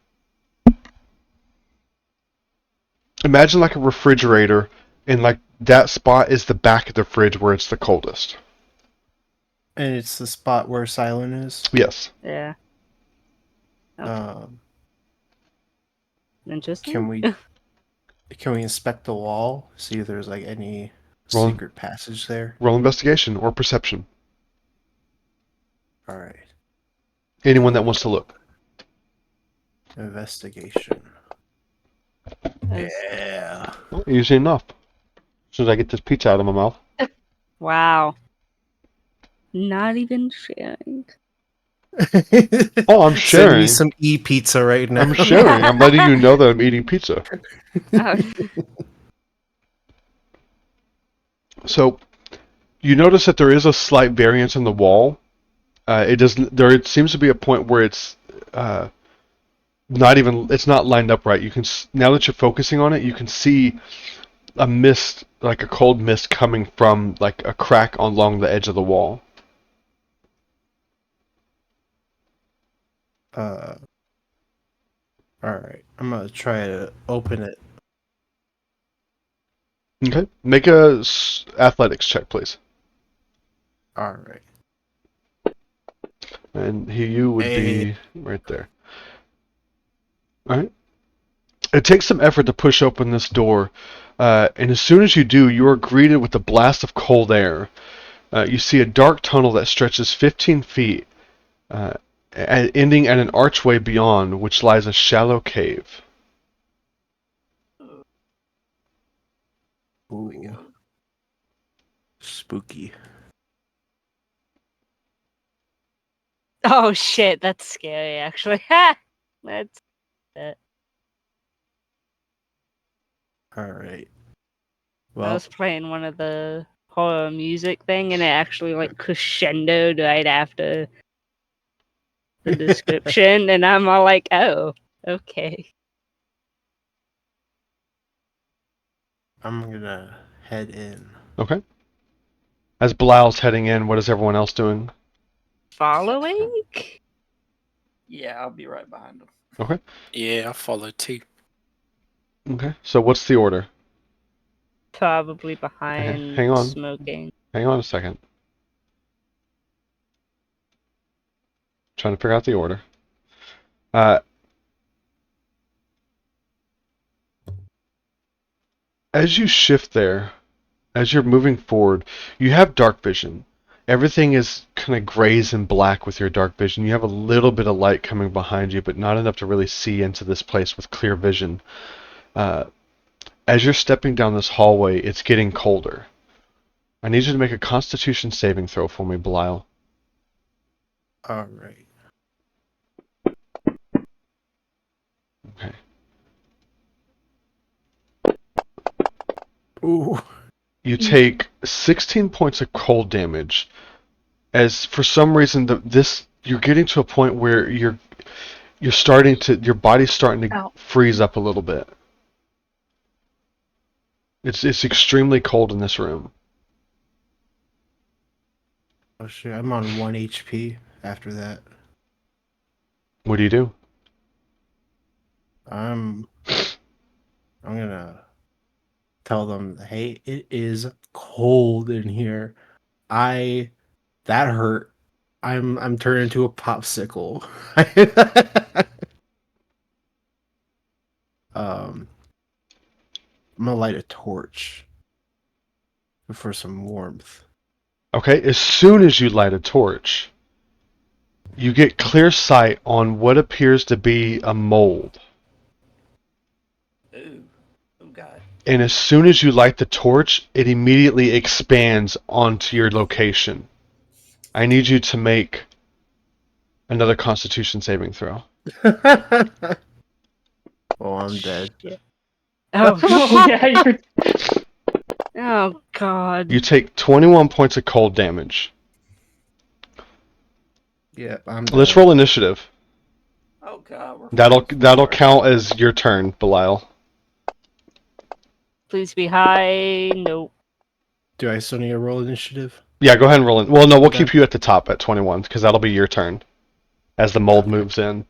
Imagine like a refrigerator, and like that spot is the back of the fridge where it's the coldest. And it's the spot where Silent is. Yes. Yeah. Okay. Interesting. Can we inspect the wall? See if there's like any Roll- secret passage there. Roll investigation or perception. All right. Anyone that wants to look. Investigation. That's- Yeah. Oh, easy enough. As soon as I get this pizza out of my mouth. Wow. Not even sharing. Oh, I'm Send sharing. me some pizza right now. I'm sharing. I'm letting you know that I'm eating pizza. Oh, So, you notice that there is a slight variance in the wall. It seems to be a point where it's it's not lined up right. You can now that you're focusing on it, you can see a mist, like a cold mist, coming from like a crack along the edge of the wall. All right. I'm gonna try to open it. Okay, make a athletics check, please. All right. And you would Hey. be right there. All right. It takes some effort to push open this door, and as soon as you do, you are greeted with a blast of cold air. You see a dark tunnel that stretches 15 feet, ending at an archway beyond, which lies a shallow cave. Ooh. Spooky. oh shit, that's scary actually. That's it. All right. I Well, was playing one of the horror music thing and it actually like crescendoed right after the description and I'm all like, oh, okay. I'm gonna head in. Okay. As Belial's heading in, what is everyone else doing? Following? Yeah, I'll be right behind him. Okay. Yeah, I'll follow too. Okay. So what's the order? Probably behind Hang on. smoking. Hang on a second. Trying to figure out the order. As you shift there, as you're moving forward, you have dark vision. Everything is kind of grays and black with your dark vision. You have a little bit of light coming behind you, but not enough to really see into this place with clear vision. As you're stepping down this hallway, it's getting colder. I need you to make a Constitution saving throw for me, Belial. All right. Okay. Ooh. You take 16 points of cold damage. As for some reason, you're getting to a point where your body's starting to Ow. freeze up a little bit. It's extremely cold in this room. Oh shit! I'm on 1 HP after that. What do you do? I'm gonna tell them, hey, it is cold in here. That hurt. I'm turning into a popsicle. I'm gonna light a torch for some warmth. Okay, as soon as you light a torch, you get clear sight on what appears to be a mold. Ooh. Oh, God. And as soon as you light the torch, it immediately expands onto your location. I need you to make another Constitution saving throw. Oh, I'm dead. Oh, Oh, yeah, you're oh God. You take 21 points of cold damage. Yeah, I'm Let's dead. roll initiative. Oh, God. We're That'll fighting that'll for- count as your turn, Belial. Please be high. Nope. Do I still need to roll initiative? Yeah, go ahead and roll in. Well, no, we'll Okay. keep you at the top at 21 because that'll be your turn as the mold Okay. moves in.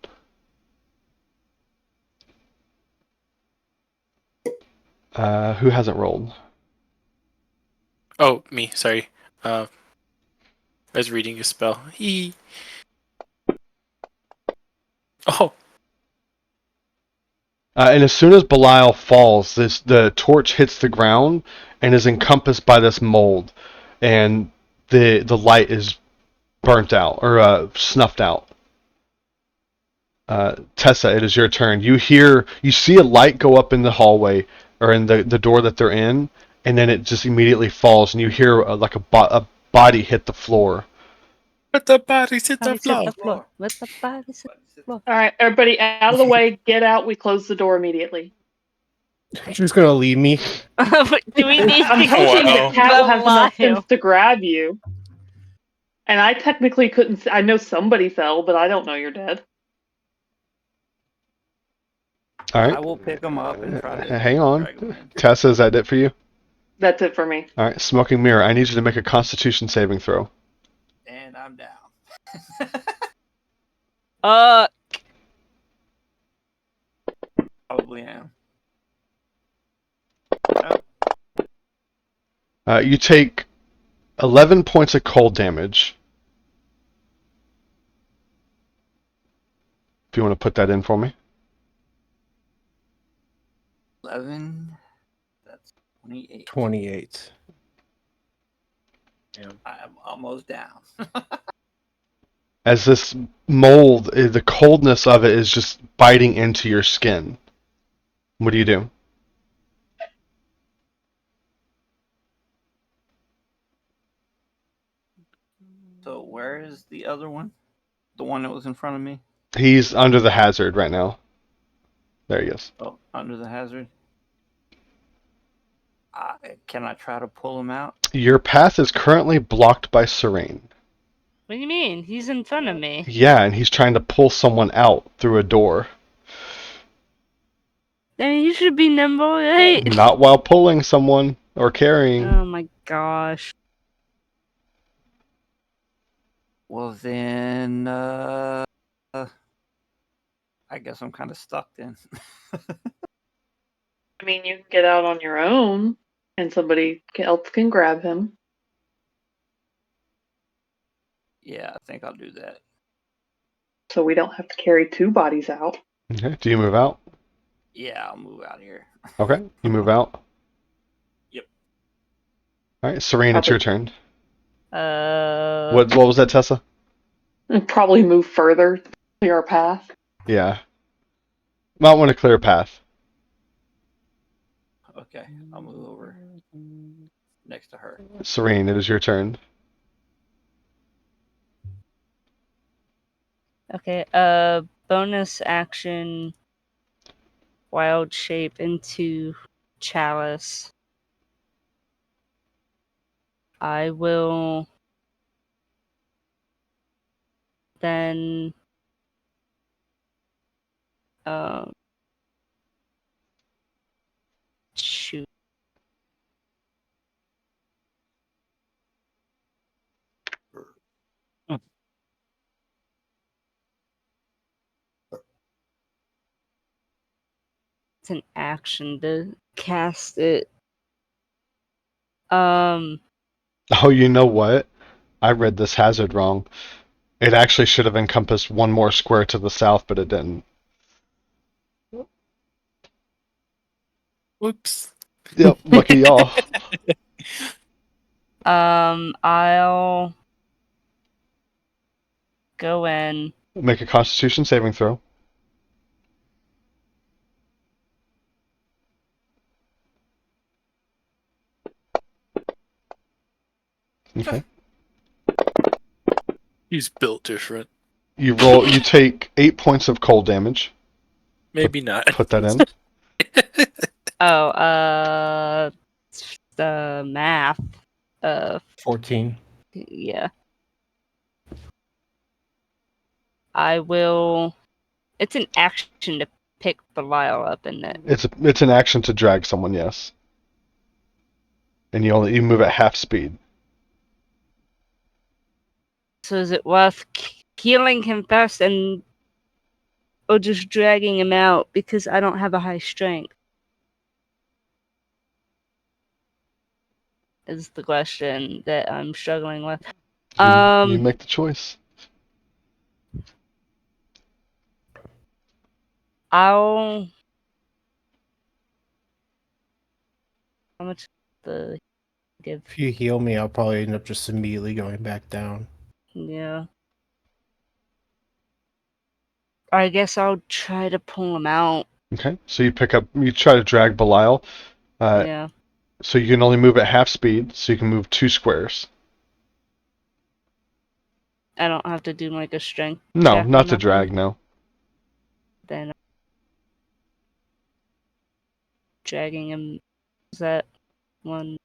Who hasn't rolled? Oh, me. Sorry. I was reading a spell. Hee. Oh, And as soon as Belial falls, the torch hits the ground and is encompassed by this mold, and the light is burnt out or snuffed out. Tessa, it is your turn. You see a light go up in the hallway or in the door that they're in, and then it just immediately falls, and you hear like a body hit the floor. let the bodies hit the Bodies hit floor. the floor. Let the bodies hit the floor. all right. Everybody, out of the way. Get out. We close the door immediately. You're just gonna leave me? Do we need I'm to hoping Wow. the cat will have enough Belial. sense to grab you. And I technically couldn't. I know somebody fell, but I don't know you're dead. All right. I will pick him up and try to Hang on. drag him in. Tessa, is that it for you? That's it for me. All right. Smoking mirror. I need you to make a Constitution saving throw. And I'm down. Probably am. You take 11 points of cold damage. If you want to put that in for me. 11. That's 28. 28. I'm almost down. As this mold, the coldness of it is just biting into your skin. What do you do? So where is the other one? The one that was in front of me? He's under the hazard right now. There he is. Oh, under the hazard. Can I try to pull him out? Your path is currently blocked by Serene. What do you mean? He's in front of me. Yeah, and he's trying to pull someone out through a door. Then you should be nimble, right? Not while pulling someone or carrying. Oh my gosh. Well then, I guess I'm kind of stuck then. I mean, you can get out on your own, and somebody else can grab him. Yeah, I think I'll do that. So we don't have to carry 2 bodies out. Okay. Do you move out? Yeah, I'll move out here. Okay. You move out. Yep. All right, Serene, it's your turn. What was that, Tessa? And probably move further to clear our path. Yeah. Might want to clear a path. Okay, I'll move over next to her. Serene, it is your turn. Okay, bonus action, wild shape into chalice. I will then shoot. It's an action to cast it. Oh, you know what? I read this hazard wrong. It actually should have encompassed one more square to the south, but it didn't. Whoops. Yep, lucky y'all. I'll go in. Make a Constitution saving throw. Okay. He's built different. You roll. You take 8 points of cold damage. Maybe not. Put that in. Oh, the math. 14. Yeah. I will. It's an action to pick Belial up, isn't it? It's an action to drag someone, yes. And you move at half speed. So is it worth healing him first or just dragging him out because I don't have a high strength? Is the question that I'm struggling with. You make the choice. How much the give? If you heal me, I'll probably end up just immediately going back down. Yeah. I guess I'll try to pull him out. Okay, so you try to drag Belial. Yeah. So you can only move at half speed, so you can move 2 squares. I don't have to do like a strength. No, check or not to nothing? drag, no. Then dragging him. Is that 1,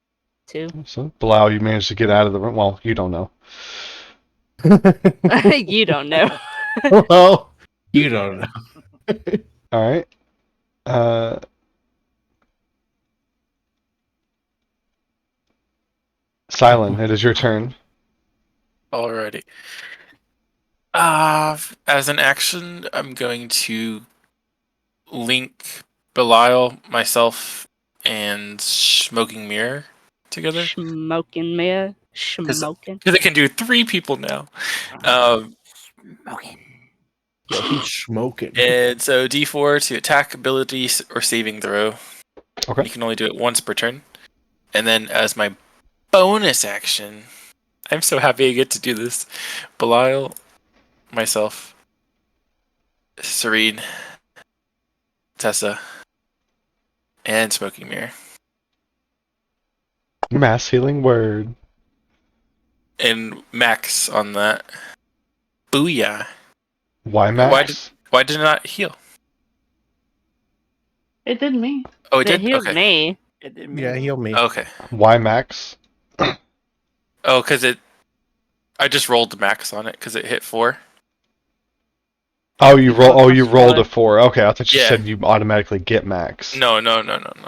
2? So Belial, you managed to get out of the room. Well, you don't know. You don't know. Well, you don't know. All right. Silent, it is your turn. Alrighty. As an action, I'm going to link Belial, myself, and Smoking Mirror together. Smoking mirror. Smoking. Because it can do 3 people now. Smoking. Yeah, he's smoking. And so D4 to attack, ability, or saving throw. Okay. You can only do it once per turn. And then as my bonus action, I'm so happy I get to do this. Belial, myself, Serene, Tessa, and Smoking Mirror. Mass healing word. And Max on that. Booyah. Why Max? Why did it not heal? It did me. Oh, it It did? healed Okay. me. It did me. Yeah, heal me. Okay. Why Max? Oh, because I just rolled the max on it because it hit 4. Oh, you roll. Oh, you rolled a +4. 4. Okay, I thought you Yeah. said you automatically get max. No.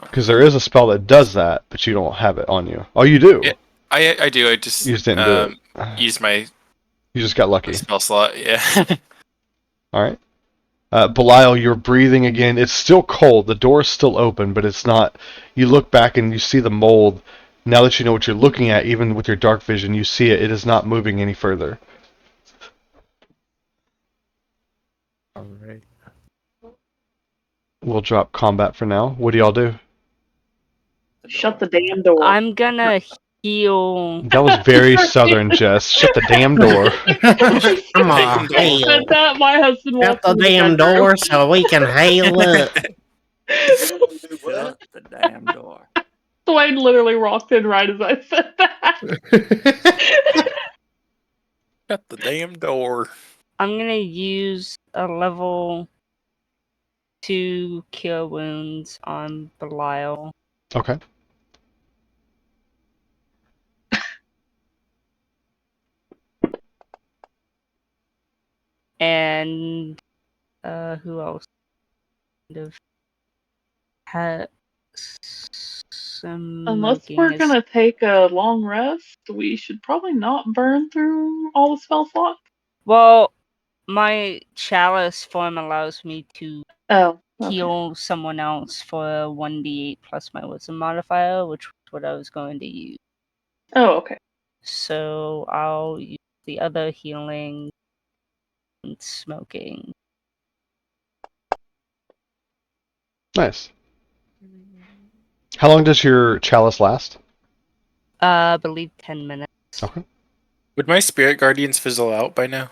Because there is a spell that does that, but you don't have it on you. Oh, you do. Yeah, I do. I You just just didn't do it. use my You just got lucky. spell slot. Yeah. All right. Belial, you're breathing again. It's still cold. The door is still open, but it's not. You look back and you see the mold. Now that you know what you're looking at, even with your dark vision, you see it. It is not moving any further. All right. We'll drop combat for now. What do y'all do? Shut the damn door. I'm gonna heal. That was very southern, Jess. Shut the damn door. Come on, Damn door. hail. Said that, my husband Shut walked the in damn bedroom. door so we can hail up. Shut the damn door. Dwayne literally walked in right as I said that. Shut the damn door. I'm gonna use a level 2 cure wounds on Belial. Okay. And who else? Kind of had Unless smoking we're is gonna take a long rest, we should probably not burn through all the spell slots. well, my chalice form allows me to Oh, okay. heal someone else for a 1d8 plus my wisdom modifier, which was what I was going to use. Oh, okay. So I'll use the other healing and smoking. Nice. How long does your chalice last? I believe 10 minutes. Okay. Would my spirit guardians fizzle out by now?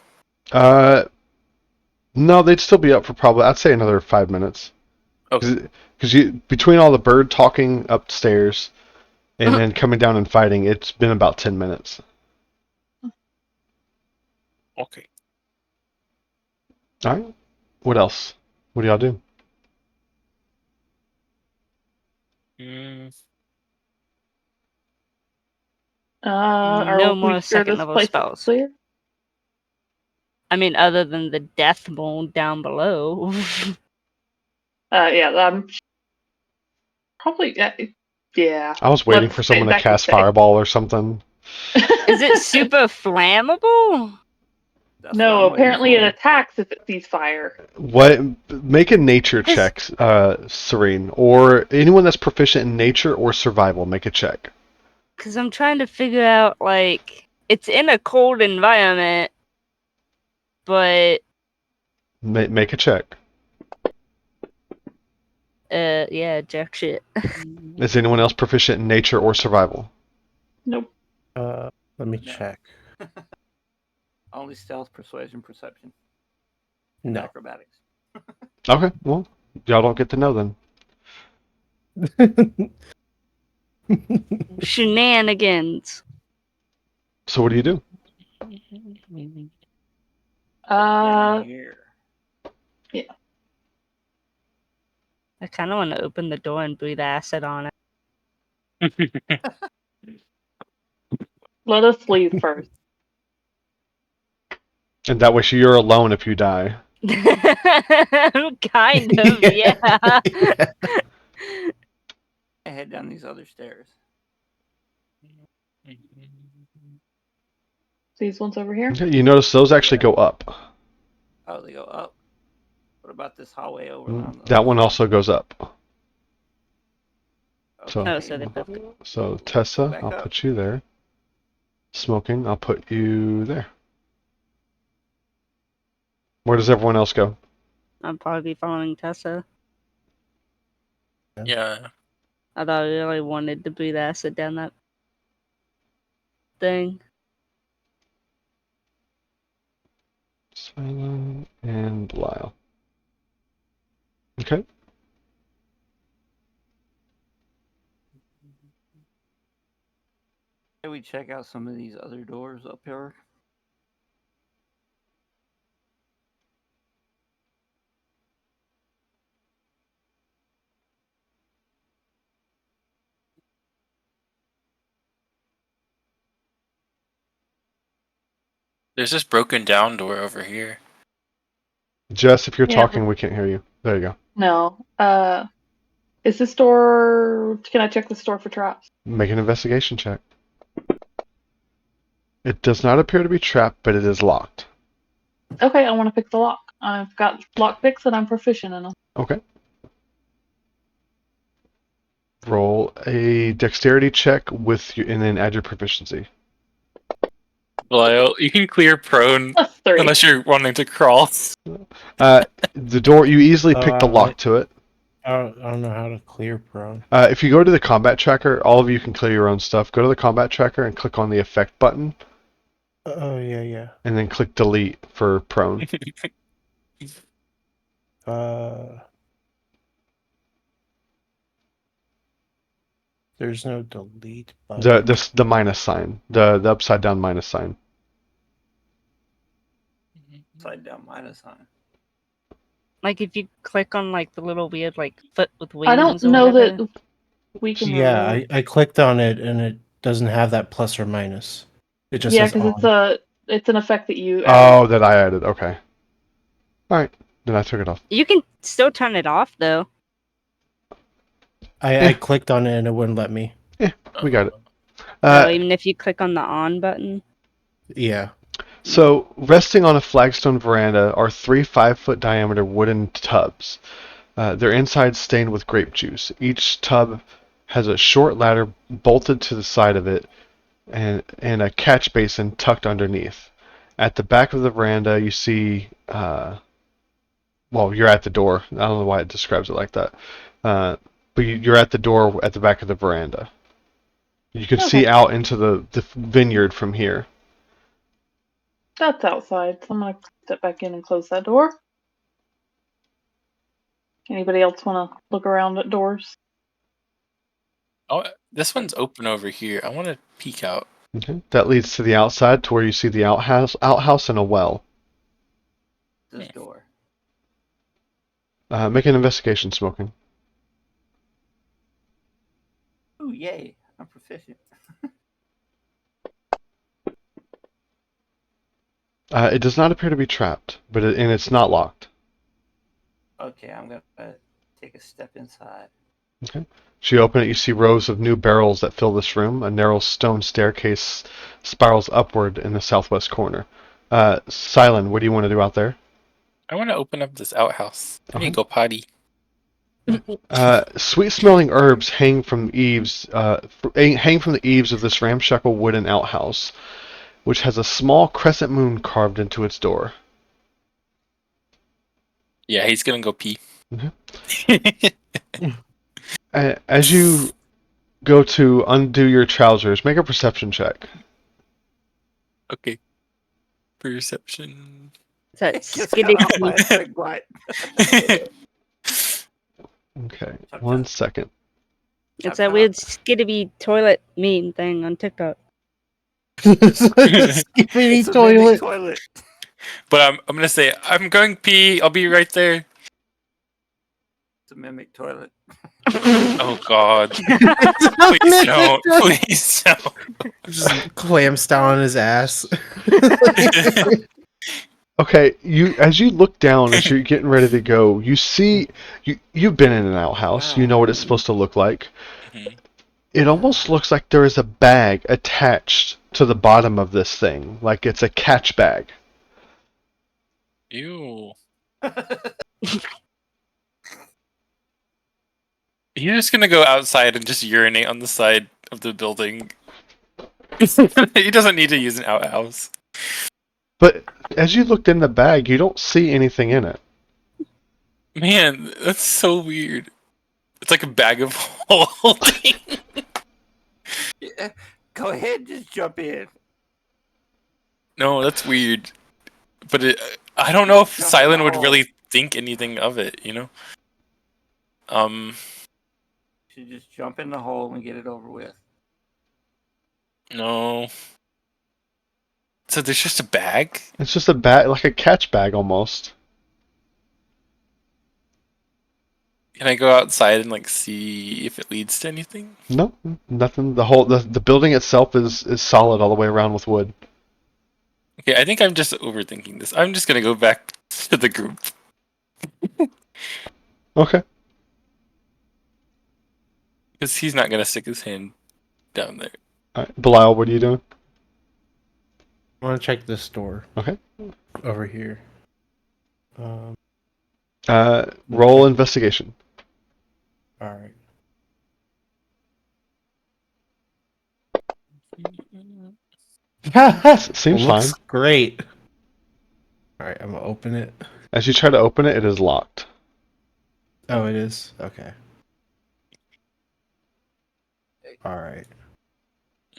No, they'd still be up for probably, I'd say another 5 minutes. Okay. Because you between all the bird talking upstairs and then coming down and fighting, it's been about 10 minutes. Okay. All right. What else? What do y'all do? Mm, Are No we more sure second this level place is spells. clear? I mean, other than the death mold down below. Yeah, probably. Yeah. I was waiting Let's for stay, someone to that could cast stay. Fireball or something. Is it super flammable? That's what No, I'm waiting apparently it for. attacks if it sees fire. What? Make a nature Yes. check, Serene, or anyone that's proficient in nature or survival. Make a check. Because I'm trying to figure out, like, it's in a cold environment, but, Make a check. yeah, jack shit. Is anyone else proficient in nature or survival? Nope. Let me No. check. Only stealth, persuasion, perception, No. acrobatics. Okay, well, y'all don't get to know then. Shenanigans. So what do you do? Down here. I kind of want to open the door and breathe acid on Let us leave first. And that way you're alone if you die. it. Kind of, yeah. I head down these other stairs. These ones over here. Okay, you notice those actually go up. Oh, they go up. What about this hallway over on the That other one side? also goes up. Okay. Oh, so they both go. So Tessa, Back I'll up. put you there. Smoking, I'll put you there. Where does everyone else go? I'll probably be following Tessa. yeah. I thought I really wanted to breathe acid down that thing. Silent and Lyle. Okay. Can we check out some of these other doors up here? There's this broken down door over here. Jess, if you're Yeah. talking, we can't hear you. There you go. No. Is this door? Can I check the store for traps? Make an investigation check. It does not appear to be trapped, but it is locked. Okay, I want to pick the lock. I've got lock picks and I'm proficient in them. Okay. Roll a dexterity check and then add your proficiency. Lyle, you can clear prone Plus 3. unless you're wanting to crawl. The door, you easily pick the lock to it. I don't know how to clear prone. If you go to the combat tracker, all of you can clear your own stuff. Go to the combat tracker and click on the effect button, Oh, yeah. and then click delete for prone. There's no delete button. The minus sign, the upside down minus sign. Upside down minus sign. Like if you click on like the little weird like foot with wings. I don't or know whatever. that we can. Yeah, remove- I clicked on it and it doesn't have that plus or minus. It just says because on. it's an effect that you. Oh, that I added. Okay. All right. Then I took it off. You can still turn it off though. I clicked on it and it wouldn't let me. We got it. So even if you click on the on button. Yeah. So, resting on a flagstone veranda are 3 5-foot diameter wooden tubs. Their insides stained with grape juice. Each tub has a short ladder bolted to the side of it and a catch basin tucked underneath. At the back of the veranda, you see, well, you're at the door. I don't know why it describes it like that. But you're at the door at the back of the veranda. You can see out into the vineyard from here. That's outside, so I'm gonna step back in and close that door. Anybody else want to look around at doors? Oh, this one's open over here. I want to peek out. Okay. That leads to the outside, to where you see the outhouse and a well. This door. Make an investigation, Smoking. Ooh, yay! I'm proficient. It does not appear to be trapped, and it's not locked. Okay, I'm gonna take a step inside. Okay. So you open it, you see rows of new barrels that fill this room. A narrow stone staircase spirals upward in the southwest corner. Silent, what do you want to do out there? I want to open up this outhouse. I need Okay. to go potty. Sweet-smelling herbs hang from the eaves of this ramshackle wooden outhouse, which has a small crescent moon carved into its door. Yeah, he's gonna go pee. As you go to undo your trousers, make a perception check. Okay. Perception. Is that Just got off my skitty? big butt. Okay, 1 second. It's that weird skitty toilet meme thing on TikTok. Skippity It's a toilet. mimic toilet. But I'm gonna say I'm going pee. I'll be right there. It's a mimic toilet. Oh God! Please don't! Please don't! Just clamps down on his ass. Okay, as you look down as you're getting ready to go, you see you've been in an outhouse. You know what it's supposed to look like. Mhm. It almost looks like there is a bag attached to the bottom of this thing, like it's a catch bag. Ew. You're just gonna go outside and just urinate on the side of the building. He doesn't need to use an outhouse. But as you looked in the bag, you don't see anything in it. Man, that's so weird. It's like a bag of holding. Yeah, go ahead, just jump in. No, that's weird. But I don't know if Jump Silent in would the really think anything of it, you know? Should just jump in the hole and get it over with. No. So there's just a bag? It's just a bag, like a catch bag almost. Can I go outside and like see if it leads to anything? No, nothing. The building itself is solid all the way around with wood. Okay, I think I'm just overthinking this. I'm just gonna go back to the group. Okay. Because he's not gonna stick his hand down there. All right. Belial, what are you doing? I want to check this door Okay. over here. Roll check- investigation. All right. Seems Looks fine. great. All right, I'm gonna open it. As you try to open it, it is locked. Oh, it is? Okay. All right.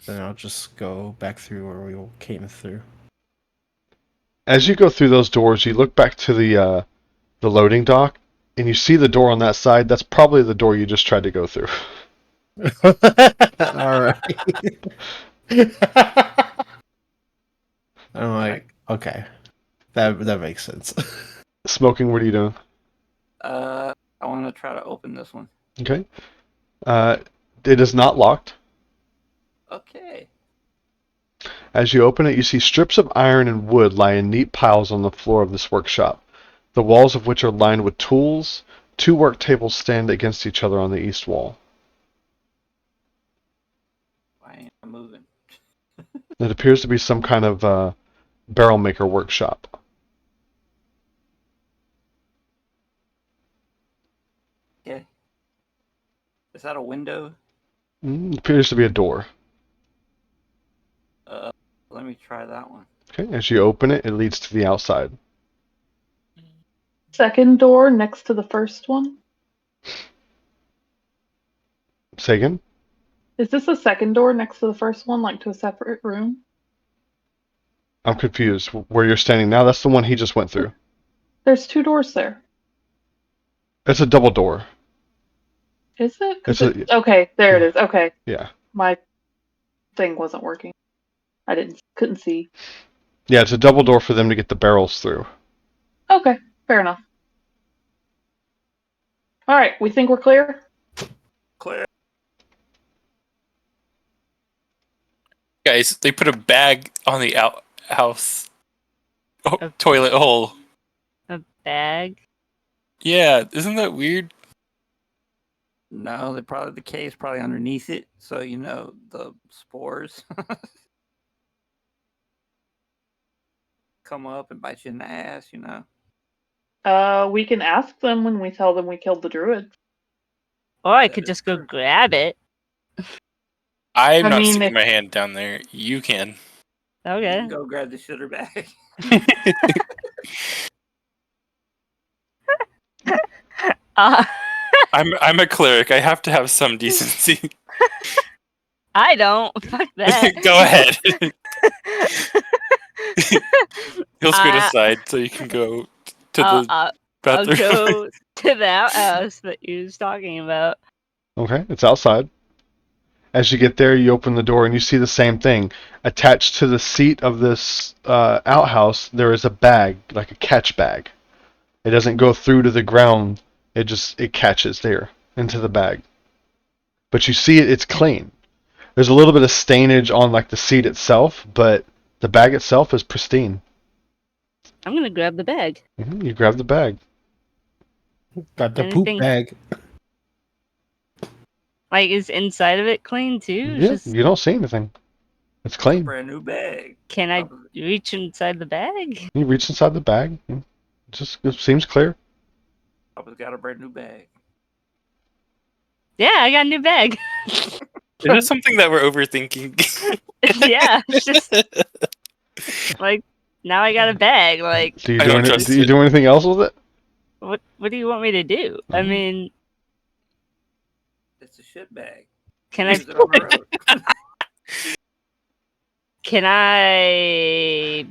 Then I'll just go back through where we came through. As you go through those doors, you look back to the loading dock, and you see the door on that side. That's probably the door you just tried to go through. All right. I'm like, okay, that makes sense. Smoking, what are you doing? I want to try to open this one. Okay. It is not locked. Okay. As you open it, you see strips of iron and wood lie in neat piles on the floor of this workshop, the walls of which are lined with tools. 2 work tables stand against each other on the east wall. Why ain't I moving? It appears to be some kind of barrel maker workshop. Okay. Is that a window? It appears to be a door. Let me try that one. Okay. As you open it, it leads to the outside. Second door next to the first one. Say again? Is this a second door next to the first one, like to a separate room? I'm confused. Where you're standing now, that's the one he just went through. There's 2 doors there. It's a double door. Is it? 'Cause It's okay, there it is. Okay. Yeah. My thing wasn't working. I couldn't see. Yeah, it's a double door for them to get the barrels through. Okay, fair enough. All right, we think we're clear. Clear. Guys, they put a bag on the outhouse toilet hole. A bag? Yeah, isn't that weird? No, the K is probably underneath it, so you know the spores come up and bite you in the ass. You know. We can ask them when we tell them we killed the druid. Or I That could is just go true. grab it. I'm I not mean, sticking if- my hand down there. You can. You Okay. can go grab the shitter bag. Uh, I'm a cleric. I have to have some decency. I don't. Fuck that. Go ahead. He'll scoot aside so you can go to the I'll bathroom. go to the outhouse that you was talking about. Okay, it's outside. As you get there, you open the door and you see the same thing. Attached to the seat of this outhouse, there is a bag, like a catch bag. It doesn't go through to the ground. It catches there into the bag. But you see it's clean. There's a little bit of stainage on like the seat itself, but the bag itself is pristine. I'm gonna grab the bag. You grab the bag. Got the Anything- poop bag. Like, is inside of it clean too? Yeah, Just, you don't see anything. It's A clean. brand new bag. can I reach inside the bag? You reach inside the bag. It seems clear. Papa's got a brand new bag. Yeah, I got a new bag. Is this something that we're overthinking? Yeah, it's just like now I got a bag. Like, Do you I do, don't any, trust do you it. do anything else with it? what do you want me to do? I Mhm. mean, It's a shit bag. can Use it on the road. I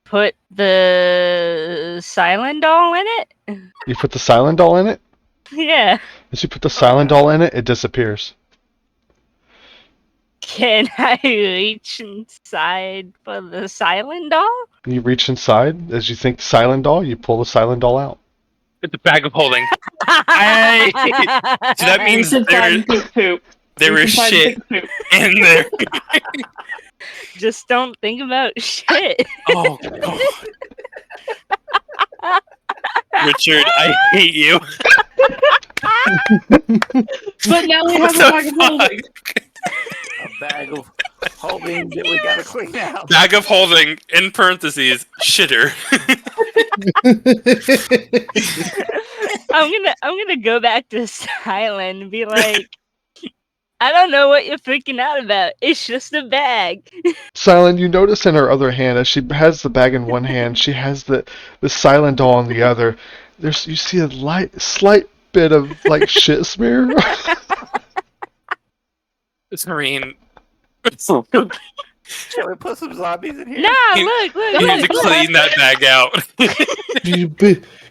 put the silent doll in it? You put the silent doll in it? Yeah. As you put the silent doll in it, it disappears. Can I reach inside for the silent doll? You reach inside. As you think silent doll, you pull the silent doll out. It's a bag of holding. Hey! So that means Reach inside and take poop. there Reach was inside and shit take poop. in there. Just don't think about shit. Oh god. Richard, I hate you. But now we What have a bag the of holding. A bag of holding that we gotta clean out. Bag of holding, in parentheses, shitter. I'm gonna go back to Silent and be like, I don't know what you're freaking out about. It's just a bag. Silent, you notice in her other hand, as she has the bag in one hand, she has the silent doll in the other. You see a slight bit of like shit smear. Serene. Shall we put some zombies in here? Nah, You- look, You need to clean that bag out.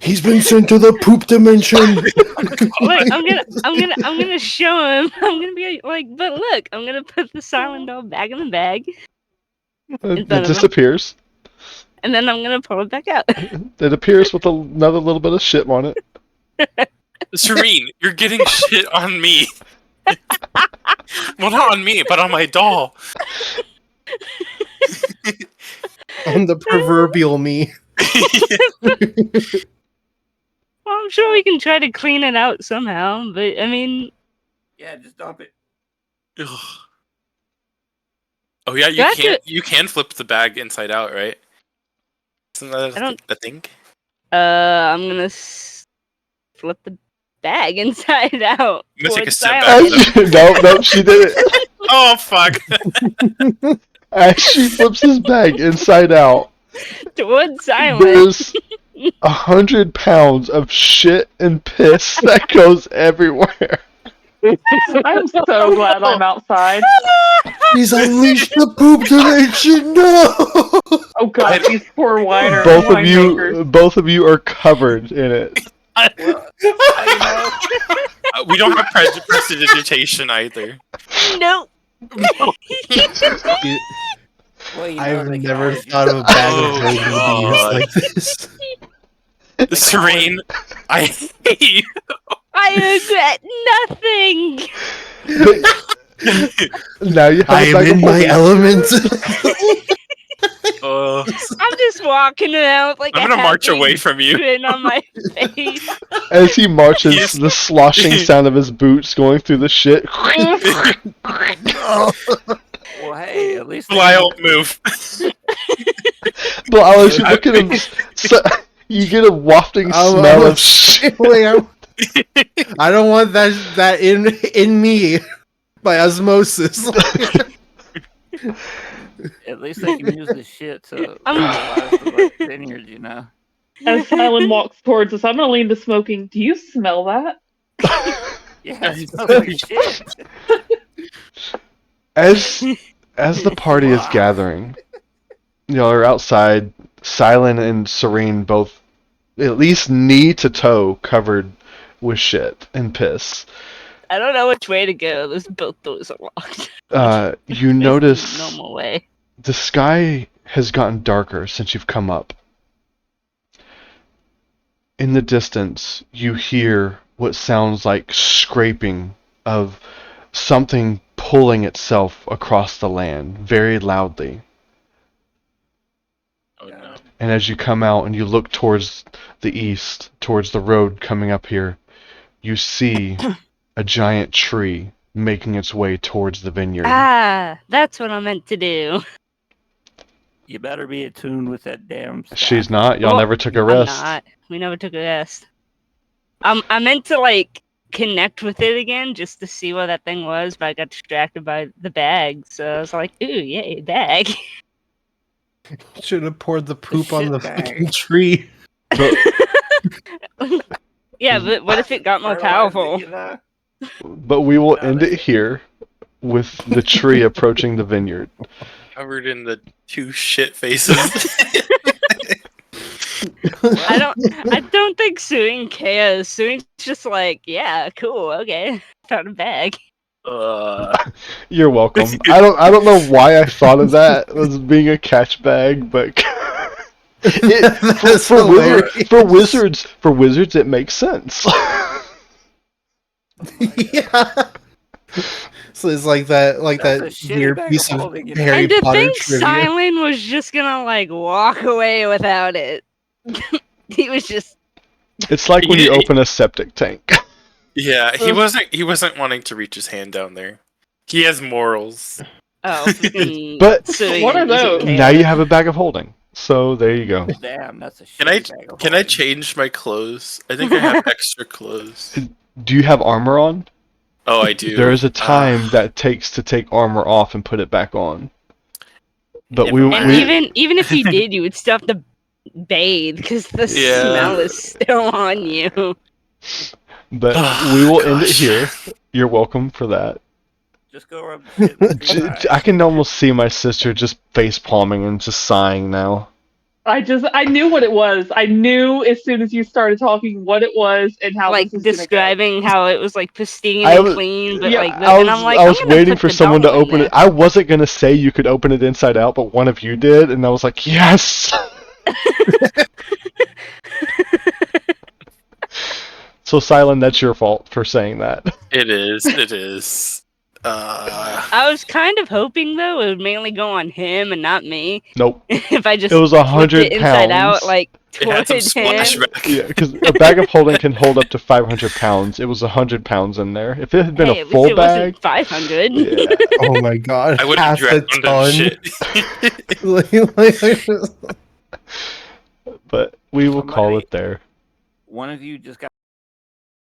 He's been sent to the poop dimension. Look, I'm gonna show him. I'm gonna be like, but look, I'm gonna put the silent doll back in the bag, It front of him. disappears. and then I'm gonna pull it back out. It appears with another little bit of shit on it. Serene, you're getting shit on me. Well, not on me, but on my doll. On the proverbial me. Well, I'm sure we can try to clean it out somehow, but I mean, Yeah, just dump it. Ugh. Oh yeah, you can flip the bag inside out, right? Isn't that a thing? I'm gonna flip the bag inside out. I'm gonna take a towards step Silent. back. No, she did it. Oh fuck! As she flips his bag inside out, Towards Silent. there's 100 pounds of shit and piss that goes everywhere. I'm so glad I'm outside. He's unleashed the poop dimension. No. Oh god, these poor winemakers. Both of you are covered in it. Well, you know, We don't have prestidigitation either. Nope. well, you know, I've they can never always thought of a bag of Oh, holding to be used like this. Serene, I hate you. I regret nothing. Now you have I a am bag in of my holding. element. I'm just walking around with like I'm a gonna march happy away from you. grin on my face. As he marches, He's- the sloshing sound of his boots going through the shit. Well, hey, at least Fly out, move. But as you look at him, you get a wafting I'm smell a of shit. I don't want that in me by osmosis. At least they can use the shit to I'm- fertilize the vineyard, you know. As Silent walks towards us, I'm gonna lean to smoking. Do you smell that? Yeah, it smells like shit. As the party is gathering, y'all are outside, Silent and Serene both at least knee to toe covered with shit and piss. I don't know which way to go. Both doors are locked. You There's notice no normal way. the sky has gotten darker since you've come up. In the distance, you hear what sounds like scraping of something pulling itself across the land very loudly. Oh no. And as you come out and you look towards the east, towards the road coming up here, you see a giant tree making its way towards the vineyard. Ah, that's what I meant to do. You better be attuned with that damn stuff. She's not. Y'all Well, never took a I'm rest. not. We never took a rest. I meant to like connect with it again just to see what that thing was, but I got distracted by the bag. So I was like, "Ooh, yay, bag!" Should have poured the poop The on the shit bag. fucking tree. Yeah, but what if it got more Fertilize powerful? it, you know? But we will No, end it here with the tree approaching the vineyard. Covered in the two shit faces. I don't think Suing cares. Suing's just like, yeah, cool, okay, found a bag. You're welcome. I don't know why I thought of that as being a catch bag, but That's for hilarious. for wizards it makes sense. Yeah. So it's like that That's a shitty weird bag piece of of holding, you know? Harry And to Potter think trivia. Silent was just gonna like walk away without it. He was just It's like when you open a septic tank. Yeah, he wasn't wanting to reach his hand down there. He has morals. Oh, freaking But What are doesn't those? care. now you have a bag of holding. So there you go. Damn, that's a Can I shitty bag of can I holding. change my clothes? I think I have extra clothes. Do you have armor on? Oh, I do. There is a time that it takes to take armor off and put it back on. But Never we mind. And even if you did, you would still have to bathe because the Yeah. smell is still on you. but Oh, we will end it gosh. here. You're welcome for that. Just go rub the shit with your eyes. I can almost see my sister just face palming and just sighing now. I knew what it was. I knew as soon as you started talking what it was and how Like this was gonna go. describing how it was like pristine I and was- clean, but Yeah, like, I and was, I'm like, I was I'm gonna waiting put for the someone to doll in open there. it. I wasn't gonna say you could open it inside out, but one of you did, and I was like, yes. So, Silent, that's your fault for saying that. It is. It is. I was kind of hoping though it would mainly go on him and not me. Nope. If I just It was flipped 100 it inside out, pounds. like It had toward some him. splashback. Yeah, because a bag of holding can hold up to 500 pounds. It was 100 pounds in there. If it had been Hey, a at least full it wasn't bag, 500. yeah. Oh my god. I would have half a drowned ton. in shit. But we will call Somebody- it there. One of you just got